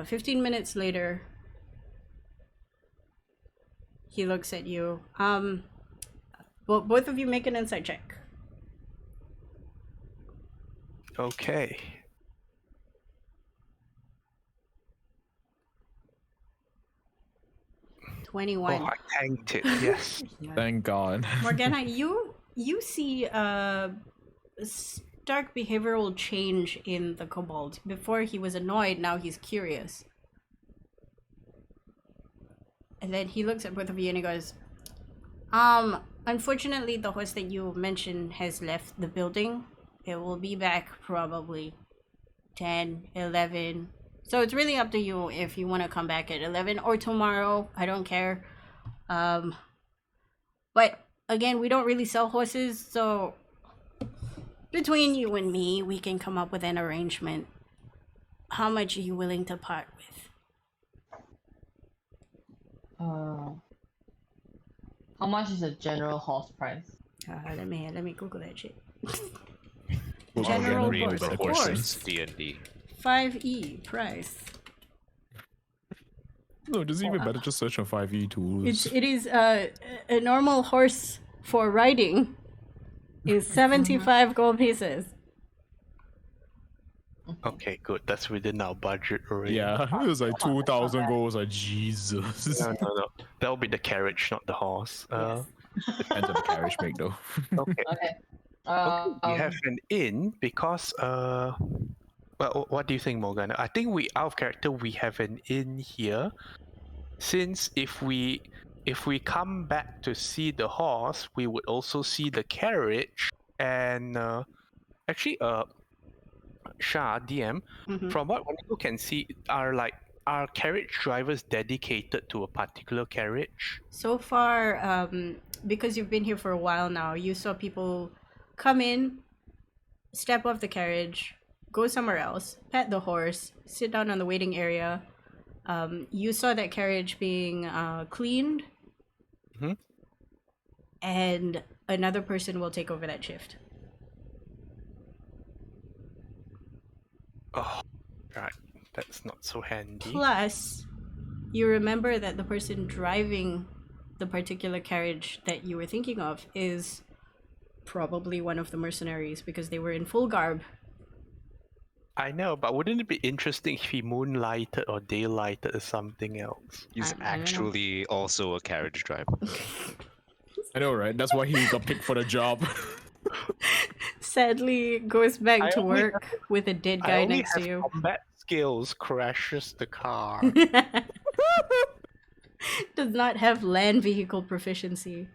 15 minutes later, he looks at you. Both of you make an insight check. Okay. 21. Oh, I tanked it. Yes. Thank God. Morgana, you see a stark behavioral change in the kobold. Before he was annoyed, now he's curious. And then he looks at both of you and he goes, unfortunately the horse that you mentioned has left the building. It will be back probably 10, 11, So it's really up to you if you want to come back at 11 or tomorrow. I don't care. But again, we don't really sell horses, so between you and me, we can come up with an arrangement. How much are you willing to part with? How much is the general horse price? Let me Google that shit. We'll General Morgana horse, know better of course. questions. D&D. 5E price. No, just even better just search on 5e tools. It is a normal horse for riding is 75 gold pieces. Okay, good. That's within our budget already. Yeah, it was like 2,000 goals. Like Jesus. No. That'll be the carriage, not the horse. Yes. Depends on the carriage make though. Okay. Okay. Okay, we have an inn because well, what do you think, Morgana? I think we out of character we have an inn here, since if we come back to see the horse, we would also see the carriage. And actually, Shah DM, from what you can see, are carriage drivers dedicated to a particular carriage? So far, because you've been here for a while now, you saw people come in, step off the carriage, go somewhere else, pet the horse, sit down on the waiting area. You saw that carriage being cleaned, and another person will take over that shift. Oh, right. That's not so handy. Plus, you remember that the person driving the particular carriage that you were thinking of is probably one of the mercenaries because they were in full garb. I know, but wouldn't it be interesting if he moonlighted or daylighted as something else? He's I don't know. actually also a carriage driver. I know, right? That's why he got picked for the job. Sadly, goes back I to only work with a dead I guy only next to have you. combat skills, crashes the car. Does not have land vehicle proficiency.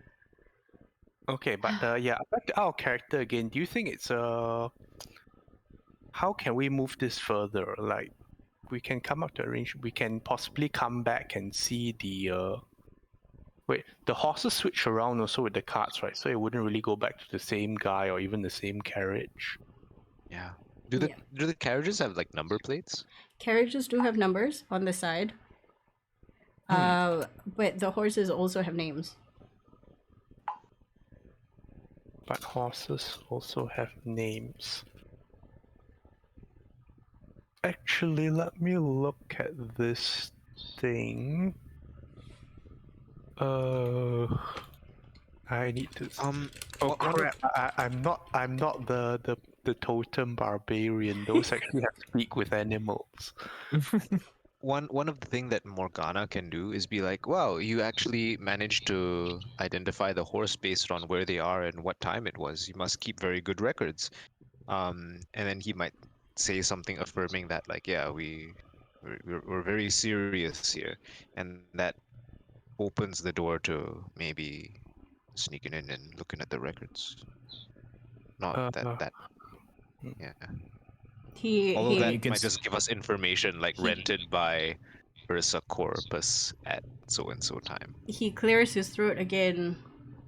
Okay, but yeah, back to our character again. Do you think it's how can we move this further? Like, we can come up to arrange. We can possibly come back and see the. Wait, the horses switch around also with the carts, right? So it wouldn't really go back to the same guy or even the same carriage. Yeah. Do the carriages have like number plates? Carriages do have numbers on the side. But the horses also have names. But horses also have names. Actually, let me look at this thing. I need to. Oh crap! I'm not the totem barbarian. Those actually have to speak with animals. One of the things that Morgana can do is be like, wow, you actually managed to identify the horse based on where they are and what time it was. You must keep very good records. And then he might say something affirming that, like, yeah, we're very serious here, and that opens the door to maybe sneaking in and looking at the records. Not that, yeah. Although that might just give us information like rented by Ursa Corpus at so and so time. He clears his throat again.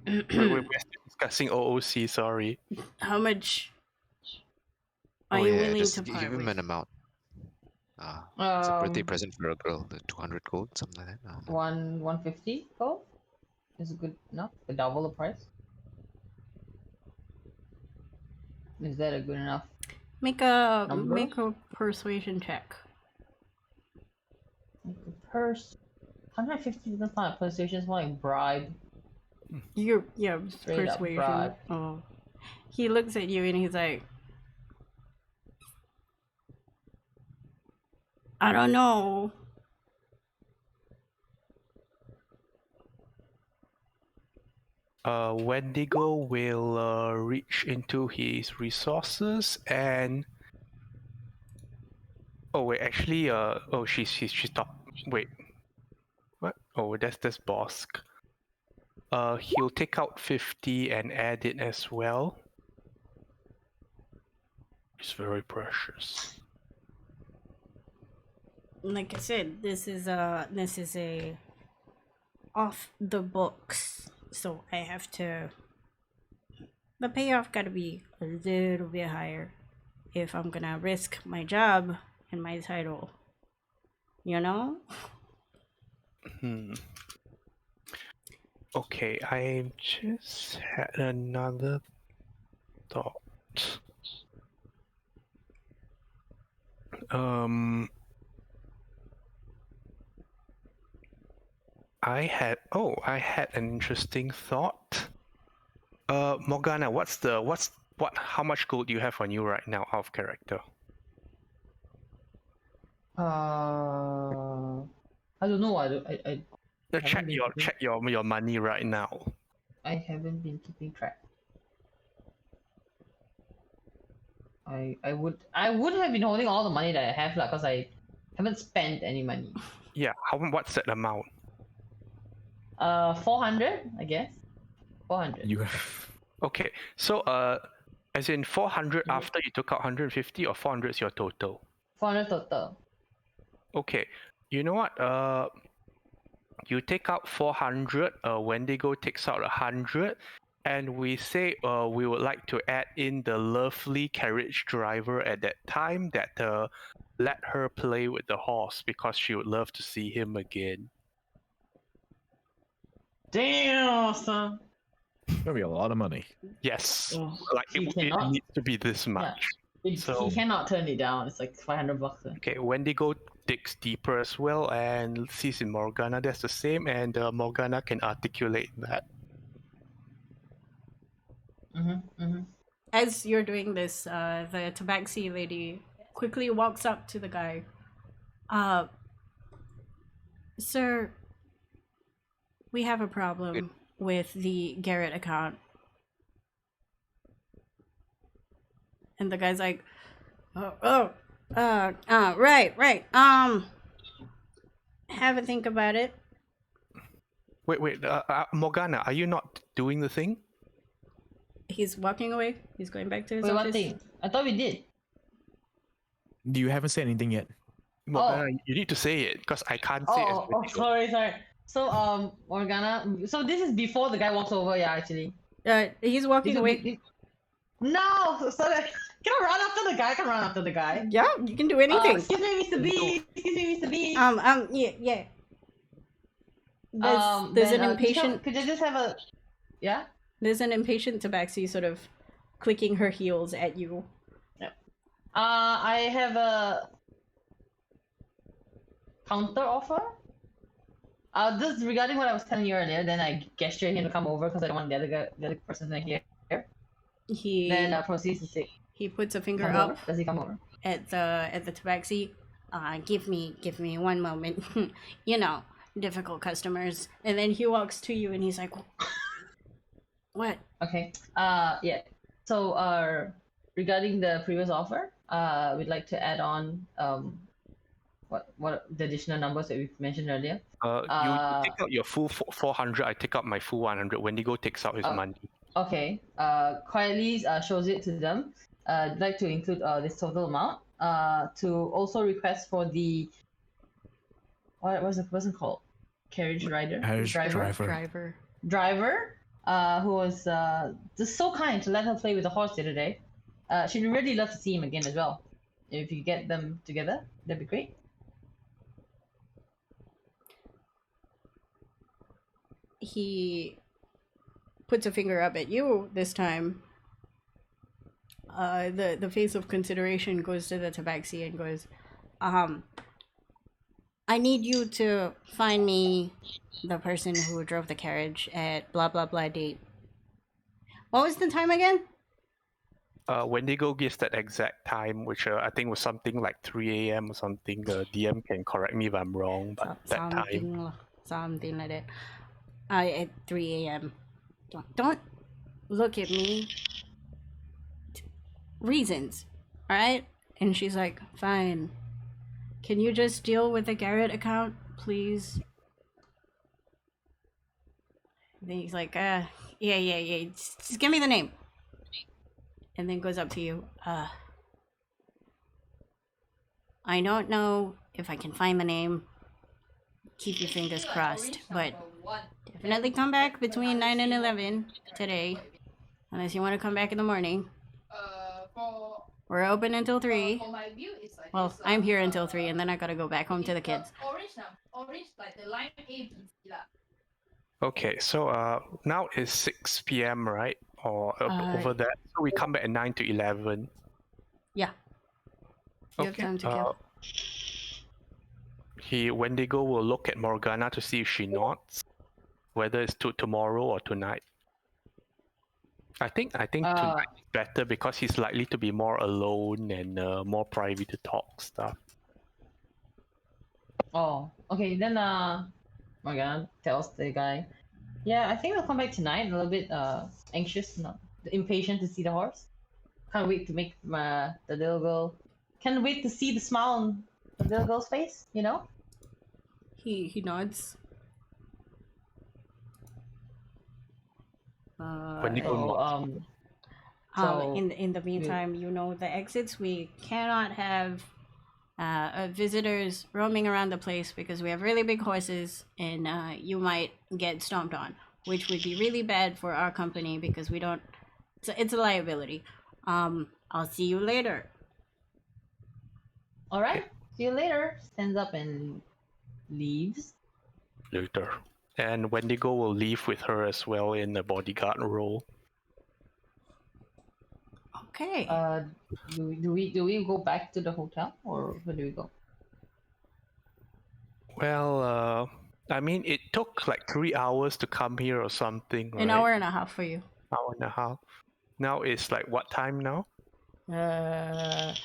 We're discussing OOC. Sorry. How much are you willing just to give part him with? an amount. It's a birthday present for a girl. The 200 gold, something like that. 150 gold is good enough to double the price. Is that a good enough? Make a Number? persuasion check. Purse. 150 doesn't sound like persuasion. It's more like bribe. Straight up Persuasion. bribe. Oh, he looks at you and he's like, I don't know. Wendigo will reach into his resources and. Oh wait, actually, oh she stopped. Wait, what? Oh, that's Bosk. He'll take out 50 and add it as well. It's very precious. like I said, this is a off the books, so I have to. The payoff gotta be a little bit higher if I'm gonna risk my job and my title. You know? Okay, I just had another thought. I had an interesting thought. Morgana, how much gold do you have on you right now out of character? I don't know. I Check your money right now. I haven't been keeping track. I would have been holding all the money that I have, like, because I haven't spent any money. Yeah, what's that amount? 400, I guess. 400. You have. Okay, so as in 400 after you took out 150, or 400 is your total? 400 total. Okay, you know what? You take out 400. Wendigo takes out 100, and we say we would like to add in the lovely carriage driver at that time that let her play with the horse because she would love to see him again. Damn, son. That'll be a lot of money. Yes, Oh, like he it cannot. needs to be this much. So- He cannot turn it down. It's like $500. Okay, Wendigo digs deeper as well and sees in Morgana that's the same, and Morgana can articulate that. As you're doing this, the tabaxi lady quickly walks up to the guy. Sir, we have a problem with the Garrett account. And the guy's like, right. Have a think about it. Wait, Morgana, are you not doing the thing? He's walking away. He's going back to his Wait, office. what thing? I thought we did. You haven't said anything yet. Morgana, you need to say it because I can't say it. Sorry. So, Morgana. So this is before the guy walks over. Yeah, actually. He's walking away. No, so can I run after the guy? Can I run after the guy? Yeah, you can do anything. Excuse me, Mr. B. Yeah. There's an impatient. Could you just have a? Yeah. There's an impatient tabaxi sort of clicking her heels at you. Yeah. I have a counter offer. This is regarding what I was telling you earlier. Then I gestured him to come over because I don't want the other person to hear. He then proceeds to say. He puts a finger Come up. over? Does he come over? At the tabaxi. Give me one moment. You know, difficult customers. And then he walks to you and he's like, what? Okay. Yeah. So, regarding the previous offer, we'd like to add on what the additional numbers that we mentioned earlier. You take out your full 400. I take out my full 100. Wendigo takes out his money. Okay. Quietly shows it to them. I'd like to include this total amount. To also request for the what was the person called? Carriage rider. Driver. Who was just so kind to let her play with the horse the other day. She'd really love to see him again as well. If you get them together, that'd be great. He puts a finger up at you this time. The face of consideration goes to the tabaxi and goes, I need you to find me the person who drove the carriage at blah blah blah date. What was the time again? Wendigo gives that exact time, which I think was something like 3 a.m. or something. The DM can correct me if I'm wrong, but that time. Something like that. At 3 a.m. Don't look at me. Reasons, alright? And she's like, fine. Can you just deal with the Garrett account, please? And then he's like, yeah. Just give me the name. And then goes up to you. I don't know if I can find the name. Keep your fingers crossed. But definitely come back between 9 and 11 today. Unless you want to come back in the morning. We're open until 3. Well, I'm here until 3, and then I gotta go back home to the kids. Okay, so now it's 6 p.m., right? Or over that. So we come back at 9 to 11. Yeah. You have time to kill. Wendigo will look at Morgana to see if she nods, whether it's tomorrow or tonight. I think tonight is better because he's likely to be more alone and more private to talk stuff. Oh, okay. Then Morgana tells the guy, "Yeah, I think we'll come back tonight. A little bit anxious, not impatient to see the horse. Can't wait to make the little girl. Can't wait to see the smile on the little girl's face. You know." He nods. Wendigo nods. So in the meantime, you know the exits. We cannot have visitors roaming around the place because we have really big horses, and you might get stomped on, which would be really bad for our company because we don't. It's a liability. I'll see you later. all right. See you later. Stands up and leaves. Later. And Wendigo will leave with her as well in the bodyguard role. Okay. Do we go back to the hotel, or where do we go? Well, I mean, it took like 3 hours to come here or something, right? An hour and a half for you. Hour and a half. Now it's like what time now? That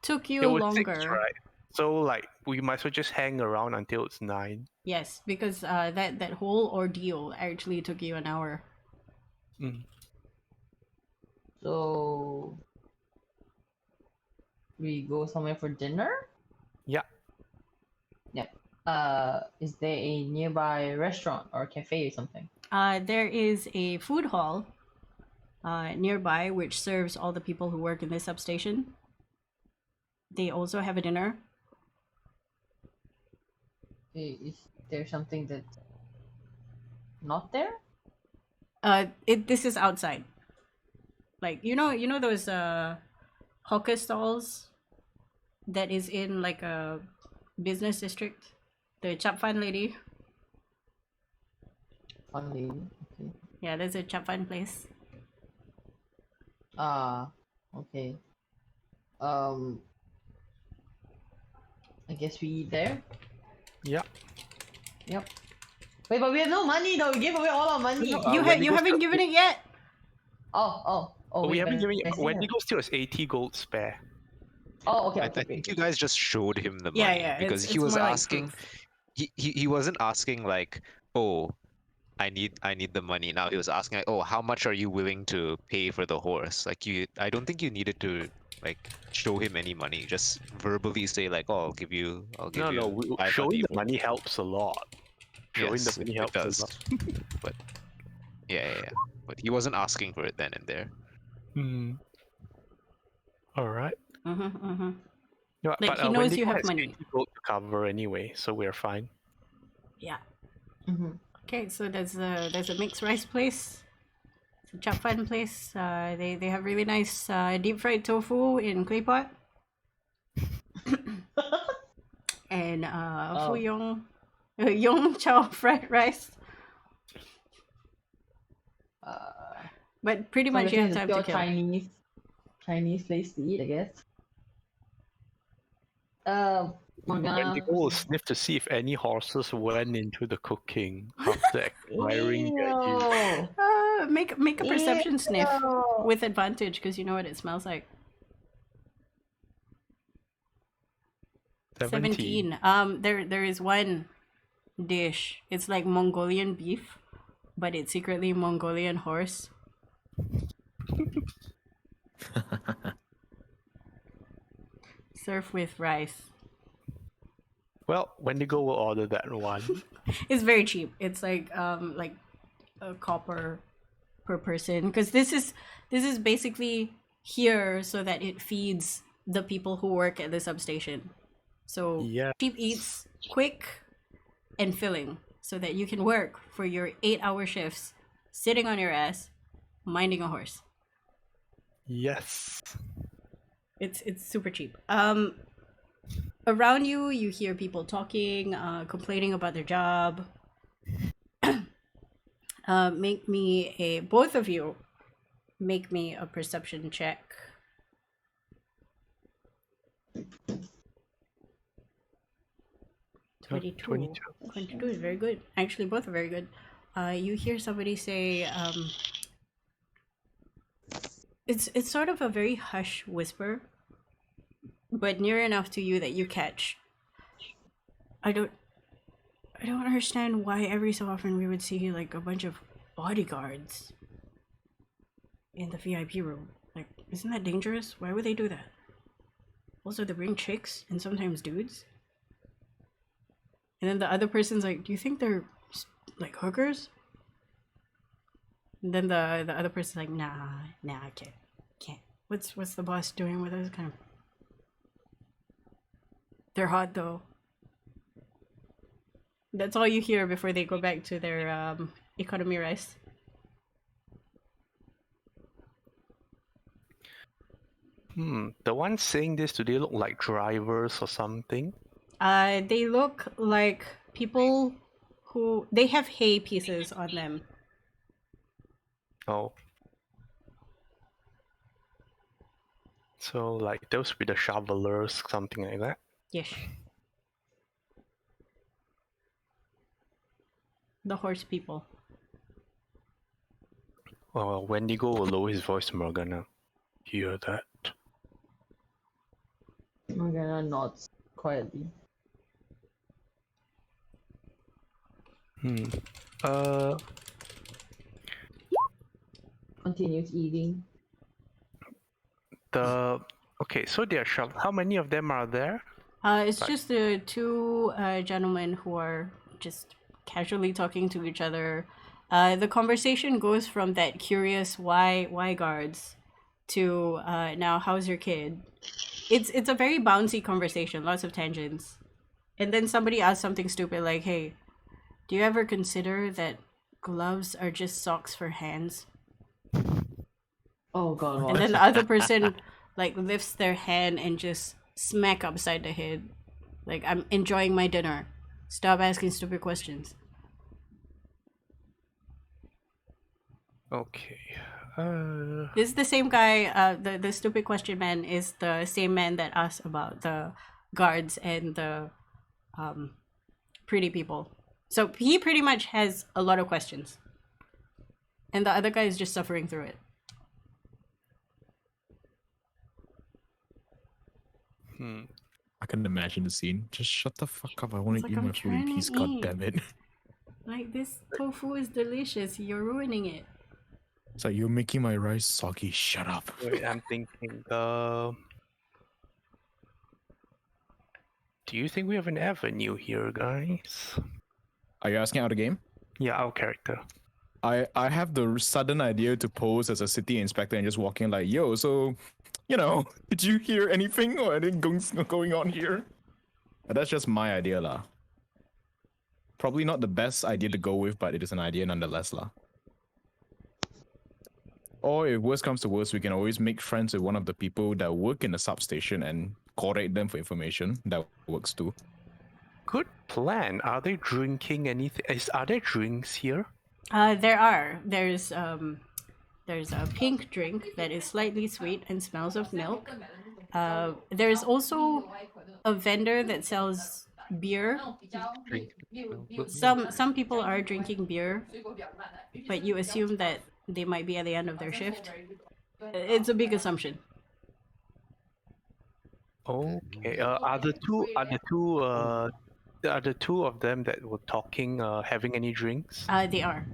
took you it was longer. 6, right? So like we might as well just hang around until it's 9. Yes, because that whole ordeal actually took you an hour. Mm. So we go somewhere for dinner? Yeah. Yep. Is there a nearby restaurant or cafe or something? There is a food hall nearby which serves all the people who work in this substation. They also have a dinner. Is there something that's not there? This is outside. Like you know those hawker stalls that is in like a business district. The chap fan lady. Fun lady. Okay. Yeah, there's a chap fan place. Okay. I guess we eat there. Yeah. Yep. Wait, but we have no money though. We gave away all our money. You haven't given it yet. Oh. We wait, haven't but given I see Wendigo still has 80 gold spare. Oh, okay. I Okay. think you guys just showed him the money Yeah, because it's he was more like asking. proof. He wasn't asking like, oh, I need the money now. He was asking like, oh, how much are you willing to pay for the horse? Like I don't think you needed to like show him any money. Just verbally say like, oh, I'll give you No, showing the money helps a lot. Showing Yes, the money it helps a does. lot. But yeah. But he wasn't asking for it then and there. Hmm. All right. Mm-hmm. No, Like, but he knows Wendigo you have has money. 80 gold to cover anyway, so we're fine. Yeah. Mm-hmm. Okay, so there's a mixed rice place. It's a chap fan place. They have really nice deep fried tofu in clay pot. And fuyong yong chow fried rice. But pretty much you have time to kill. Chinese place to eat, I guess. Morgana. Wendigo will sniff to see if any horses went into the cooking after acquiring their use. Make a perception sniff Ew. with advantage because you know what it smells like. 17. There is one dish. It's like Mongolian beef, but it's secretly Mongolian horse. Served with rice. Well, Wendigo will order that one. It's very cheap. It's like a copper per person because this is basically here so that it feeds the people who work at the substation. So Yeah. cheap eats quick and filling so that you can work for your 8-hour shifts sitting on your ass minding a horse. Yes. It's super cheap. Around you hear people talking, complaining about their job. Make me both of you make me a perception check. 22. 22 is very good. Actually, both are very good. You hear somebody say, it's sort of a very hush whisper, but near enough to you that you catch. I don't understand why every so often we would see like a bunch of bodyguards in the VIP room. Like, isn't that dangerous? Why would they do that? Also, they bring chicks and sometimes dudes. And then the other person's like, do you think they're like hookers? And then the other person's like, nah, I can't. What's the boss doing with us? Kind of. They're hot though. That's all you hear before they go back to their economy rice. The ones saying this, do they look like drivers or something? They look like people who they have hay pieces on them. Oh. So like those with the shovelers, something like that. Yes. The horse people. Wendigo will lower his voice to Morgana. Hear that? Morgana nods quietly. Continues eating. Okay, so they are how many of them are there? It's just the two gentlemen who are just casually talking to each other. The conversation goes from that curious why guards to now how's your kid? It's a very bouncy conversation, lots of tangents. And then somebody asks something stupid like, hey, do you ever consider that gloves are just socks for hands? Oh god, And then the other person like lifts their hand and just smack upside the head. Like, I'm enjoying my dinner. Stop asking stupid questions. Okay. This is the same guy, the stupid question man is the same man that asked about the guards and the pretty people. So he pretty much has a lot of questions. And the other guy is just suffering through it. I can imagine the scene. Just shut the fuck up. I want It's to like, eat I'm my food in trying to peace. God eat. damn it. Like, this tofu is delicious. You're ruining it. It's like, you're making my rice soggy. Shut up. Wait, I'm thinking. Do you think we have an avenue here, guys? Are you asking out of game? Yeah, our character. I have the sudden idea to pose as a city inspector and just walk in like, yo, so, did you hear anything or anything going on here? But that's just my idea lah. Probably not the best idea to go with, but it is an idea nonetheless lah. Or if worst comes to worst, we can always make friends with one of the people that work in the substation and coordinate them for information. That works too. Good plan. Are they drinking anything? Are there drinks here? There are. There's a pink drink that is slightly sweet and smells of milk. There's also a vendor that sells beer. Some people are drinking beer, but you assume that they might be at the end of their shift. It's a big assumption. Okay. Are the two of them that were talking having any drinks? They are.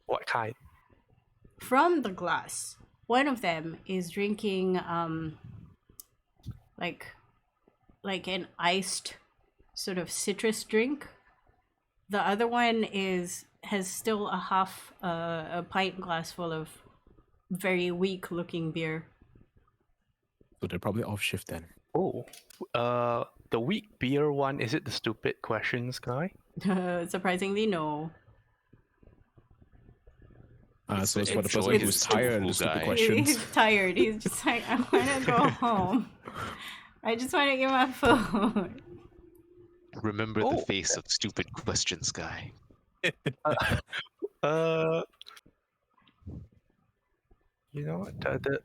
What kind? From the glass. One of them is drinking like an iced sort of citrus drink. The other one has still a half a pint glass full of very weak looking beer. So they're probably off shift then. Oh, the weak beer one, is it the stupid questions guy? Surprisingly, no. So it's for the it's- person who's it's- tired of the stupid questions. He's tired. He's just like, I want to go home. I just want to get my food. Remember Oh. the face of stupid questions guy. Uh, you know what?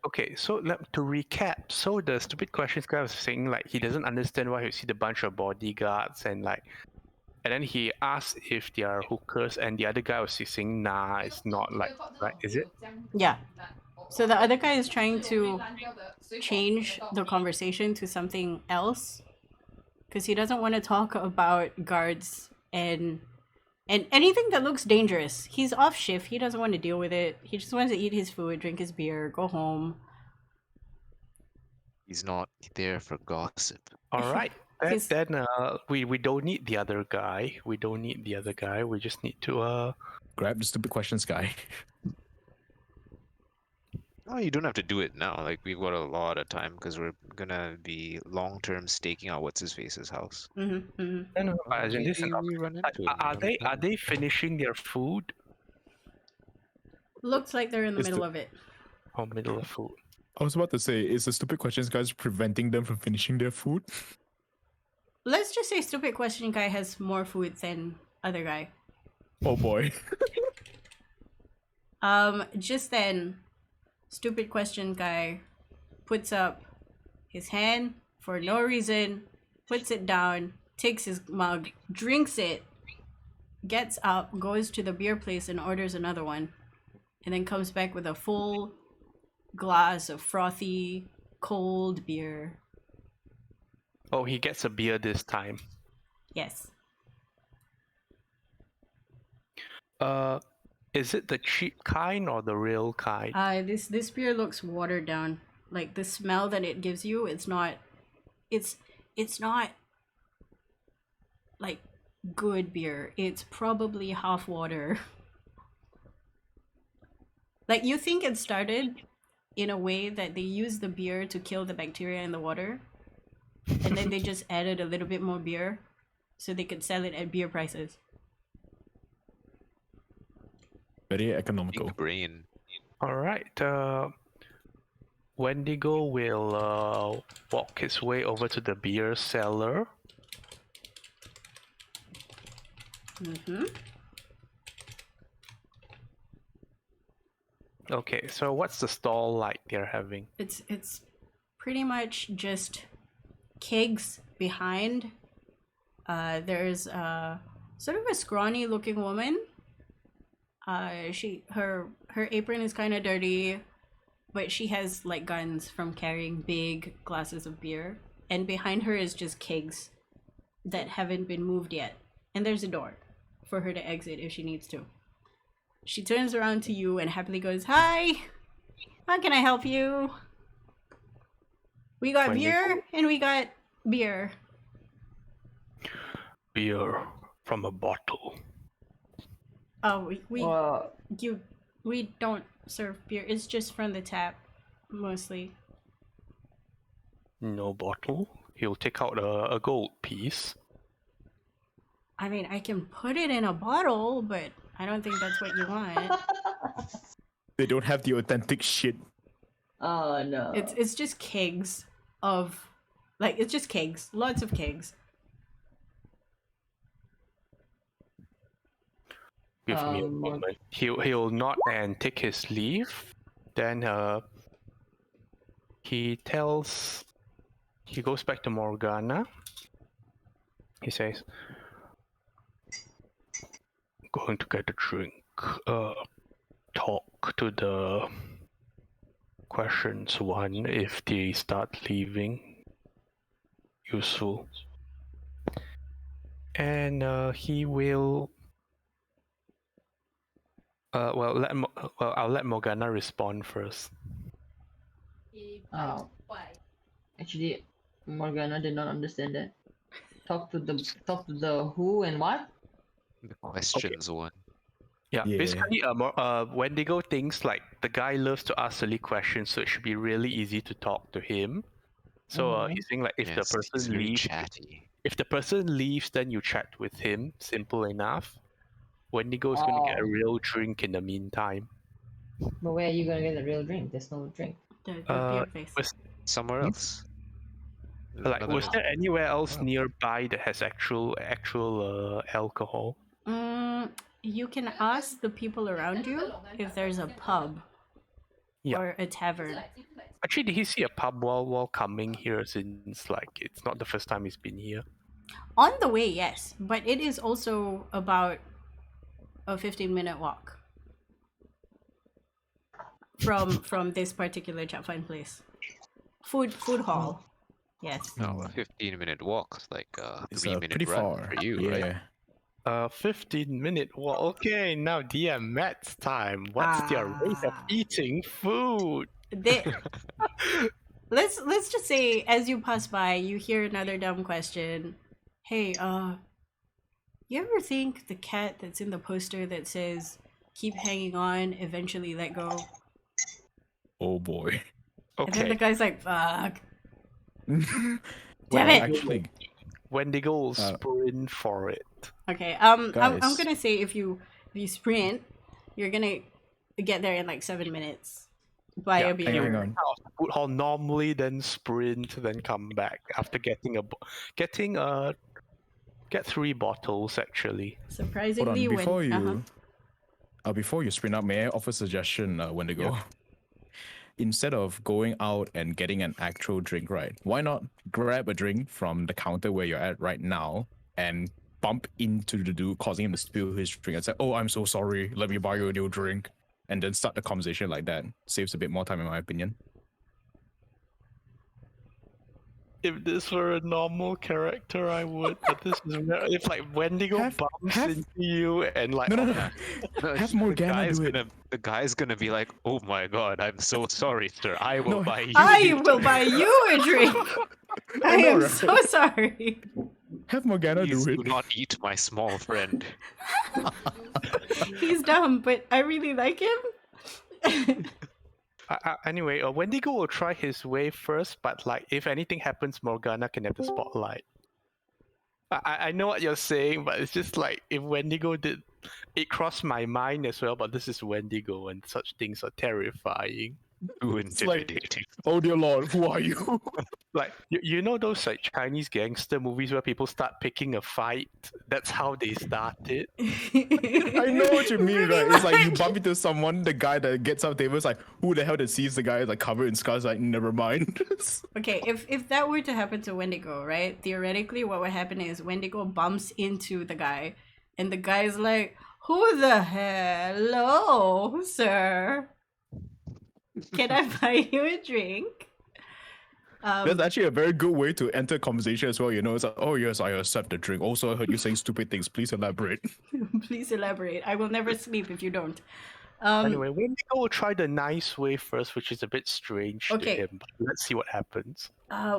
Okay, so to recap, so the stupid questions guy was saying like he doesn't understand why he see the bunch of bodyguards and then he asked if they are hookers, and the other guy was saying, nah, it's not like, right? Is it? Yeah. So the other guy is trying to change the conversation to something else because he doesn't want to talk about guards and anything that looks dangerous. He's off shift. He doesn't want to deal with it. He just wants to eat his food, drink his beer, go home. He's not there for gossip. All right. He's- Then we don't need the other guy. We don't need the other guy. We just need to Grab the stupid questions guy. Oh, you don't have to do it now. Like we've got a lot of time because we're gonna be long-term staking out what's his face's house. Mhm, mhm. No, as in this, Maybe we run into him are another they time. finishing their food? Looks like they're in the It's middle the- of it. Or middle of food? I was about to say, is the stupid questions guys preventing them from finishing their food? Let's just say stupid question guy has more food than other guy. Oh boy. Just then, stupid question guy puts up his hand for no reason, puts it down, takes his mug, drinks it, gets up, goes to the beer place and orders another one, and then comes back with a full glass of frothy, cold beer. Oh, he gets a beer this time. Yes. Is it the cheap kind or the real kind? This beer looks watered down. Like the smell that it gives you, it's not like good beer. It's probably half water. Like you think it started in a way that they used the beer to kill the bacteria in the water, and then they just added a little bit more beer so they could sell it at beer prices. Very economical. Big brain. All right. Wendigo will walk his way over to the beer cellar. Mm-hmm. Okay, so what's the stall like they're having? It's pretty much just kegs behind. There's sort of a scrawny looking woman. Her apron is kind of dirty, but she has like guns from carrying big glasses of beer. And behind her is just kegs that haven't been moved yet. And there's a door for her to exit if she needs to. She turns around to you and happily goes, "Hi, how can I help you? We got Wendigo? beer and we got beer." Beer from a bottle. Oh, we don't serve beer. It's just from the tap, mostly. No bottle. He'll take out a gold piece. I mean, I can put it in a bottle, but I don't think that's what you want. They don't have the authentic shit. Oh no. It's just kegs of, like, it's just kegs, lots of kegs. Give me a moment. He'll nod and take his leave. Then he goes back to Morgana. He says, "Going to get a drink. Talk to the questions one if they start leaving. Useful." And he will. I'll let Morgana respond first. Oh. Actually, Morgana did not understand that. Talk to the who and what? The questions one. Yeah, Yeah. basically, Wendigo thinks like the guy loves to ask silly questions, so it should be really easy to talk to him. So he's saying like if the Yes, he's person very leaves, chatty. if the person leaves, then you chat with him. Simple enough. Wendigo is gonna get a real drink in the meantime. But where are you gonna get the real drink? There's no drink. The beer place. Somewhere else. Like, Another- was there anywhere else Oh. nearby that has actual alcohol? You can ask the people around you if there's a pub Yeah. or a tavern. Actually, did he see a pub while coming here? Since like it's not the first time he's been here. On the way, yes, but it is also about a 15-minute walk from this particular Chapfine place. Food hall. Yes. No, a 15-minute walk, like a It's 3-minute pretty run far. for you, yeah. right? 15-minute walk. Okay, now DM Matt's time. What's your rate of eating food? Let's just say as you pass by, you hear another dumb question. Hey, you ever think the cat that's in the poster that says "keep hanging on, eventually let go"? Oh boy. And then the Okay, guy's like, "Fuck, Well, damn it!" actually, Wendigo will sprint for it. Okay. I'm Guys. gonna say if you sprint, you're gonna get there in like 7 minutes. Buy a beer. hang on. Food hall normally, then sprint, then come back after get 3 bottles actually. Hold Surprisingly, on, before you uh-huh. before you sprint up, may I offer a suggestion when to go? Yeah. Instead of going out and getting an actual drink, right? Why not grab a drink from the counter where you're at right now and bump into the dude, causing him to spill his drink and say, "Oh, I'm so sorry. Let me buy you a new drink," and then start the conversation like that. Saves a bit more time, in my opinion. If this were a normal character, I would. But this is if like Wendigo bumps into you and like No. No, Have Morgana do it. The guy's gonna be like, "Oh my god, I'm so sorry, sir. I will No, buy you." I will buy you a drink. I know, am right? so sorry. Have Morgana Please do do it. not eat my small friend. He's dumb, but I really like him. Anyway, Wendigo will try his way first, but like if anything happens, Morgana can have the spotlight. I know what you're saying, but it's just like if Wendigo did, it crossed my mind as well. But this is Wendigo, and such things are terrifying. Too It's like, intimidating. oh dear lord, who are you? Like you know those like Chinese gangster movies where people start picking a fight. That's how they started. I know what you mean, Pretty right? It's like you much. bump into someone, the guy that gets up table is like, who the hell that sees the guy like covered in scars? Like, never mind. Okay, if that were to happen to Wendigo, right? Theoretically, what would happen is Wendigo bumps into the guy, and the guy's like, "Who the hello, sir? Can I buy you a drink?" That's actually a very good way to enter conversation as well. You know, it's like, oh yes, I accept the drink. Also, I heard you saying stupid things. Please elaborate. Please elaborate. I will never sleep if you don't. Anyway, Wendigo will try the nice way first, which is a bit strange Okay. to him. But let's see what happens.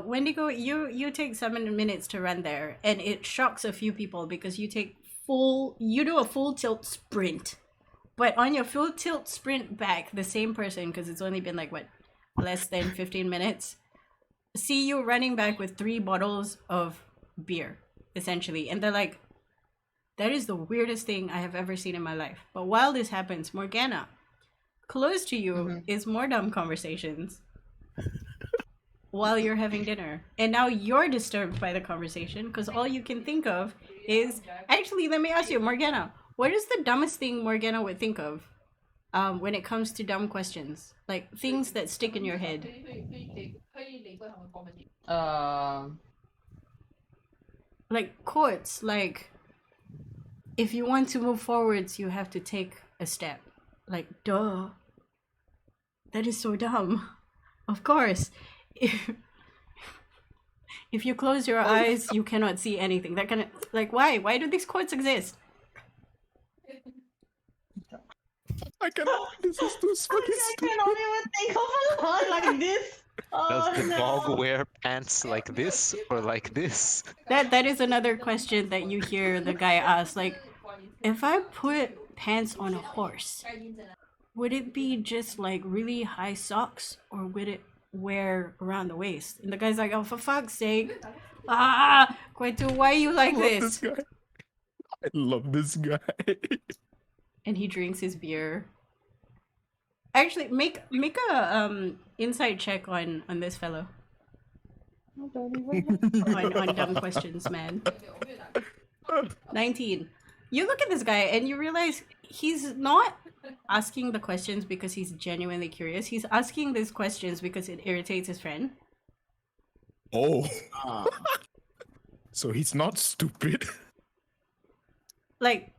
Wendigo, you take 7 minutes to run there, and it shocks a few people because you do a full tilt sprint. But on your full tilt sprint back, the same person, because it's only been like what, less than 15 minutes, see you running back with 3 bottles of beer, essentially. And they're like, that is the weirdest thing I have ever seen in my life. But while this happens, Morgana, close to you is more dumb conversations while you're having dinner. And now you're disturbed by the conversation because all you can think of is, actually, let me ask you, Morgana, what is the dumbest thing Morgana would think of when it comes to dumb questions? Like things that stick in your head. Like quotes, like, if you want to move forwards, you have to take a step. Like, duh. That is so dumb. Of course. If you close your eyes, you cannot see anything. That kind of, like, why? Why do these quotes exist? I cannot. This is too fucking I stupid. cannot even think of a line like this. Does Oh, the no. dog wear pants like this or like this? That is another question that you hear the guy ask. Like, if I put pants on a horse, would it be just like really high socks, or would it wear around the waist. And the guy's like, oh, for fuck's sake. Kwetu, why are you like I love this? this guy. I love this guy. And he drinks his beer. Actually, make a insight check on this fellow. I don't even On dumb questions, man. 19. You look at this guy and you realize he's not asking the questions because he's genuinely curious. He's asking these questions because it irritates his friend. Oh. So he's not stupid. Like,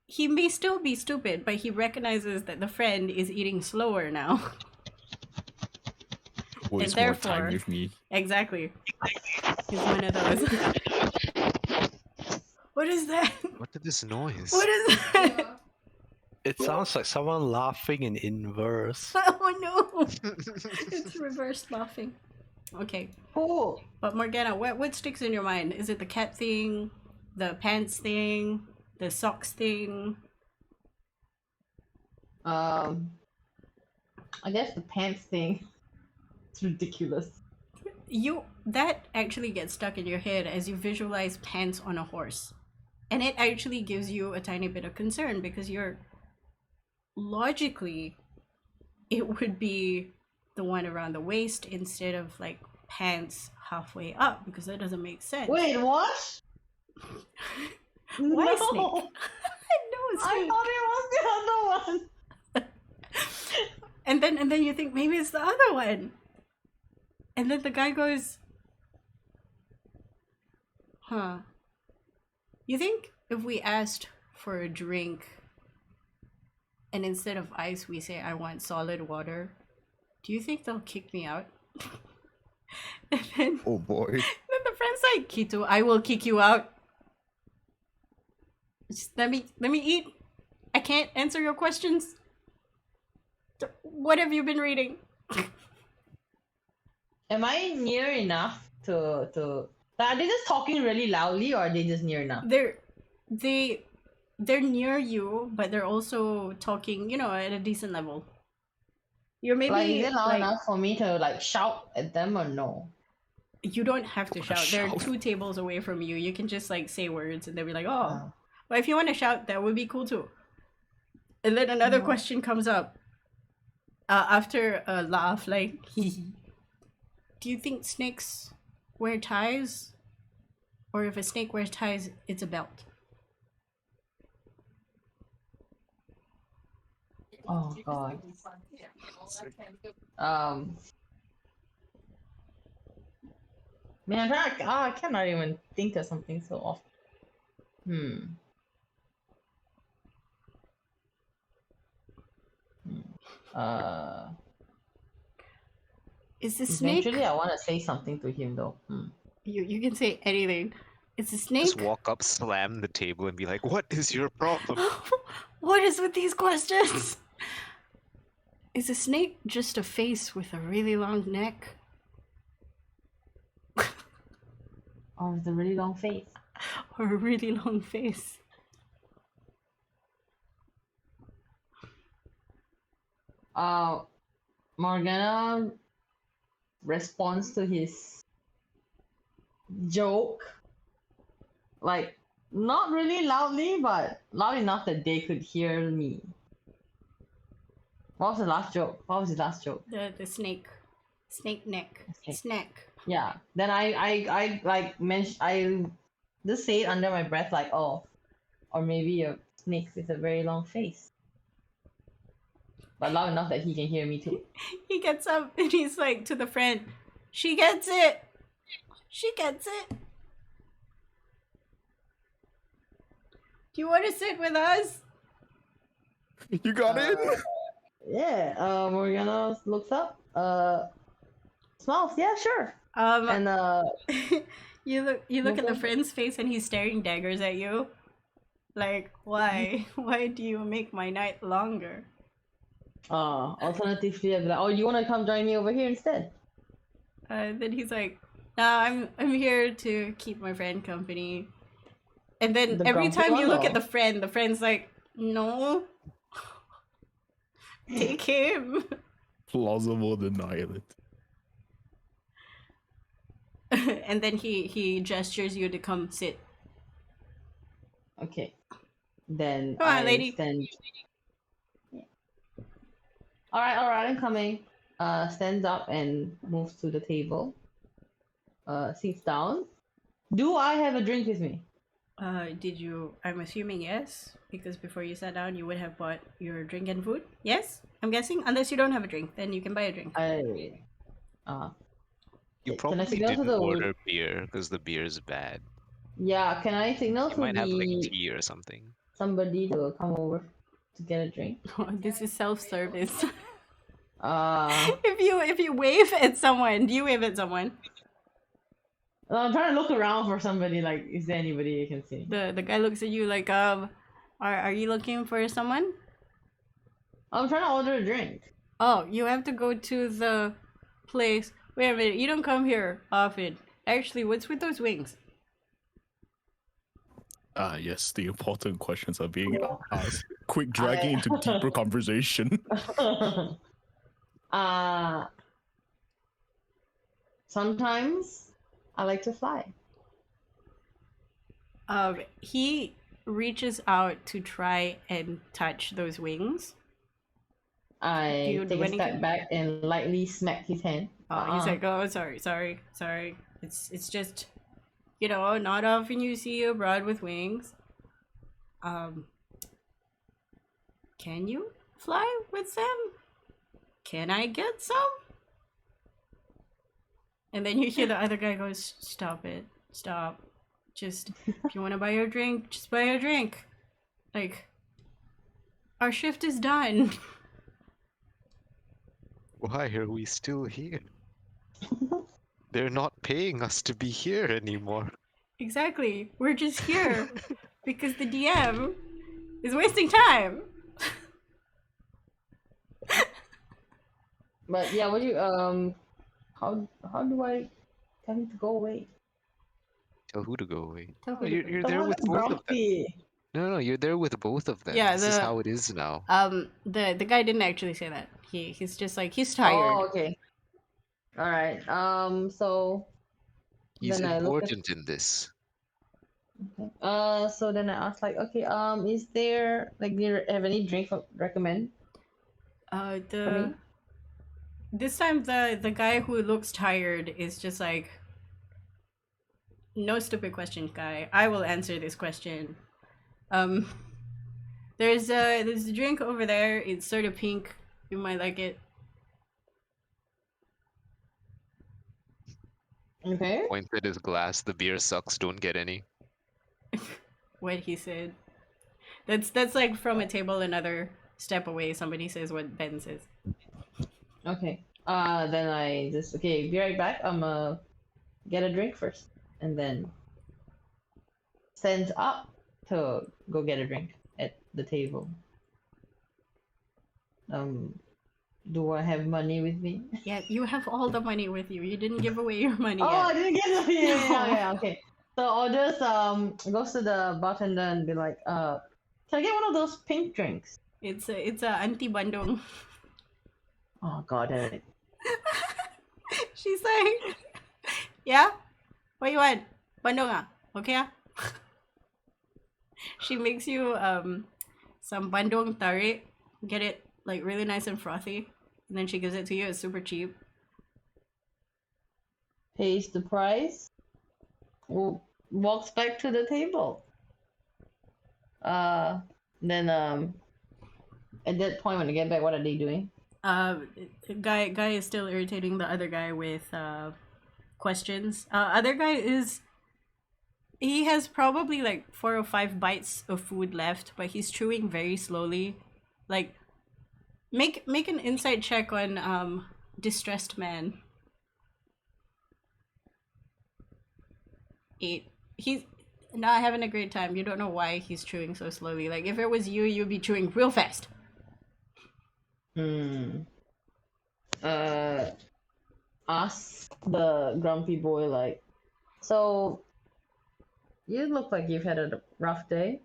he may still be stupid, but he recognizes that the friend is eating slower now. Waste And more time therefore- with me. Exactly. He's one of those. What is that? What did this noise? What is that? It sounds like someone laughing in inverse. Oh no! It's reverse laughing. Okay. Cool. But Morgana, what sticks in your mind? Is it the cat thing, the pants thing, the socks thing? I guess the pants thing. It's ridiculous. That actually gets stuck in your head as you visualize pants on a horse. And it actually gives you a tiny bit of concern because you're logically it would be the one around the waist instead of like pants halfway up because that doesn't make sense. Wait, what? Why No. snake? No, I snake. thought it was the other one. And then you think maybe it's the other one. And then the guy goes, huh. You think if we asked for a drink and instead of ice we say I want solid water, do you think they'll kick me out? And then Oh boy. the friend's like, Kitu, I will kick you out. Just let me eat. I can't answer your questions. What have you been reading? Am I near enough to? Are they just talking really loudly, or are they just near enough? They're near you, but they're also talking, at a decent level. You're maybe Like, is it loud like, enough for me to like shout at them or no? you don't have to shout. They're shout. 2 tables away from you. You can just like say words and they'll be like, oh. Oh. But if you want to shout, that would be cool too. And then another No. question comes up. After a laugh, like, do you think snakes wear ties? Or if a snake wears ties, it's a belt? Oh god. Man, I cannot even think of something so off. Is the snake... Eventually, I want to say something to him though. You can say anything. It's a snake? Just walk up, slam the table, and be like, "What is your problem?" What is with these questions? Is a snake just a face with a really long neck? Oh, with a really long face. Or a really long face? Morgana responds to his joke, like not really loudly, but loud enough that they could hear me. What was the last joke? What was his last joke? The snake. Snake neck. Snake. Snack. Yeah. Then I like mention I just say it under my breath like, oh, or maybe a snake with a very long face. But loud enough that he can hear me too. He gets up and he's like to the friend, she gets it! She gets it! Do you want to sit with us? You got it? Yeah, Morgana looks up, smiles, yeah, sure. And you look at the Okay. friend's face and he's staring daggers at you. Like, why? Why do you make my night longer? alternatively I'd be like, oh, you wanna come join me over here instead? Then he's like, nah, I'm here to keep my friend company. And then The every grumpy time you one, look at or- the friend's like, no. Take him. Plausible denial. And then he gestures you to come sit. Okay. Then Come on, I lady. stand. Yeah. All right, I'm coming. Stands up and moves to the table. Sits down. Do I have a drink with me? Did you? I'm assuming yes, because before you sat down, you would have bought your drink and food. Yes, I'm guessing. Unless you don't have a drink, then you can buy a drink. You Can I probably signal to didn't the order beer because the beer is bad. Yeah, can I signal You to might have like the tea or something. somebody to come over to get a drink? This is self-service. Uh, if you wave at someone, do you wave at someone? I'm trying to look around for somebody. Like, is there anybody you can see? The guy looks at you like, are you looking for someone? I'm trying to order a drink. Oh, you have to go to the place. Wait a minute, you don't come here often. Actually, what's with those wings? Yes, the important questions are being asked. Quick, dragging into deeper conversation. Sometimes I like to fly. He reaches out to try and touch those wings. I you do take a step anything? back and lightly smack his hand. He's like, oh, sorry. It's just, not often you see a broad with wings. Can you fly with them? Can I get some? And then you hear the other guy goes, stop it. Stop. Just, if you want to buy your drink, just buy your drink. Like, our shift is done. Why are we still here? They're not paying us to be here anymore. Exactly. We're just here because the DM is wasting time. But yeah, what do you how do I tell him to go away? Tell who to go away? Tell who Oh, to you're go there Someone with that's both of them. grumpy. No, you're there with both of them. Yeah, This is the- how it is now. The guy didn't actually say that. He's just like, he's tired. Oh, okay. All right. So He's then I look at important in this. okay. So then I asked like, okay, is there like, do you have any drink recommend for me? This time the guy who looks tired is just like, no stupid question, guy. I will answer this question. There's a drink over there. It's sort of pink. You might like it. Okay. Points at his glass. The beer sucks. Don't get any. What he said. That's like from a table another step away. Somebody says what Ben says. Okay. Then I just okay. Be right back. I'm get a drink first, and then stands up to go get a drink at the table. Do I have money with me? Yeah, you have all the money with you. You didn't give away your money Oh, yet. I didn't get the No. yeah, okay. So orders goes to the bartender and be like, can I get one of those pink drinks? It's a anti bandung. Oh god, Eric. She's like, yeah, what you want? Bandung ah? Okay ah? She makes you some bandung tarik. Get it like really nice and frothy, and then she gives it to you. It's super cheap. Pays the price. Walks back to the table. Then at that point when I get back, what are they doing? Guy is still irritating the other guy with questions. Other guy he has probably like 4 or 5 bites of food left, but he's chewing very slowly. Like, make an insight check on distressed man. 8. He's not having a great time. You don't know why he's chewing so slowly. Like, if it was you, you'd be chewing real fast. Ask the grumpy boy like, so you look like you've had a rough day.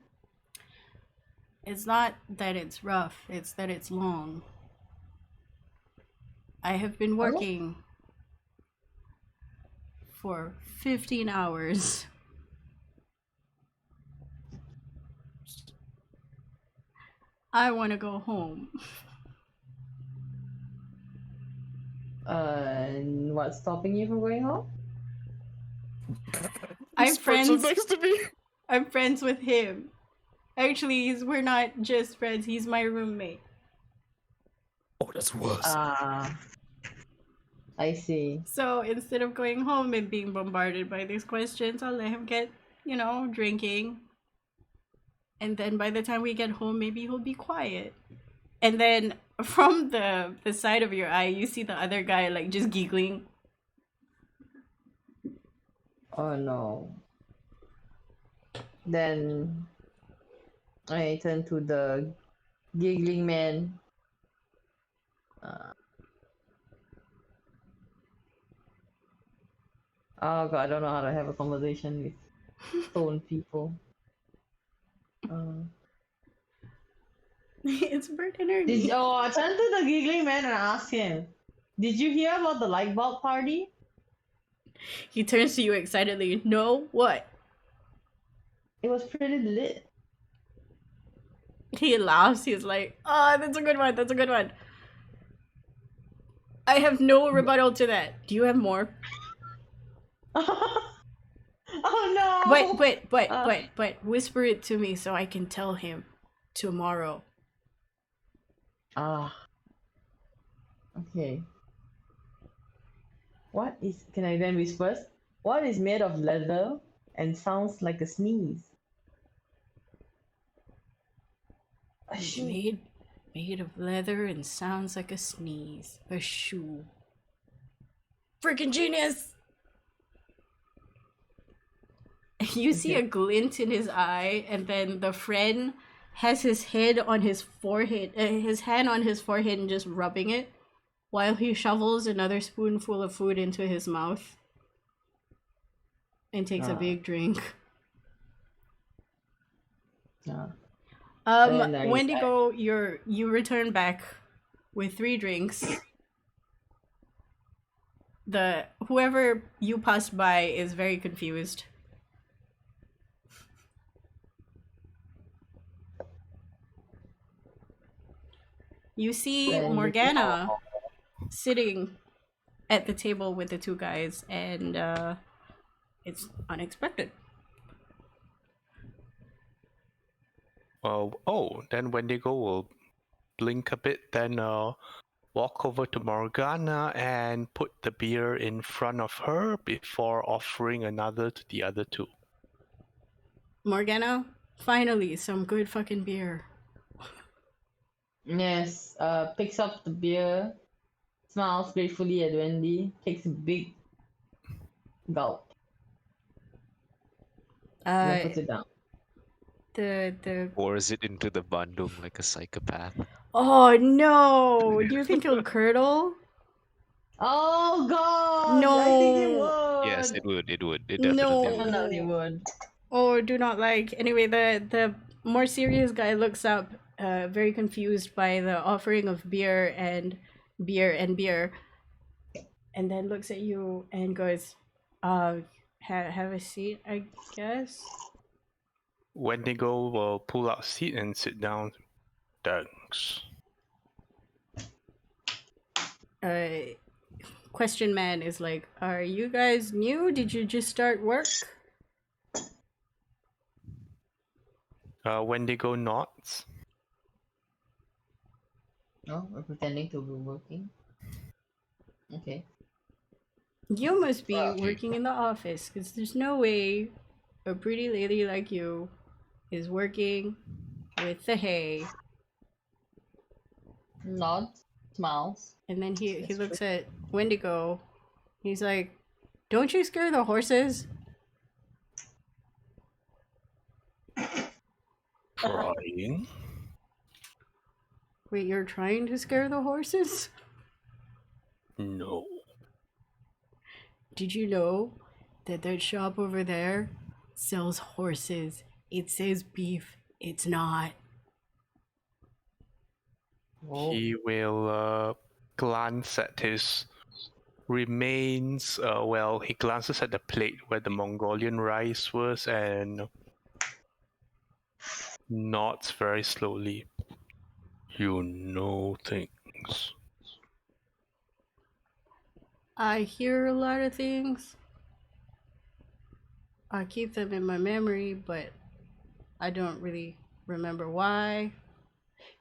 It's not that it's rough, it's that it's long. I have been working for 15 hours. I want to go home. And what's stopping you from going home? I'm friends. Next to me. I'm friends with him. Actually, we're not just friends. He's my roommate. Oh, that's worse. Ah, I see. So instead of going home and being bombarded by these questions, I'll let him get, drinking. And then by the time we get home, maybe he'll be quiet. And then from the side of your eye, you see the other guy like just giggling. Oh no. Then I turn to the giggling man. Oh god, I don't know how to have a conversation with stone people. It's Bert and Ernie. I turn to the giggling man and ask him, did you hear about the light bulb party? He turns to you excitedly. No, what? It was pretty lit. He laughs. He's like, "Oh, that's a good one. That's a good one." I have no rebuttal to that. Do you have more? Oh no! But whisper it to me so I can tell him tomorrow. Ah. Okay. Can I then whisper? What is made of leather and sounds like a sneeze? A shoe. Made of leather and sounds like a sneeze. A shoe. Freaking genius! You see a glint in his eye, and then the friend has his head on his forehead, his hand on his forehead and just rubbing it, while he shovels another spoonful of food into his mouth and takes a big drink. Wendigo, you return back with 3 drinks. Whoever you passed by is very confused. You see Morgana sitting at the table with the 2 guys, and it's unexpected. Then Wendigo will blink a bit, then walk over to Morgana and put the beer in front of her before offering another to the other 2. Morgana, finally, some good fucking beer. Yes, picks up the beer, smiles gratefully at Wendy, takes a big gulp, and then puts it down. Pours it into the bandung like a psychopath. Oh no! Do you think it'll curdle? Oh god! No. I think it would! Yes, it would. It No. definitely would. It would. Oh, do not like. Anyway, the more serious guy looks up, very confused by the offering of beer, and then looks at you and goes, have a seat, I guess. Wendigo will pull out a seat and sit down. Thanks. Question man is like, are you guys new? Did you just start work? Wendigo nods. Oh, we're pretending to be working. Okay. You must be working in the office, because there's no way a pretty lady like you is working with the hay. Nods, smiles. And then he looks at Wendigo. He's like, don't you scare the horses? Trying. Wait, you're trying to scare the horses? No. Did you know that shop over there sells horses? It says beef. It's not. Oh. He will glance at his remains. Well, he glances at the plate where the Mongolian rice was and nods very slowly. You know things. I hear a lot of things. I keep them in my memory, but I don't really remember why.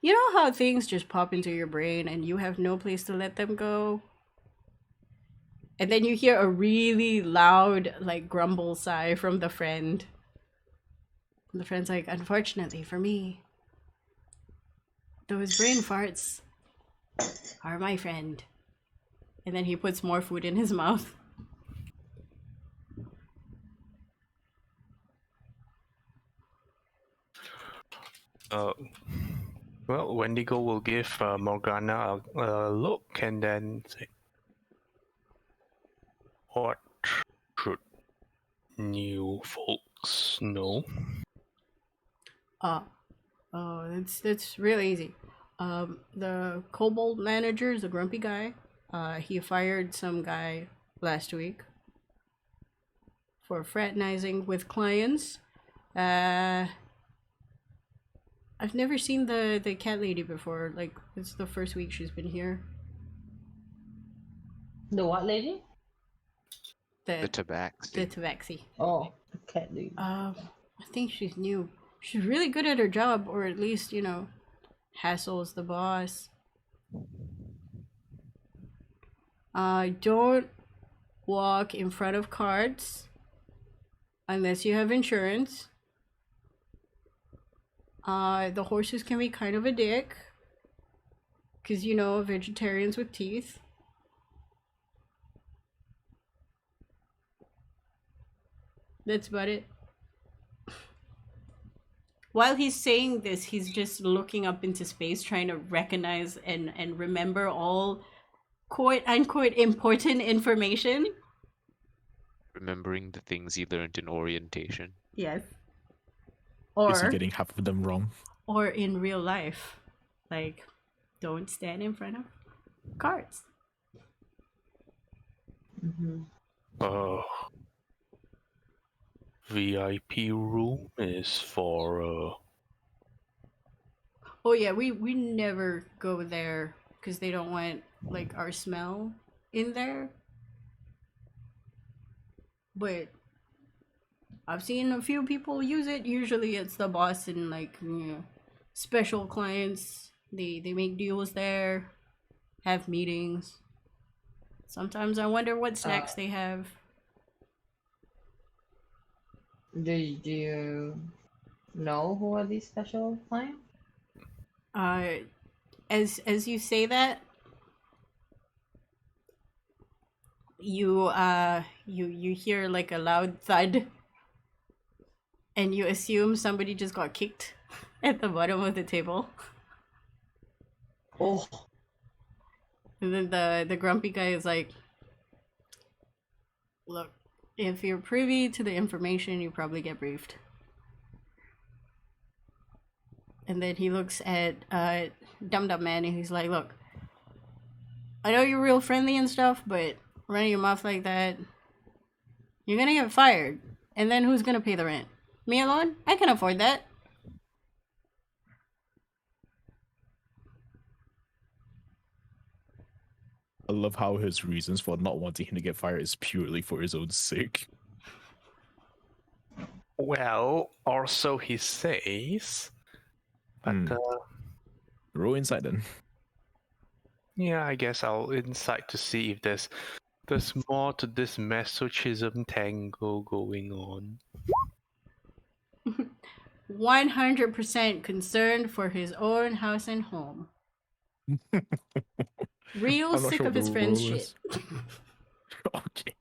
You know how things just pop into your brain and you have no place to let them go? And then you hear a really loud, like, grumble sigh from the friend. And the friend's like, unfortunately for me, those brain farts are my friend. And then he puts more food in his mouth. Well, Wendigo will give Morgana a look and then say, what should new folks know? Oh, that's real easy. The kobold manager is a grumpy guy. He fired some guy last week for fraternizing with clients. I've never seen the cat lady before. Like, it's the first week she's been here. The what lady? The tabaxi. The tabaxi. Oh, the cat lady. I think she's new. She's really good at her job, or at least, you know, hassles the boss. Don't walk in front of carts unless you have insurance. The horses can be kind of a dick, because, you know, vegetarians with teeth. That's about it. While he's saying this, he's just looking up into space, trying to recognize and remember all quote-unquote important information. Remembering the things he learned in orientation. Yes. Is he Or, getting half of them wrong? or in real life. Like, don't stand in front of carts. Mm-hmm. VIP room is for Oh yeah, we never go there because they don't want, like, our smell in there. But I've seen a few people use it. Usually it's the boss and, like, you know, special clients. They make deals there, have meetings. Sometimes I wonder what snacks they have. Do you know who are these special clients? As you say that, you hear like a loud thud, and you assume somebody just got kicked at the bottom of the table. Oh, And then the grumpy guy is like, look, if you're privy to the information, you probably get briefed. And then he looks at Dum Dum Man and he's like, look, I know you're real friendly and stuff, but running your mouth like that, you're gonna get fired. And then who's gonna pay the rent? Me alone? I can afford that. I love how his reasons for not wanting him to get fired is purely for his own sake. well, or so he says. But Roll inside then. yeah, I guess I'll insight to see if there's more to this masochism tango going on. 100% concerned for his own house and home. Real I'm not sick sure of what his the friend's rule shit. is. Okay.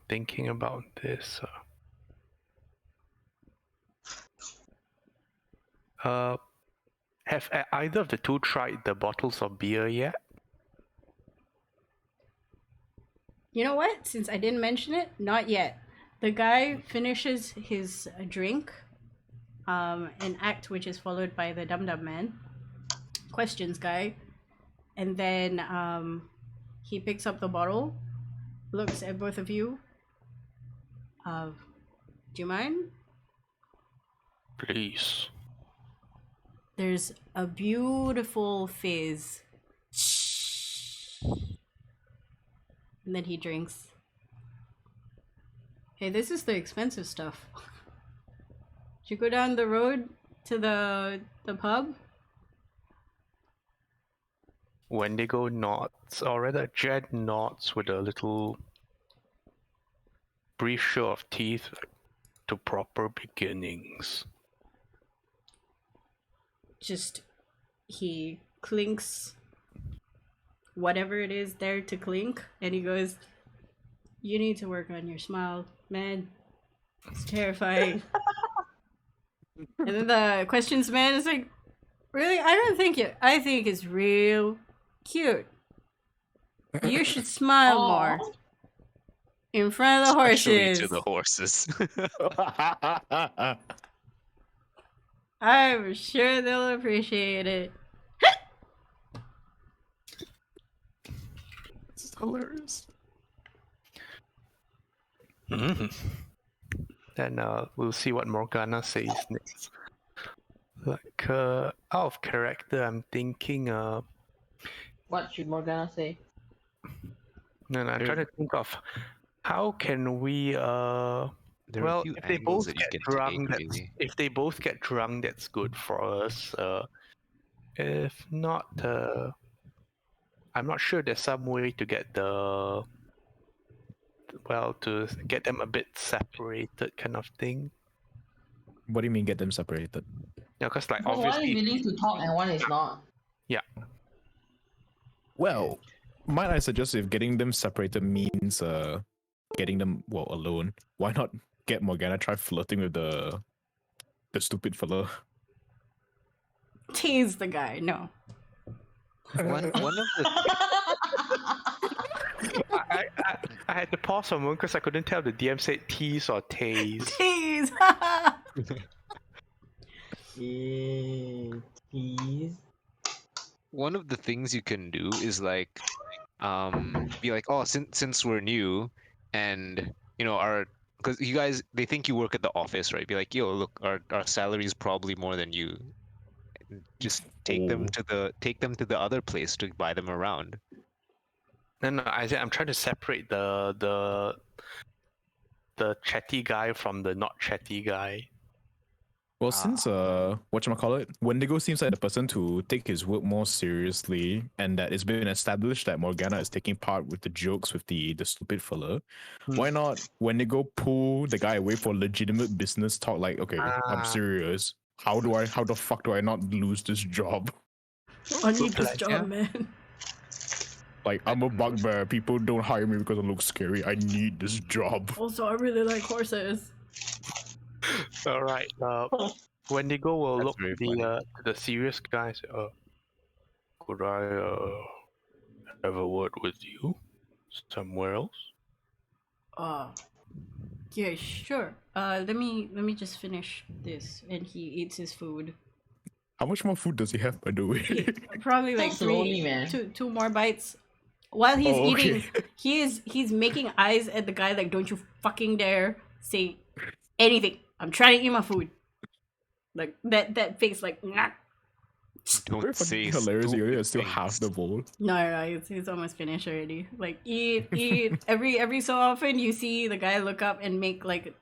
Thinking about this. Have either of the two tried the bottles of beer yet? You know what? Since I didn't mention it, not yet. The guy finishes his drink, an act which is followed by the Dum Dum Man. Questions guy. And then he picks up the bottle, looks at both of you. Do you mind? Please. There's a beautiful fizz. And then he drinks. Hey, this is the expensive stuff. Did you go down the road to the pub? Wendigo nods, or rather Jed nods with a little brief show of teeth to proper beginnings. Just, he clinks whatever it is there to clink, and he goes, "You need to work on your smile, man. It's terrifying." And then the questions man is like, "Really? I don't think it. I think it's real cute. You should smile more in front of the Especially horses. to the horses. I'm sure they'll appreciate it." It's hilarious. Then we'll see what Morgana says next. Like, out of character, I'm thinking, What should Morgana say? and I'm trying to think of how can we, There are well, a few if they angles both that you get can drunk, take, really. if they both get drunk, that's good for us. If not, I'm not sure there's some way to get to get them a bit separated, kind of thing. What do you mean get them separated? Yeah, because like Because one is obviously, willing to talk and one is not. Well, might I suggest if getting them separated means getting them alone, why not get Morgana try flirting with the stupid fella? Tease the guy. No. One of the I had to pause for a moment because I couldn't tell if the DM said tease or tase. Tease. Please. one of the things you can do is like be like, oh, since we're new and because you guys, they think you work at the office, right? Be like, yo, look, our salary is probably more than you. Just take them to the other place to buy them around. No, I'm trying to separate the chatty guy from the not chatty guy. Well, since whatchamacallit, Wendigo seems like the person to take his work more seriously, and that it's been established that Morgana is taking part with the jokes with the stupid fella. Why not Wendigo pull the guy away for legitimate business talk? Like, okay, I'm serious. How the fuck do I not lose this job? I need this Like, job, yeah. man. Like, I'm a bugbear. People don't hire me because I look scary. I need this job. Also, I really like horses. All right. Wendigo will That's look very to the serious guy. Say, could I have a word with you somewhere else? Yeah, sure. Let me just finish this, and he eats his food. How much more food does he have, by the way? Probably like So slowly, man. two more bites. While he's Oh, eating, okay. he's making eyes at the guy like, "Don't you fucking dare say anything. I'm trying to eat my food." Like that face, like, "Nah." Don't Very say fucking hilarious. You only have stupid still half things. the bowl. No, it's almost finished already. Like, eat. Every so often you see the guy look up and make like,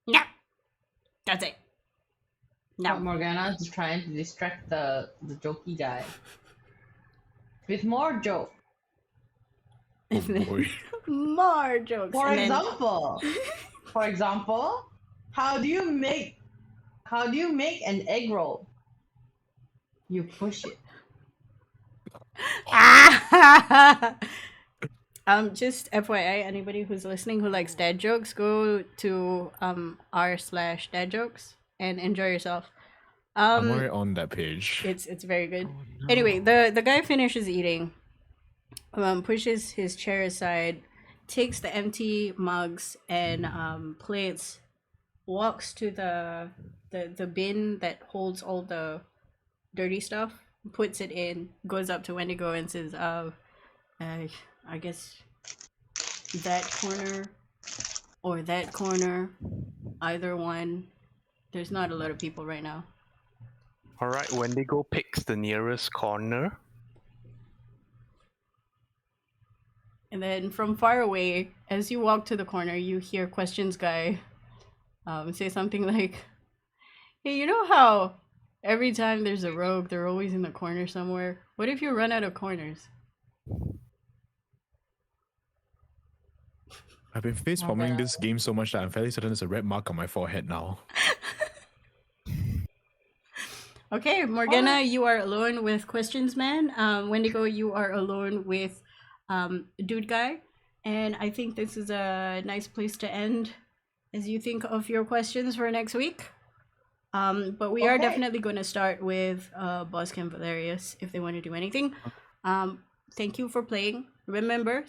"Yeah, that's it." Now No. Morgana is trying to distract the jokey guy with more joke. Oh boy. More jokes. For and then- example, how do you make an egg roll? You push it. Just FYI, anybody who's listening who likes dad jokes, go to r/dad jokes and enjoy yourself. I'm already on that page. It's very good. Anyway, the guy finishes eating, pushes his chair aside, takes the empty mugs and plates walks to the bin that holds all the dirty stuff, puts it in, goes up to Wendigo and says, I guess that corner or that corner, either one. There's not a lot of people right now. All right, Wendigo picks the nearest corner. And then from far away, as you walk to the corner, you hear Questions Guy say something like, hey, you know how every time there's a rogue, they're always in the corner somewhere? What if you run out of corners? I've been face palming this game so much that I'm fairly certain there's a red mark on my forehead now. Okay, Morgana, you are alone with Questions Man. Wendigo, you are alone with Dude Guy. And I think this is a nice place to end as you think of your questions for next week. But we are definitely going to start with Boss Camp Valerius if they want to do anything. Thank you for playing. Remember,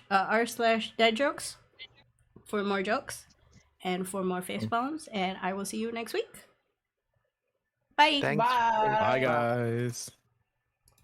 r/dead jokes for more jokes and for more face palms. And I will see you next week. Bye. Thanks. Bye. Bye, guys.